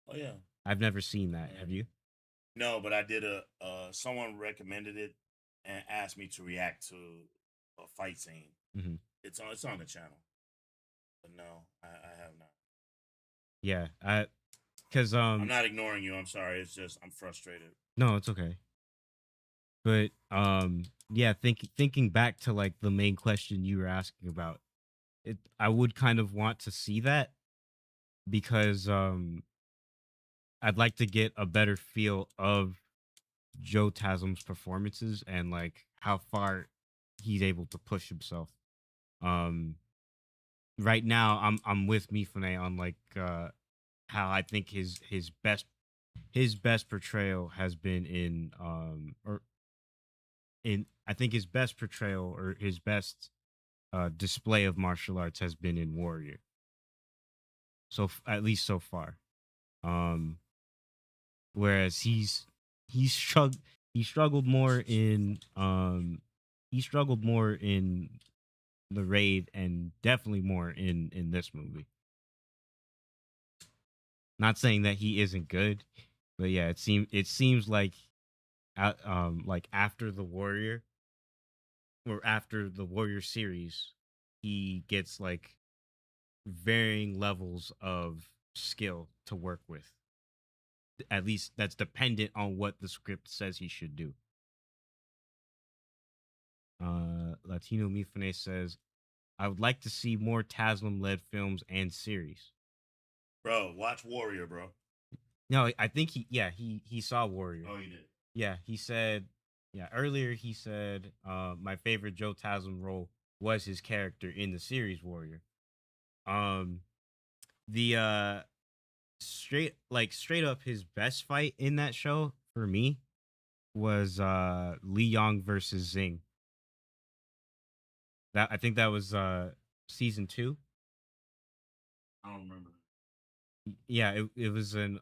Oh yeah. I've never seen that. Have you? No, but I did someone recommended it and asked me to react to a fight scene. Hmm. It's on the channel. But no, I have not. Yeah, because I'm not ignoring you. I'm sorry. It's just I'm frustrated. no, it's okay. But yeah, thinking back to like the main question you were asking about, I would kind of want to see that, because I'd like to get a better feel of Joe Taslim's performances and like how far he's able to push himself. Um, right now, I'm with Mifune on like how I think his best portrayal has been in or in I think his best portrayal or his best display of martial arts has been in Warrior. So at least so far. Um, whereas he's struggled he struggled more in he struggled more in the raid and definitely more in this movie. Not saying that he isn't good, but yeah, it seems like after the Warrior or after the Warrior series, he gets like varying levels of skill to work with. At least that's dependent on what the script says he should do. Latino Mifune says, I would like to see more Taslim led films and series. Bro, watch Warrior, bro. No, I think he saw Warrior. Oh, you did. Yeah, he said earlier he said my favorite Joe Taslim role was his character in the series Warrior. Um the straight up his best fight in that show for me was Lee Yong versus Zing. That I think that was season 2. I don't remember. Yeah, it was an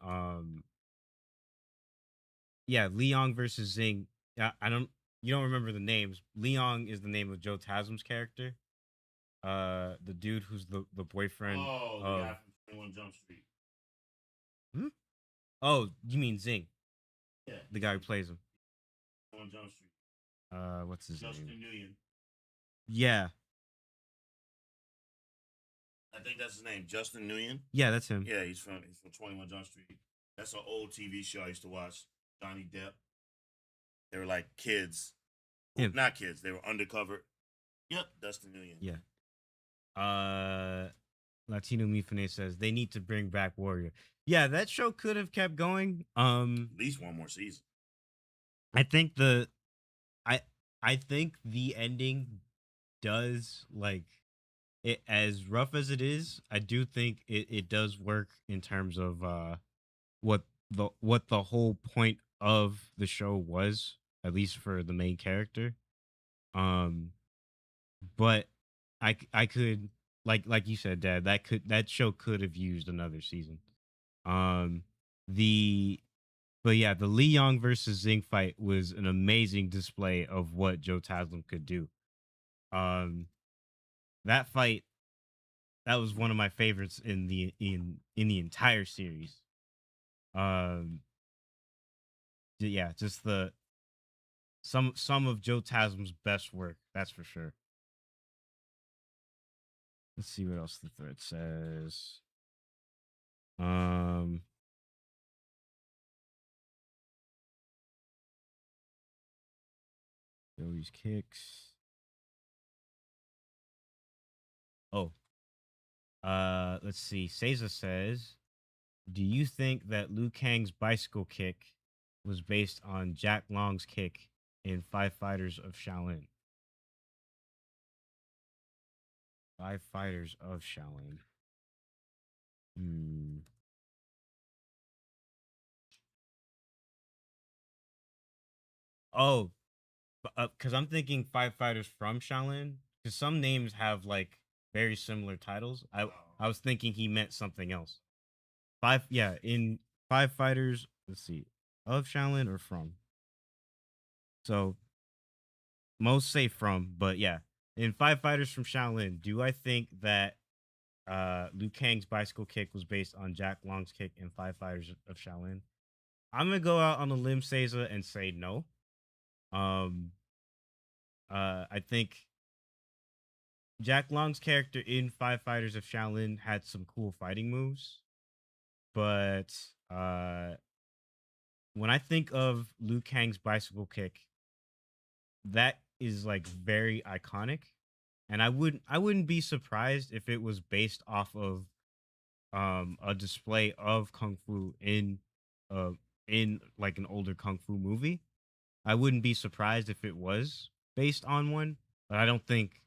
yeah, Leong versus Zing. Yeah, I don't you don't remember the names. Leong is the name of Joe Taslim's character. The dude who's the boyfriend Oh, the of guy from 21 Jump Street. hmm? Oh, you mean Zing, Yeah. the guy who plays him. 21 Jump Street. What's his Justin name? Nguyen. Yeah. I think that's his name. Justin Nguyen. Yeah, that's him. Yeah, he's from 21 Jump Street. That's an old TV show I used to watch. Johnny Depp. They were like kids. Him. Not kids. They were undercover. Yep, Dustin Nguyen. Yeah. Latino Mifune says they need to bring back Warrior. Yeah, that show could have kept going. At least one more season. I think I I think the ending does like it as rough as it is. I do think it does work in terms of what the whole point of the show was, at least for the main character. Um, but I could like you said, Dad. That show could have used another season. Um, the but yeah, the Lee Yong versus Zing fight was an amazing display of what Joe Taslim could do. Um, that fight that was one of my favorites in the entire series. Um, yeah, just the some of Joe Taslim's best work, that's for sure. Let's see what else the thread says. Um, Joey's kicks. Oh, let's see. Seiza says, "Do you think that Liu Kang's bicycle kick was based on Jack Long's kick in Five Fighters of Shaolin?" Five Fighters of Shaolin. Hmm. Oh, because I'm thinking Five Fighters from Shaolin. Because some names have like very similar titles. I was thinking he meant something else. In Five Fighters. Let's see, of Shaolin or from. So most say from, but yeah, in Five Fighters from Shaolin, do I think that Liu Kang's bicycle kick was based on Jack Long's kick in Five Fighters of Shaolin? I'm gonna go out on a limb, Seiza, and say no. Um, I think Jack Long's character in Five Fighters of Shaolin had some cool fighting moves, but when I think of Liu Kang's bicycle kick, that is like very iconic, and I wouldn't be surprised if it was based off of a display of kung fu uh in like an older kung fu movie. I wouldn't be surprised if it was based on one, but I don't think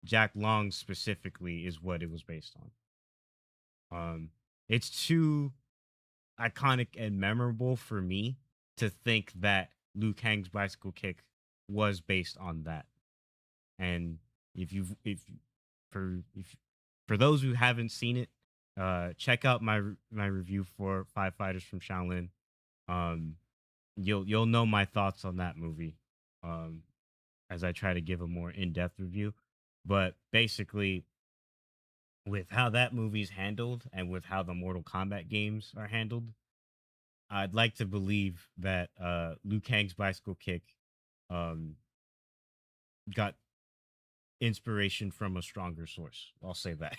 Jack Long specifically is what it was based on. It's too iconic and memorable for me to think that Liu Kang's bicycle kick was based on that. And if for those who haven't seen it, check out my review for Five Fighters from Shaolin. Um, you'll know my thoughts on that movie. Um, as I try to give a more in depth review, but basically with how that movie's handled and with how the Mortal Kombat games are handled, I'd like to believe that Liu Kang's bicycle kick um, got inspiration from a stronger source. I'll say that.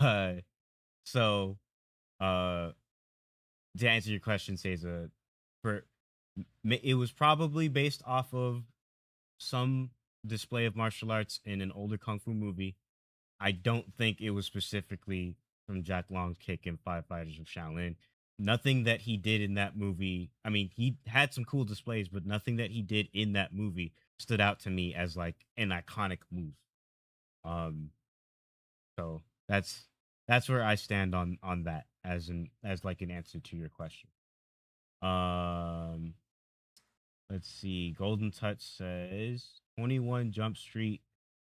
uh, so, uh, to answer your question, Seiza, for it was probably based off of some display of martial arts in an older kung fu movie. I don't think it was specifically from Jack Long's kick in Five Fighters of Shaolin. Nothing that he did in that movie. I mean, he had some cool displays, but nothing that he did in that movie stood out to me as like an iconic move. Um, so that's where I stand on that as like an answer to your question. Um, let's see. Golden Touch says 21 Jump Street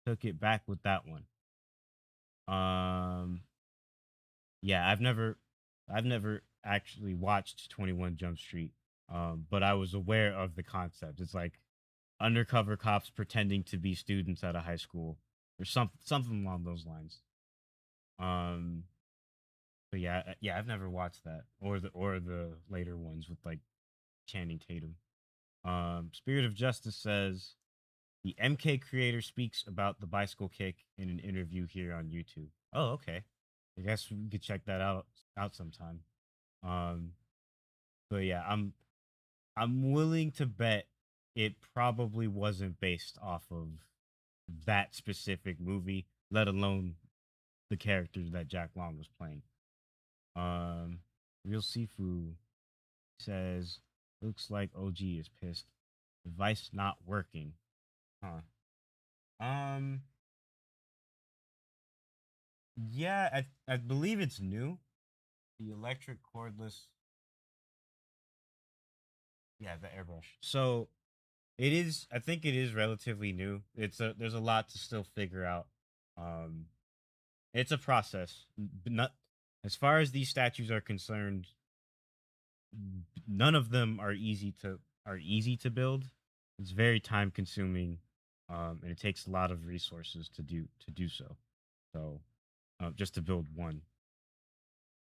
took it back with that one. Um, yeah, I've never actually watched 21 Jump Street. But I was aware of the concept. It's like undercover cops pretending to be students at a high school or something along those lines. Um, but yeah, yeah, I've never watched that or the later ones with like Channing Tatum. Spirit of Justice says the MK creator speaks about the bicycle kick in an interview here on YouTube. Oh, okay. I guess we could check that out sometime. Um, but yeah, I'm willing to bet it probably wasn't based off of that specific movie, let alone the characters that Jack Long was playing. Um, Real Sifu says looks like OG is pissed. Device not working. Huh. Um, yeah, I believe it's new. The electric cordless, yeah, the airbrush. So it is. I think it is relatively new. There's a lot to still figure out. Um, it's a process. But not as far as these statues are concerned. None of them are easy to build. It's very time consuming, and it takes a lot of resources to do so. So, just to build one,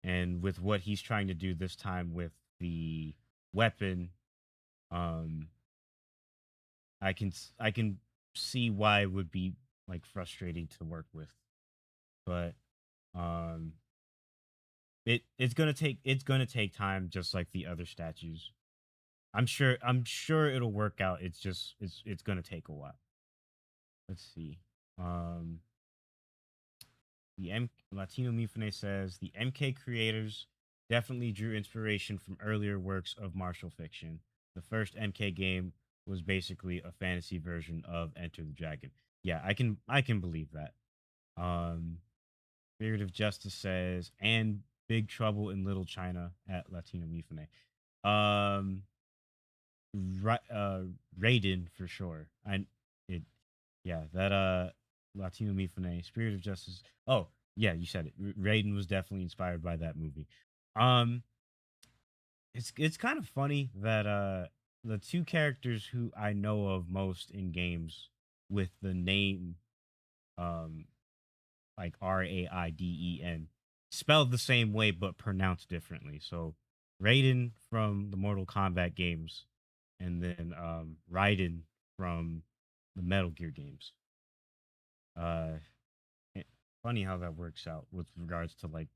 and with what he's trying to do this time with the weapon, um, I can see why it would be like frustrating to work with, but um, it's gonna take time, just like the other statues. I'm sure it'll work out. It's gonna take a while. Let's see. Um, the M Latino Mifune says the MK creators definitely drew inspiration from earlier works of martial fiction. The first MK game was basically a fantasy version of Enter the Dragon. Yeah, I can believe that. Um, Spirit of Justice says and Big Trouble in Little China at Latino Mifune. Um, Raiden for sure. It yeah, that Latino Mifune, Spirit of Justice. Oh, yeah, you said it. Raiden was definitely inspired by that movie. Um it's kind of funny that the two characters who I know of most in games with the name um like Raiden spelled the same way but pronounced differently. So Raiden from the Mortal Kombat games and then Raiden from the Metal Gear games. Uh, eh, Funny how that works out with regards to like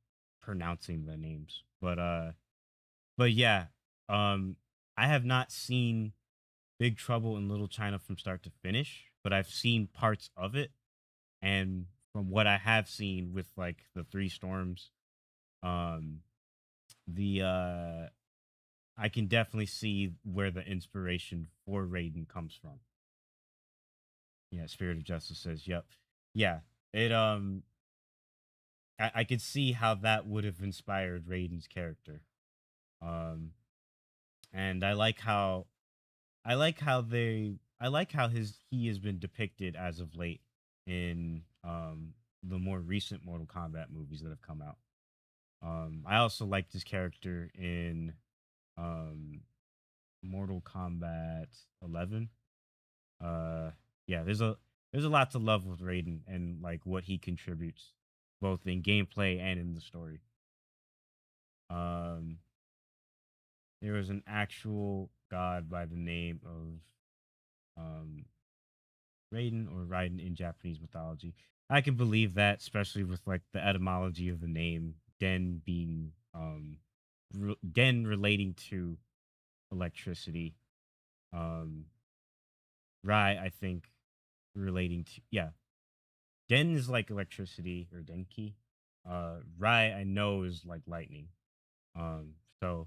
pronouncing the names. But yeah, um, I have not seen Big Trouble in Little China from start to finish, but I've seen parts of it, and from what I have seen with like the Three Storms, Um, the I can definitely see where the inspiration for Raiden comes from. Yeah, Spirit of Justice says, "Yep, yeah." It I could see how that would have inspired Raiden's character. Um, and I like how his he has been depicted as of late in the more recent Mortal Kombat movies that have come out. I also liked his character in um Mortal Kombat 11. Uh yeah, there's a lot to love with Raiden and like what he contributes both in gameplay and in the story. Um there was an actual god by the name of Raiden or Raiden in Japanese mythology. I can believe that, especially with like the etymology of the name, Den being Den relating to electricity. Um, Rai, I think, relating to yeah, Den is like electricity or Denki. Rai, I know is like lightning. So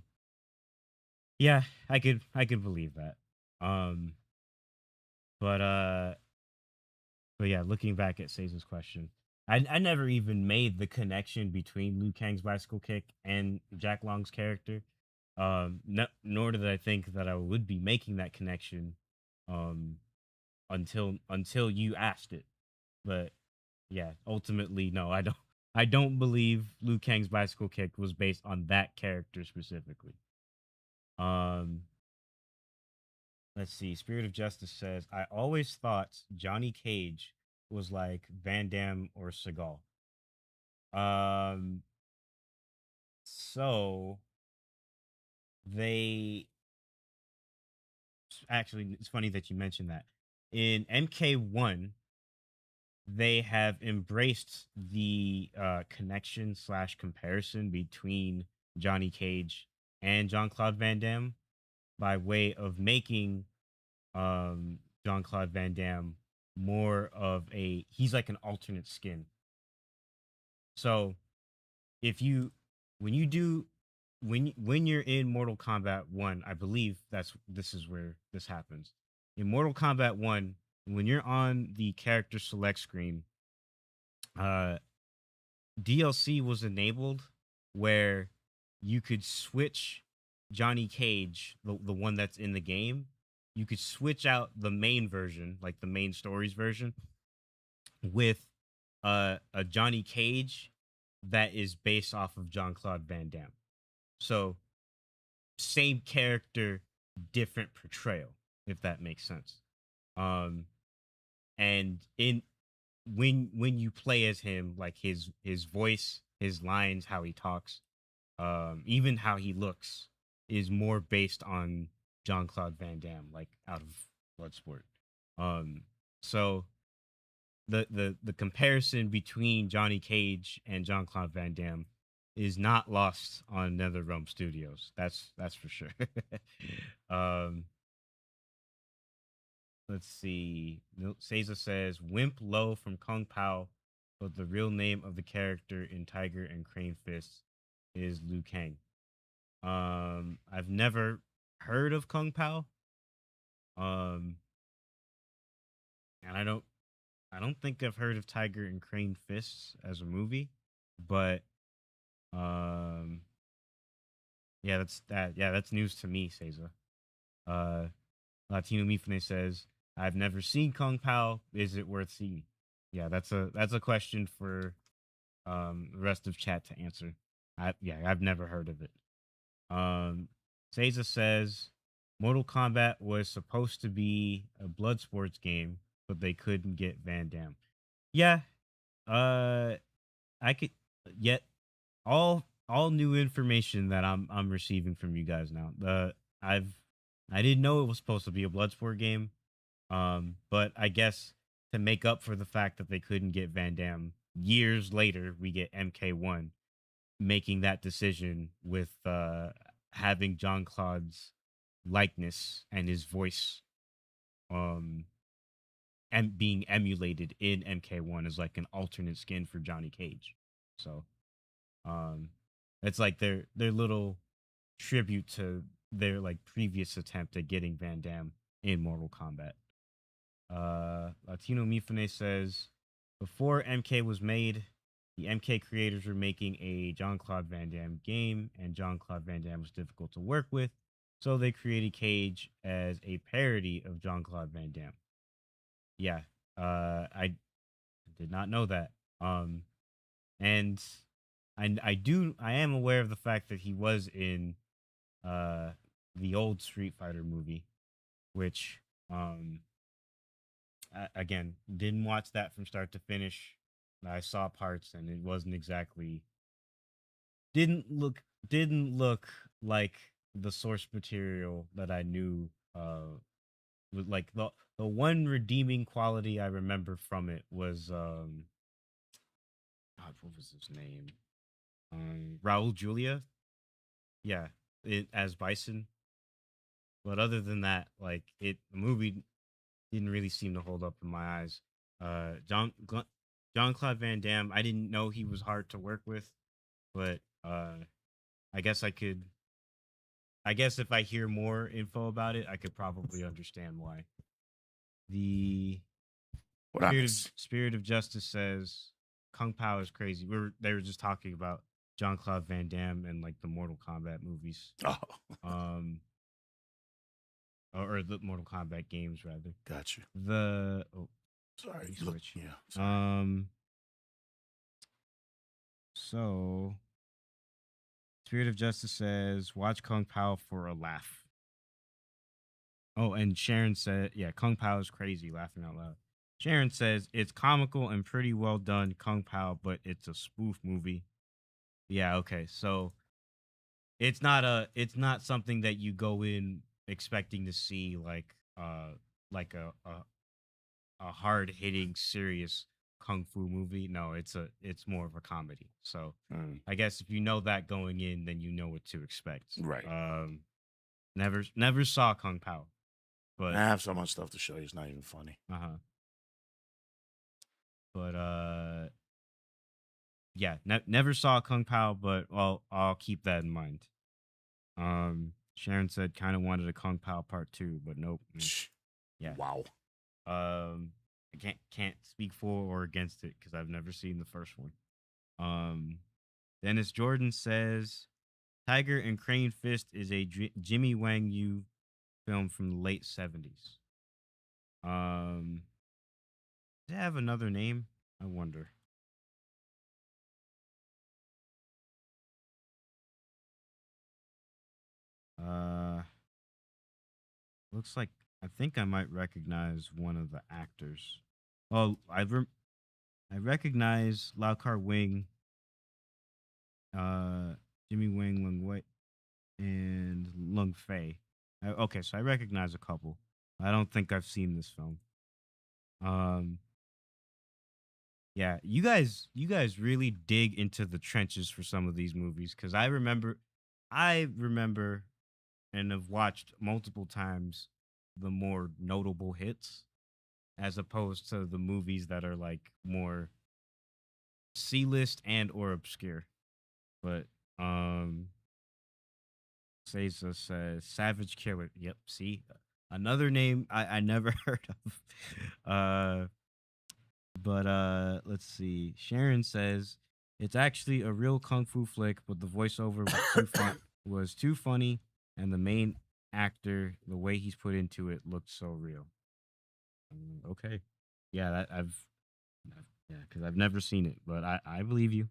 yeah, I could believe that. Um, but but yeah, looking back at Caesar's question, I never even made the connection between Liu Kang's bicycle kick and Jack Long's character. Nor did I think that I would be making that connection um, until you asked it. But yeah, ultimately, no, I don't. I don't believe Liu Kang's bicycle kick was based on that character specifically. Um, let's see. Spirit of Justice says, I always thought Johnny Cage was like Van Damme or Seagal. Um, so they actually, it's funny that you mentioned that. In MK1, they have embraced the connection slash comparison between Johnny Cage and Jean Claude Van Damme by way of making Jean Claude Van Damme more of a he's like an alternate skin. So if you when you do when you're in Mortal Kombat 1, I believe this is where this happens. In Mortal Kombat 1, when you're on the character select screen, uh DLC was enabled where you could switch Johnny Cage, the one that's in the game, you could switch out the main version, like the main stories version, with a Johnny Cage that is based off of Jean Claude Van Damme. So same character, different portrayal, if that makes sense. Um, and in when you play as him, like his voice, his lines, how he talks, even how he looks, is more based on Jean Claude Van Damme, like out of Bloodsport. Um, so the comparison between Johnny Cage and Jean Claude Van Damme is not lost on NetherRealm Studios. That's for sure. um, let's see. Seiza says Wimp Lo from Kung Pao, but the real name of the character in Tiger and Crane Fist is Liu Kang. I've never heard of Kung Pao. Um, and I don't think I've heard of Tiger and Crane Fists as a movie, but um, yeah, that's news to me, Seiza. Uh, Latino Mifune says, I've never seen Kung Pao. Is it worth seeing? Yeah, that's a question for the rest of chat to answer. I've never heard of it. Um Seiza says Mortal Kombat was supposed to be a blood sports game, but they couldn't get Van Damme. Yeah, uh I could yet all new information that I'm receiving from you guys now. I've I didn't know it was supposed to be a Bloodsport game. But I guess to make up for the fact that they couldn't get Van Damme, years later we get MK1 making that decision with having John Claude's likeness and his voice um and being emulated in MK1 as like an alternate skin for Johnny Cage. So um It's like their little tribute to their like previous attempt at getting Van Damme in Mortal Kombat. Latino Mifune says, before MK was made, the MK creators were making a Jean Claude Van Damme game, and Jean Claude Van Damme was difficult to work with, so they created Cage as a parody of Jean Claude Van Damme. Yeah, I did not know that. And I am aware of the fact that he was in uh the old Street Fighter movie, which again, didn't watch that from start to finish. I saw parts and it wasn't exactly didn't look like the source material that I knew with like the one redeeming quality I remember from it was God, what was his name? Raul Julia. Yeah, as Bison. But other than that, like the movie didn't really seem to hold up in my eyes. John Claude Van Damme, I didn't know he was hard to work with, but I guess I could. I guess if I hear more info about it, I could probably understand why. The What I miss? Spirit of Justice says Kung Pao is crazy. They were just talking about John Claude Van Damme and like the Mortal Kombat movies. Oh, Um, or the Mortal Kombat games rather. got you. Sorry. Switch. Yeah. Sorry. So Spirit of Justice says, watch Kung Pao for a laugh. Oh, and Sharon said, yeah, Kung Pao is crazy, laughing out loud. Sharon says, it's comical and pretty well done, Kung Pao, but it's a spoof movie. Yeah, okay. So it's not something that you go in expecting to see like a hard hitting serious kung fu movie. No, it's more of a comedy. So I guess if you know that going in, then you know what to expect. Right. Never saw Kung Pao, but I have so much stuff to show you. It's not even funny. But yeah, never saw Kung Pao, but I'll keep that in mind. Sharon said kind of wanted a Kung Pao part 2, but nope. Yeah. Wow. I can't speak for or against it because I've never seen the first one. Dennis Jordan says Tiger and Crane Fist is a Jimmy Wang Yu film from the late 70s. Does it have another name? I wonder. Looks like I think I might recognize one of the actors. Oh, I recognize Lau Kar Wing, Jimmy Wang Lung Wei, and Lung Fei. Okay, so I recognize a couple. I don't think I've seen this film. Yeah, you guys really dig into the trenches for some of these movies because I remember and have watched multiple times the more notable hits as opposed to the movies that are like more C-list and or obscure. But Cesar says Savage Killer. Yep, see? Another name I never heard of. But let's see. Sharon says it's actually a real kung fu flick, but the voiceover was too funny, and the main actor, the way he's put into it, looked so real. Okay, yeah, yeah, because I've never seen it, but I believe you.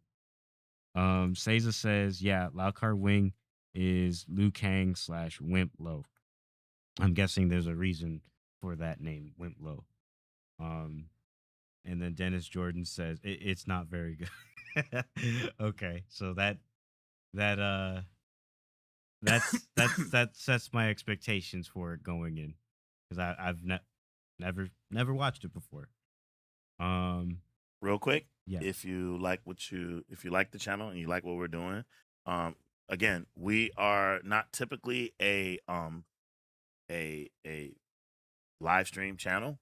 Seiza says, yeah, Lau Kar Wing is Liu Kang / Wimp Lo. I'm guessing there's a reason for that name, Wimp Lo. And then Dennis Jordan says it's not very good. Okay, so that that sets my expectations for it going in because I've never watched it before. Real quick, yeah. if you like the channel and you like what we're doing, again, we are not typically a live stream channel.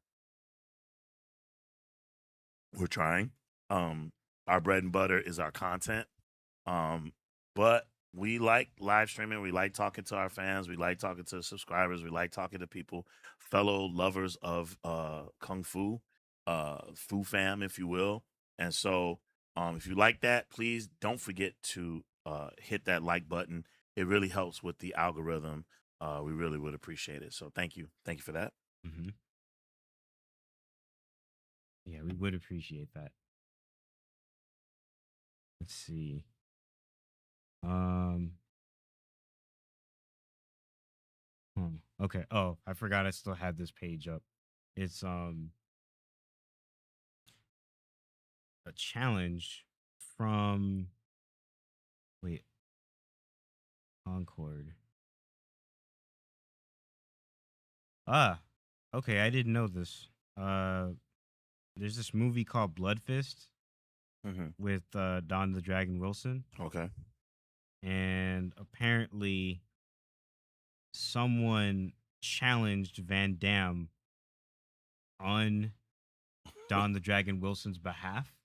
We're trying. Our bread and butter is our content. But we like live streaming. We like talking to our fans. We like talking to subscribers. We like talking to people, fellow lovers of kung fu, fu fam, if you will. And so, if you like that, please don't forget to hit that like button. It really helps with the algorithm. We really would appreciate it. So thank you for that. Mm-hmm. Yeah, we would appreciate that. Let's see. Um. Okay. Oh, I forgot I still had this page up. It's a challenge from wait, Concord. Ah, okay, I didn't know this. Uh there's this movie called Blood Fist with Don the Dragon Wilson, Okay. and apparently someone challenged Van Damme on Don the Dragon Wilson's behalf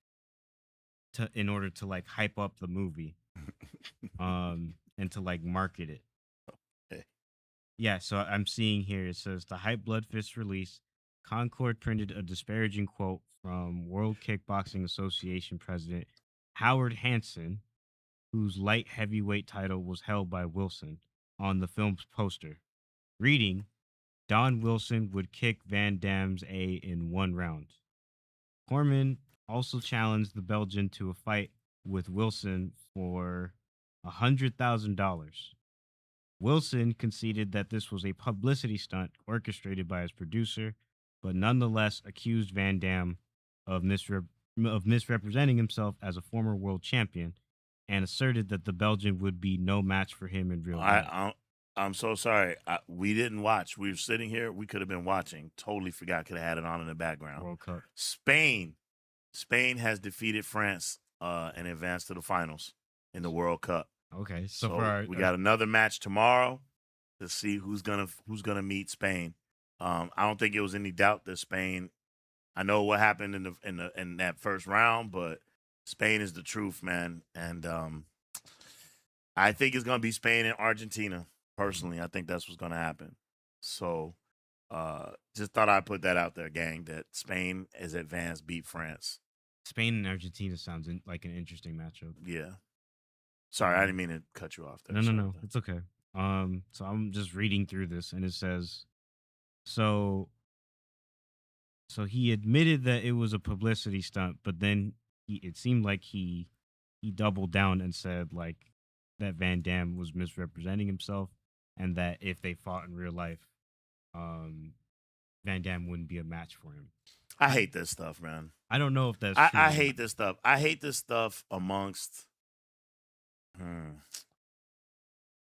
to in order to like hype up the movie and to like market it. Okay. Yeah, so I'm seeing here it says the hype Blood Fist release. Concord printed a disparaging quote from World Kickboxing Association president Howard Hansen, whose light heavyweight title was held by Wilson, on the film's poster, reading, Don Wilson would kick Van Damme's A in 1 round. Corman also challenged the Belgian to a fight with Wilson for $100,000. Wilson conceded that this was a publicity stunt orchestrated by his producer, but nonetheless accused Van Damme of, misrepresenting himself as a former world champion and asserted that the Belgian would be no match for him in real life. I'm so sorry. We didn't watch. We were sitting here. We could have been watching. Totally forgot. Could have had it on in the background. World Cup. Spain has defeated France and advanced to the finals in the World Cup. Okay, so we got another match tomorrow to see who's gonna meet Spain. I don't think it was any doubt that Spain. I know what happened in that first round, but Spain is the truth, man. And I think it's gonna be Spain and Argentina. Personally, I think that's what's gonna happen. So just thought I'd put that out there, gang, that Spain is advanced, beat France. Spain and Argentina sounds like an interesting matchup. Yeah. Sorry, I didn't mean to cut you off there. No, it's okay. So I'm just reading through this, and it says, so he admitted that it was a publicity stunt, but then it seemed like he doubled down and said like that Van Damme was misrepresenting himself, and that if they fought in real life, Van Damme wouldn't be a match for him. I hate this stuff, man. I don't know if that's true. I hate this stuff. I hate this stuff amongst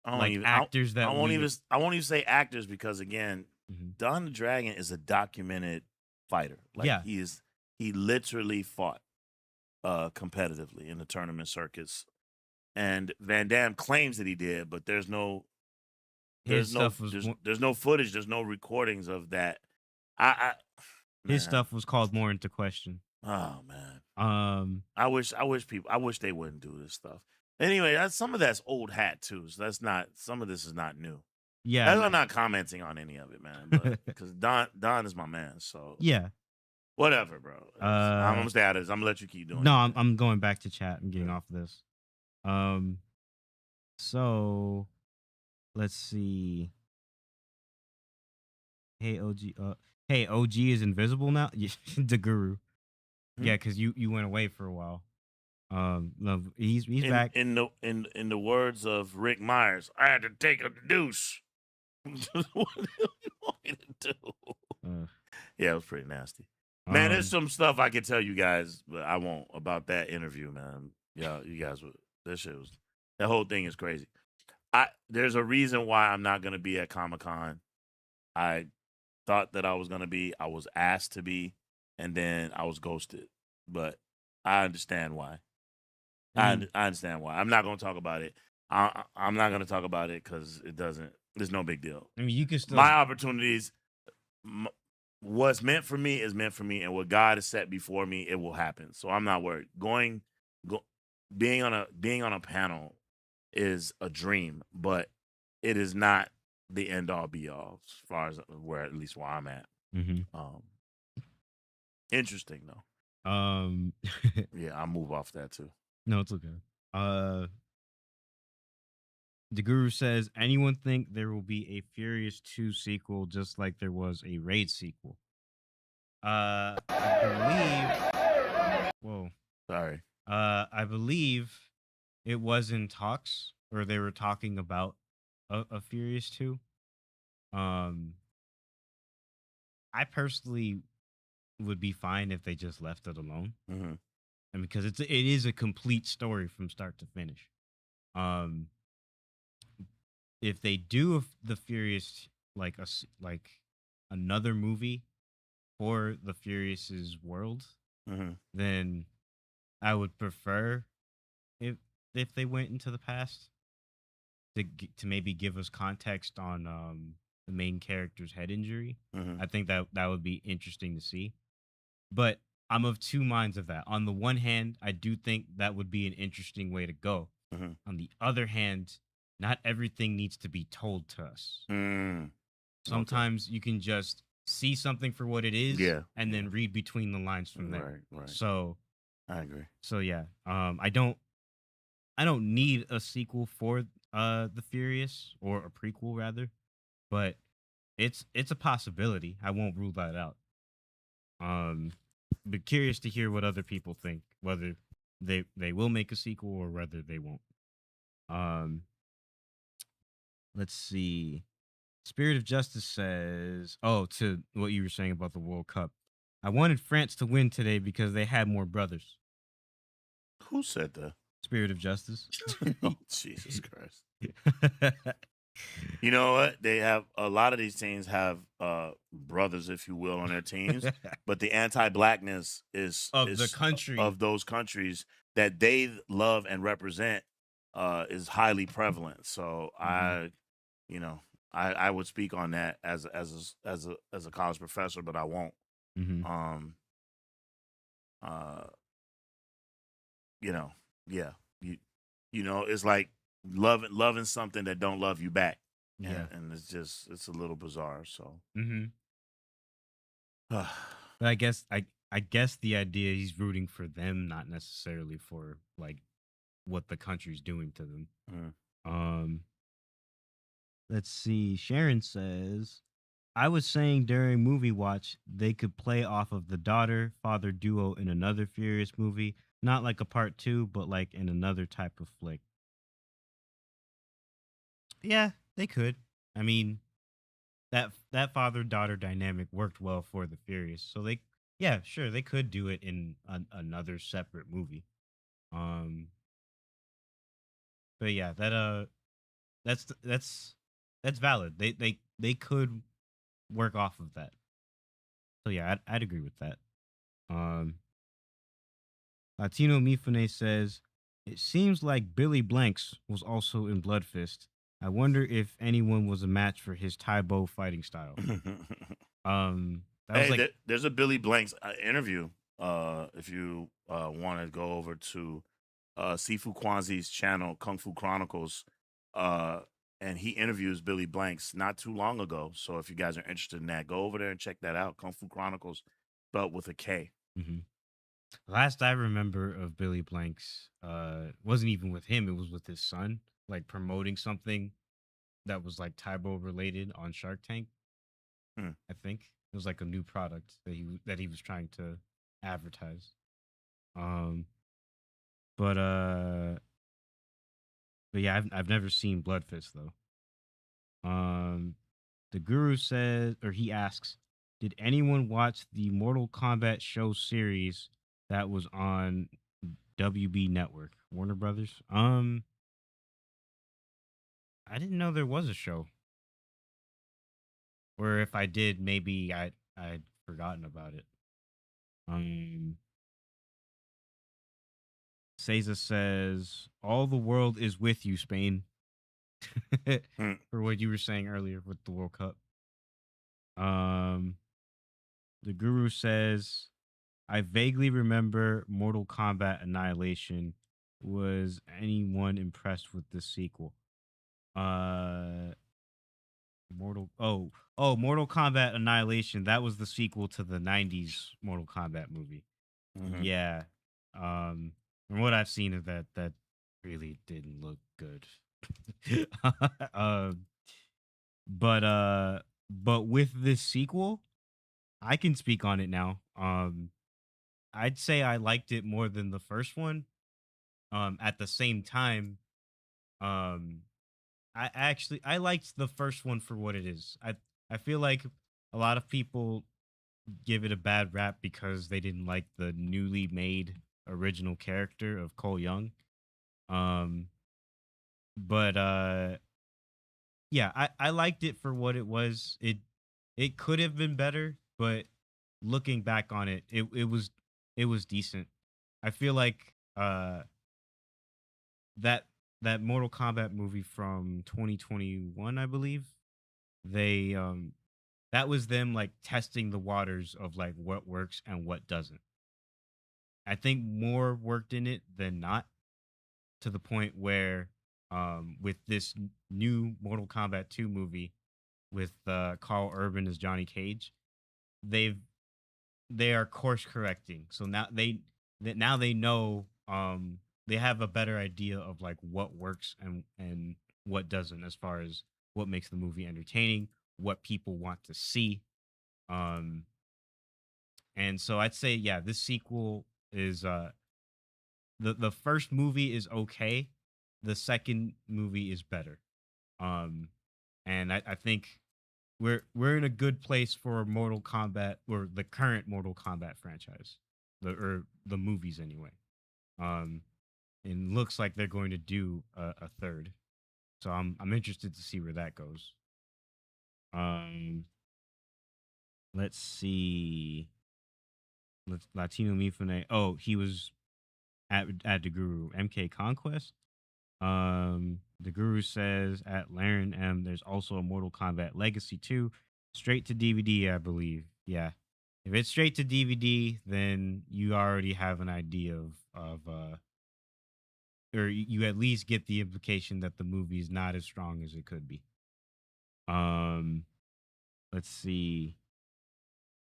actors that I won't even say actors, because again, Don the Dragon is a documented fighter. Like, yeah, he literally fought competitively in the tournament circuits, and Van Damme claims that he did, but there's no footage, there's no recordings of that. His stuff was called more into question. Oh man. I wish they wouldn't do this stuff. Anyway, some of that's old hat too. So some of this is not new. Yeah. I'm not commenting on any of it, man. Because Don is my man. So yeah. Whatever, bro. I'm gonna stay out of this. I'm gonna let you keep doing it. No, I'm going back to chat. I'm getting off of this. So let's see. Hey OG is invisible now. The Guru. Yeah, because you went away for a while. No, he's back. In the words of Rick Myers, I had to take a deuce. What do you want me to do? Yeah, it was pretty nasty. Man, there's some stuff I could tell you guys, but I won't, about that interview, man. Yeah, you guys that whole thing is crazy. There's a reason why I'm not gonna be at Comic-Con. I thought that I was gonna be. I was asked to be, and then I was ghosted. But I understand why. I understand why. I'm not gonna talk about it. I'm not gonna talk about it because there's no big deal. I mean, you can still. My opportunities, what's meant for me is meant for me, and what God has set before me, it will happen. So I'm not worried. Being on a panel is a dream, but it is not the end all be all as far as where at least where I'm at. Mm-hmm. Um, interesting though. Um, Yeah, I'll move off that too. no, it's okay. Uh, the Guru says, anyone think there will be a Furious 2 sequel just like there was a Raid sequel? I believe. Whoa. Sorry. I believe it was in talks, or they were talking about a Furious 2. Um, I personally would be fine if they just left it alone. Hmm. And because it is a complete story from start to finish. Um, if they do the Furious like like another movie for the Furious's world, Hmm. then I would prefer if they went into the past to maybe give us context on the main character's head injury. Hmm. I think that would be interesting to see. But I'm of two minds of that. On the one hand, I do think that would be an interesting way to go. Hmm. On the other hand, not everything needs to be told to us. Mm. Okay. Sometimes you can just see something for what it is Yeah. and Yeah. then read between the lines from there. Right. Right. So I agree. yeah. I don't need a sequel for the Furious, or a prequel rather, but it's a possibility. I won't rule that out. Um but curious to hear what other people think, whether they will make a sequel or whether they won't. Um let's see. Spirit of Justice says, oh, to what you were saying about the World Cup. I wanted France to win today because they had more brothers. Who said that? Spirit of Justice. Oh, Jesus Christ. You know what? They have a lot of these teams have brothers, if you will, on their teams, but the anti-blackness Of the is country. of those countries that they love and represent is highly prevalent. So Mhm. you know, I would speak on that as a college professor, but I won't. Mhm. Um, uh, you know, yeah, you know, it's like loving something that don't love you back, Yeah. and it's a little bizarre. So. Mhm. But I guess the idea he's rooting for them, not necessarily for like what the country's doing to them. Mm. Um, let's see. Sharon says, I was saying during movie watch they could play off of the daughter father duo in another Furious movie, not like a part 2, but like in another type of flick. Yeah, they could. I mean, that father daughter dynamic worked well for the Furious, so yeah, sure, they could do it in another separate movie. Um, but yeah, that's that's valid. They could work off of that. So yeah, I'd agree with that. Um, Latino Mifune says, it seems like Billy Blanks was also in Blood Fist. I wonder if anyone was a match for his Taibo fighting style. That was Hey, like, there's a Billy Blanks interview. If you want to go over to Sifu Kwanzi's channel, Kung Fu Chronicles, uh, and he interviews Billy Blanks not too long ago. So if you guys are interested in that, go over there and check that out. Kung Fu Chronicles, spelled with a K. mhm. Last I remember of Billy Blanks, wasn't even with him. It was with his son, like promoting something that was like Taibo related on Shark Tank. Hmm. I think it was like a new product that he was trying to advertise. Um, but yeah, I've never seen Bloodfist though. Um, the Guru says, or he asks, did anyone watch the Mortal Kombat show series that was on WB Network, Warner Brothers? I didn't know there was a show. Or if I did, maybe I'd forgotten about it. Um, Cesar says, "All the world is with you, Spain." Hmm. For what you were saying earlier with the World Cup. Um, the Guru says, "I vaguely remember Mortal Kombat Annihilation. was anyone impressed with the sequel? Uh, Mortal Kombat Annihilation. That was the sequel to the '90s Mortal Kombat movie. Hmm. Yeah. From what I've seen of that, that really didn't look good. um, but with this sequel, I can speak on it now. I'd say I liked it more than the first one. At the same time, um, I liked the first one for what it is. I feel like a lot of people give it a bad rap because they didn't like the newly made original character of Cole Young. Um, but yeah, I liked it for what it was. It could have been better, but looking back on it, it was decent. I feel like that that Mortal Kombat movie from 2021, I believe, they that was them like testing the waters of like what works and what doesn't. I think more worked in it than not, to the point where with this new Mortal Kombat 2 movie with Carl Urban as Johnny Cage, they've they are course correcting. So now now they know, they have a better idea of like what works and what doesn't, as far as what makes the movie entertaining, what people want to see. Um and so I'd say, yeah, this sequel is the first movie is okay. The second movie is better. Um and I think we're in a good place for Mortal Kombat, or the current Mortal Kombat franchise. The movies anyway. Um and looks like they're going to do a third. So I'm interested to see where that goes. Um let's see. Latino Mifune. Oh, he was at the Guru MK Conquest. The Guru says at Laren M, there's also a Mortal Kombat Legacy 2, straight to DVD, I believe. Yeah. If it's straight to DVD, then you already have an idea of or you at least get the implication that the movie is not as strong as it could be. Um, let's see.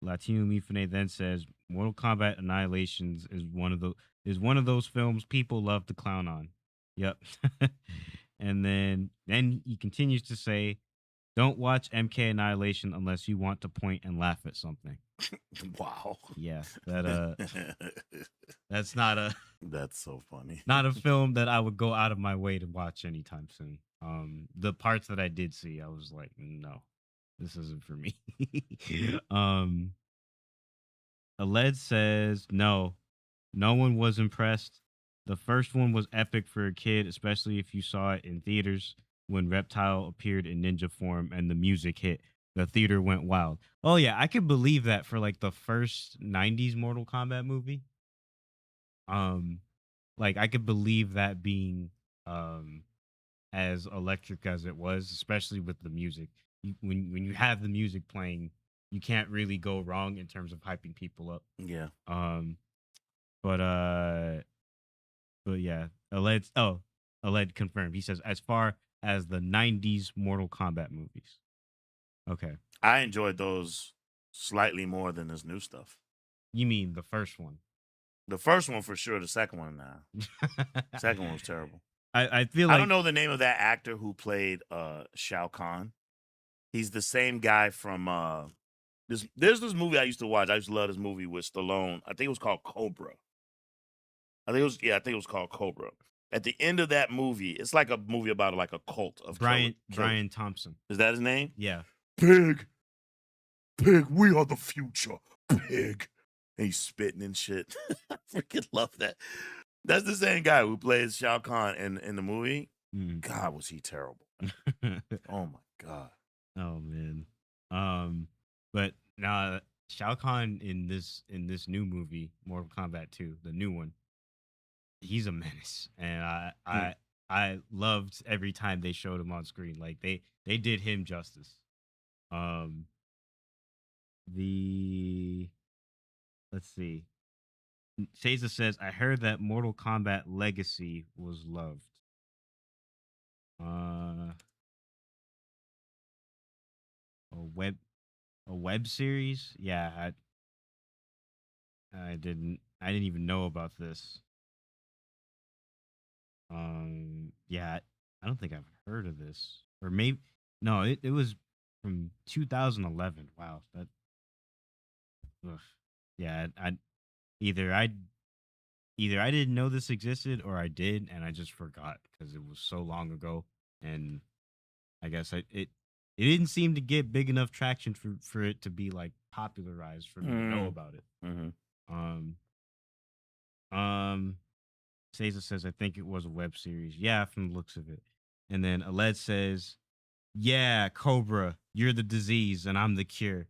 Latino Mifune then says Mortal Kombat Annihilations is one of those films people love to clown on. Yep. And then he continues to say, "Don't watch MK Annihilation unless you want to point and laugh at something." Wow. Yeah, that's not a That's so funny. not a film that I would go out of my way to watch anytime soon. The parts that I did see, I was like, no, this isn't for me. um, Aled says no, no one was impressed. The first one was epic for a kid, especially if you saw it in theaters when Reptile appeared in ninja form and the music hit. The theater went wild. Oh yeah, I can believe that for like the first '90s Mortal Kombat movie. Um, like I could believe that being um as electric as it was, especially with the music. When you have the music playing, you can't really go wrong in terms of hyping people up. Yeah. Um, but yeah, Aled confirmed. He says as far as the '90s Mortal Kombat movies. Okay, I enjoyed those slightly more than this new stuff. you mean the first one? The first one for sure. The second one, nah. Second one was terrible. I feel I like don't know the name of that actor who played Shao Kahn. He's the same guy from there's this movie I used to watch. I used to love this movie with Stallone. I think it was called Cobra. I think it was called Cobra. At the end of that movie, it's like a movie about like a cult of Brian Thompson. Is that his name? Yeah. Pig, pig, we are the future. Pig. And he's spitting and shit. I freaking love that. That's the same guy who plays Shao Kahn in the movie. Mm. God, was he terrible. Oh my God. Oh man. But now Shao Kahn in this new movie, Mortal Kombat 2, the new one, he's a menace. And I loved every time they showed him on screen. Like they did him justice. Um the Let's see. Seiza says, I heard that Mortal Kombat Legacy was loved. Uh, a web series? Yeah, I didn't even know about this. Yeah, I don't think I've heard of this. Or maybe no, it was from 2011. Wow, that ugh. Yeah, either I either I didn't know this existed or I did and I just forgot because it was so long ago. And I guess it didn't seem to get big enough traction for it to be like popularized for me to know Mm. about it. Mm-hmm. Um um Seiza says I think it was a web series. Yeah, from the looks of it. And then Aled says, yeah, Cobra, you're the disease and I'm the cure.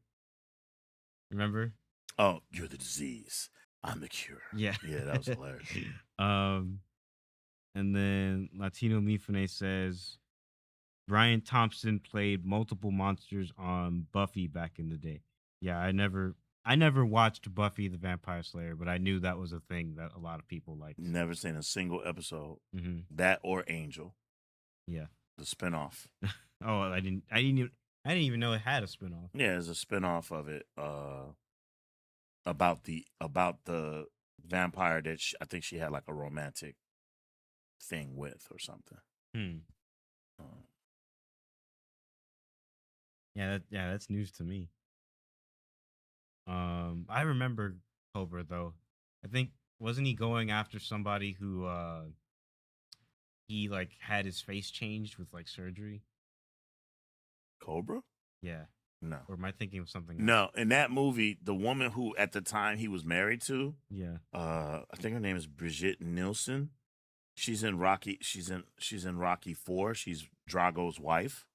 Remember? Oh, you're the disease. I'm the cure. Yeah. Yeah, that was hilarious. um and then Latino Mifune says Brian Thompson played multiple monsters on Buffy back in the day. Yeah, I never watched Buffy the Vampire Slayer, but I knew that was a thing that a lot of people liked. Never seen a single episode. Mm-hmm. That or Angel, Yeah. the spinoff. Oh, I didn't even know it had a spinoff. Yeah, there's a spinoff of it. About the vampire that I think she had like a romantic thing with or something. Hmm. Uh, Yeah, that's news to me. I remember Cobra though. I think wasn't he going after somebody who he like had his face changed with like surgery? Cobra? Yeah. No. Or am I thinking of something else? No, in that movie, the woman who at the time he was married to, Yeah. I think her name is Brigitte Nielsen. She's in Rocky. She's in Rocky 4. She's Drago's wife.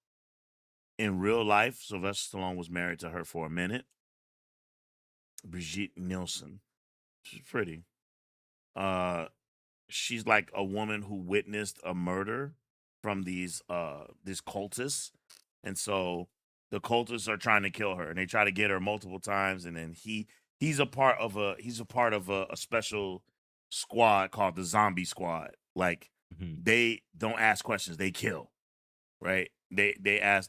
In real life, Sylvester Stallone was married to her for a minute. Brigitte Nielsen. She's pretty. Uh, she's like a woman who witnessed a murder from these cultists, and so the cultists are trying to kill her, and they try to get her multiple times, and then he's a part of a special squad called the Zombie Squad. Like Mm-hmm. they don't ask questions, they kill. Right? They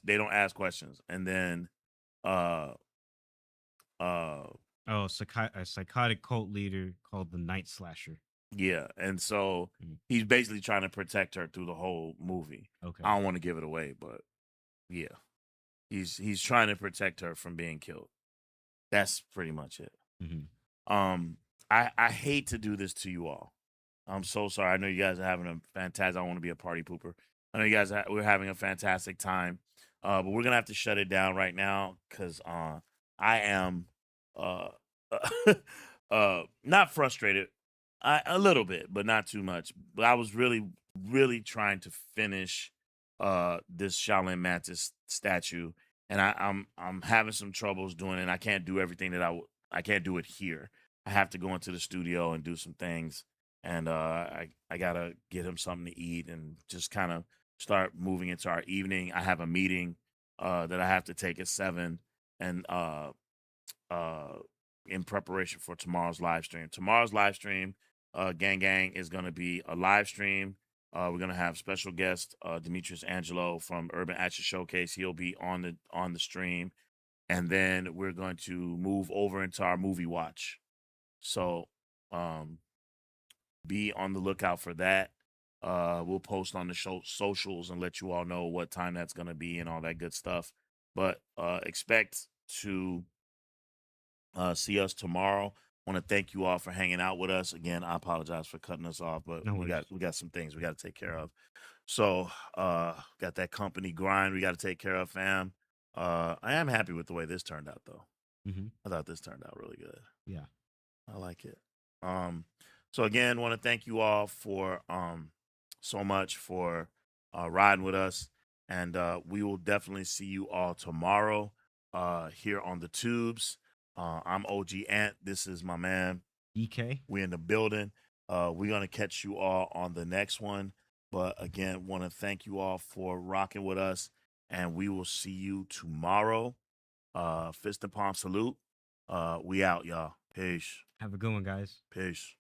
don't ask questions, and then uh uh Oh, a psychotic cult leader called the Night Slasher. yeah, and so Mm. he's basically trying to protect her through the whole movie. Okay. I don't want to give it away, but yeah, he's trying to protect her from being killed. That's pretty much it. Mm-hmm. I hate to do this to you all. I'm so sorry. I know you guys are having a fantastic. I don't want to be a party pooper. I know you guys we're having a fantastic time, but we're gonna have to shut it down right now because I am uh not frustrated. A little bit, but not too much. But I was really trying to finish this Shaolin Mantis statue, and I'm having some troubles doing it. And I can't do everything that I can't do it here. I have to go into the studio and do some things, and I gotta get him something to eat and just kind of start moving into our evening. I have a meeting that I have to take at 7, and uh, in preparation for tomorrow's live stream. Tomorrow's live stream, gang, is going to be a live stream. We're going to have special guest Demetrius Angelo from Urban Action Showcase. He'll be on the stream, and then we're going to move over into our movie watch. So, be on the lookout for that. We'll post on the show socials and let you all know what time that's going to be and all that good stuff. But expect to see us tomorrow. Want to thank you all for hanging out with us. Again, I apologize for cutting us off, but No we worries. got some things we got to take care of. So got that company grind we got to take care of, fam. I am happy with the way this turned out though. Mm-hmm. I thought this turned out really good. Yeah. I like it. So again, want to thank you all for so much for riding with us, and we will definitely see you all tomorrow here on the tubes. I'm OG Ant. This is my man. EK. We're in the building. We're gonna catch you all on the next one. But again, want to thank you all for rocking with us, and we will see you tomorrow. Fist and palm salute. We out, y'all. Peace. Have a good one, guys. Peace.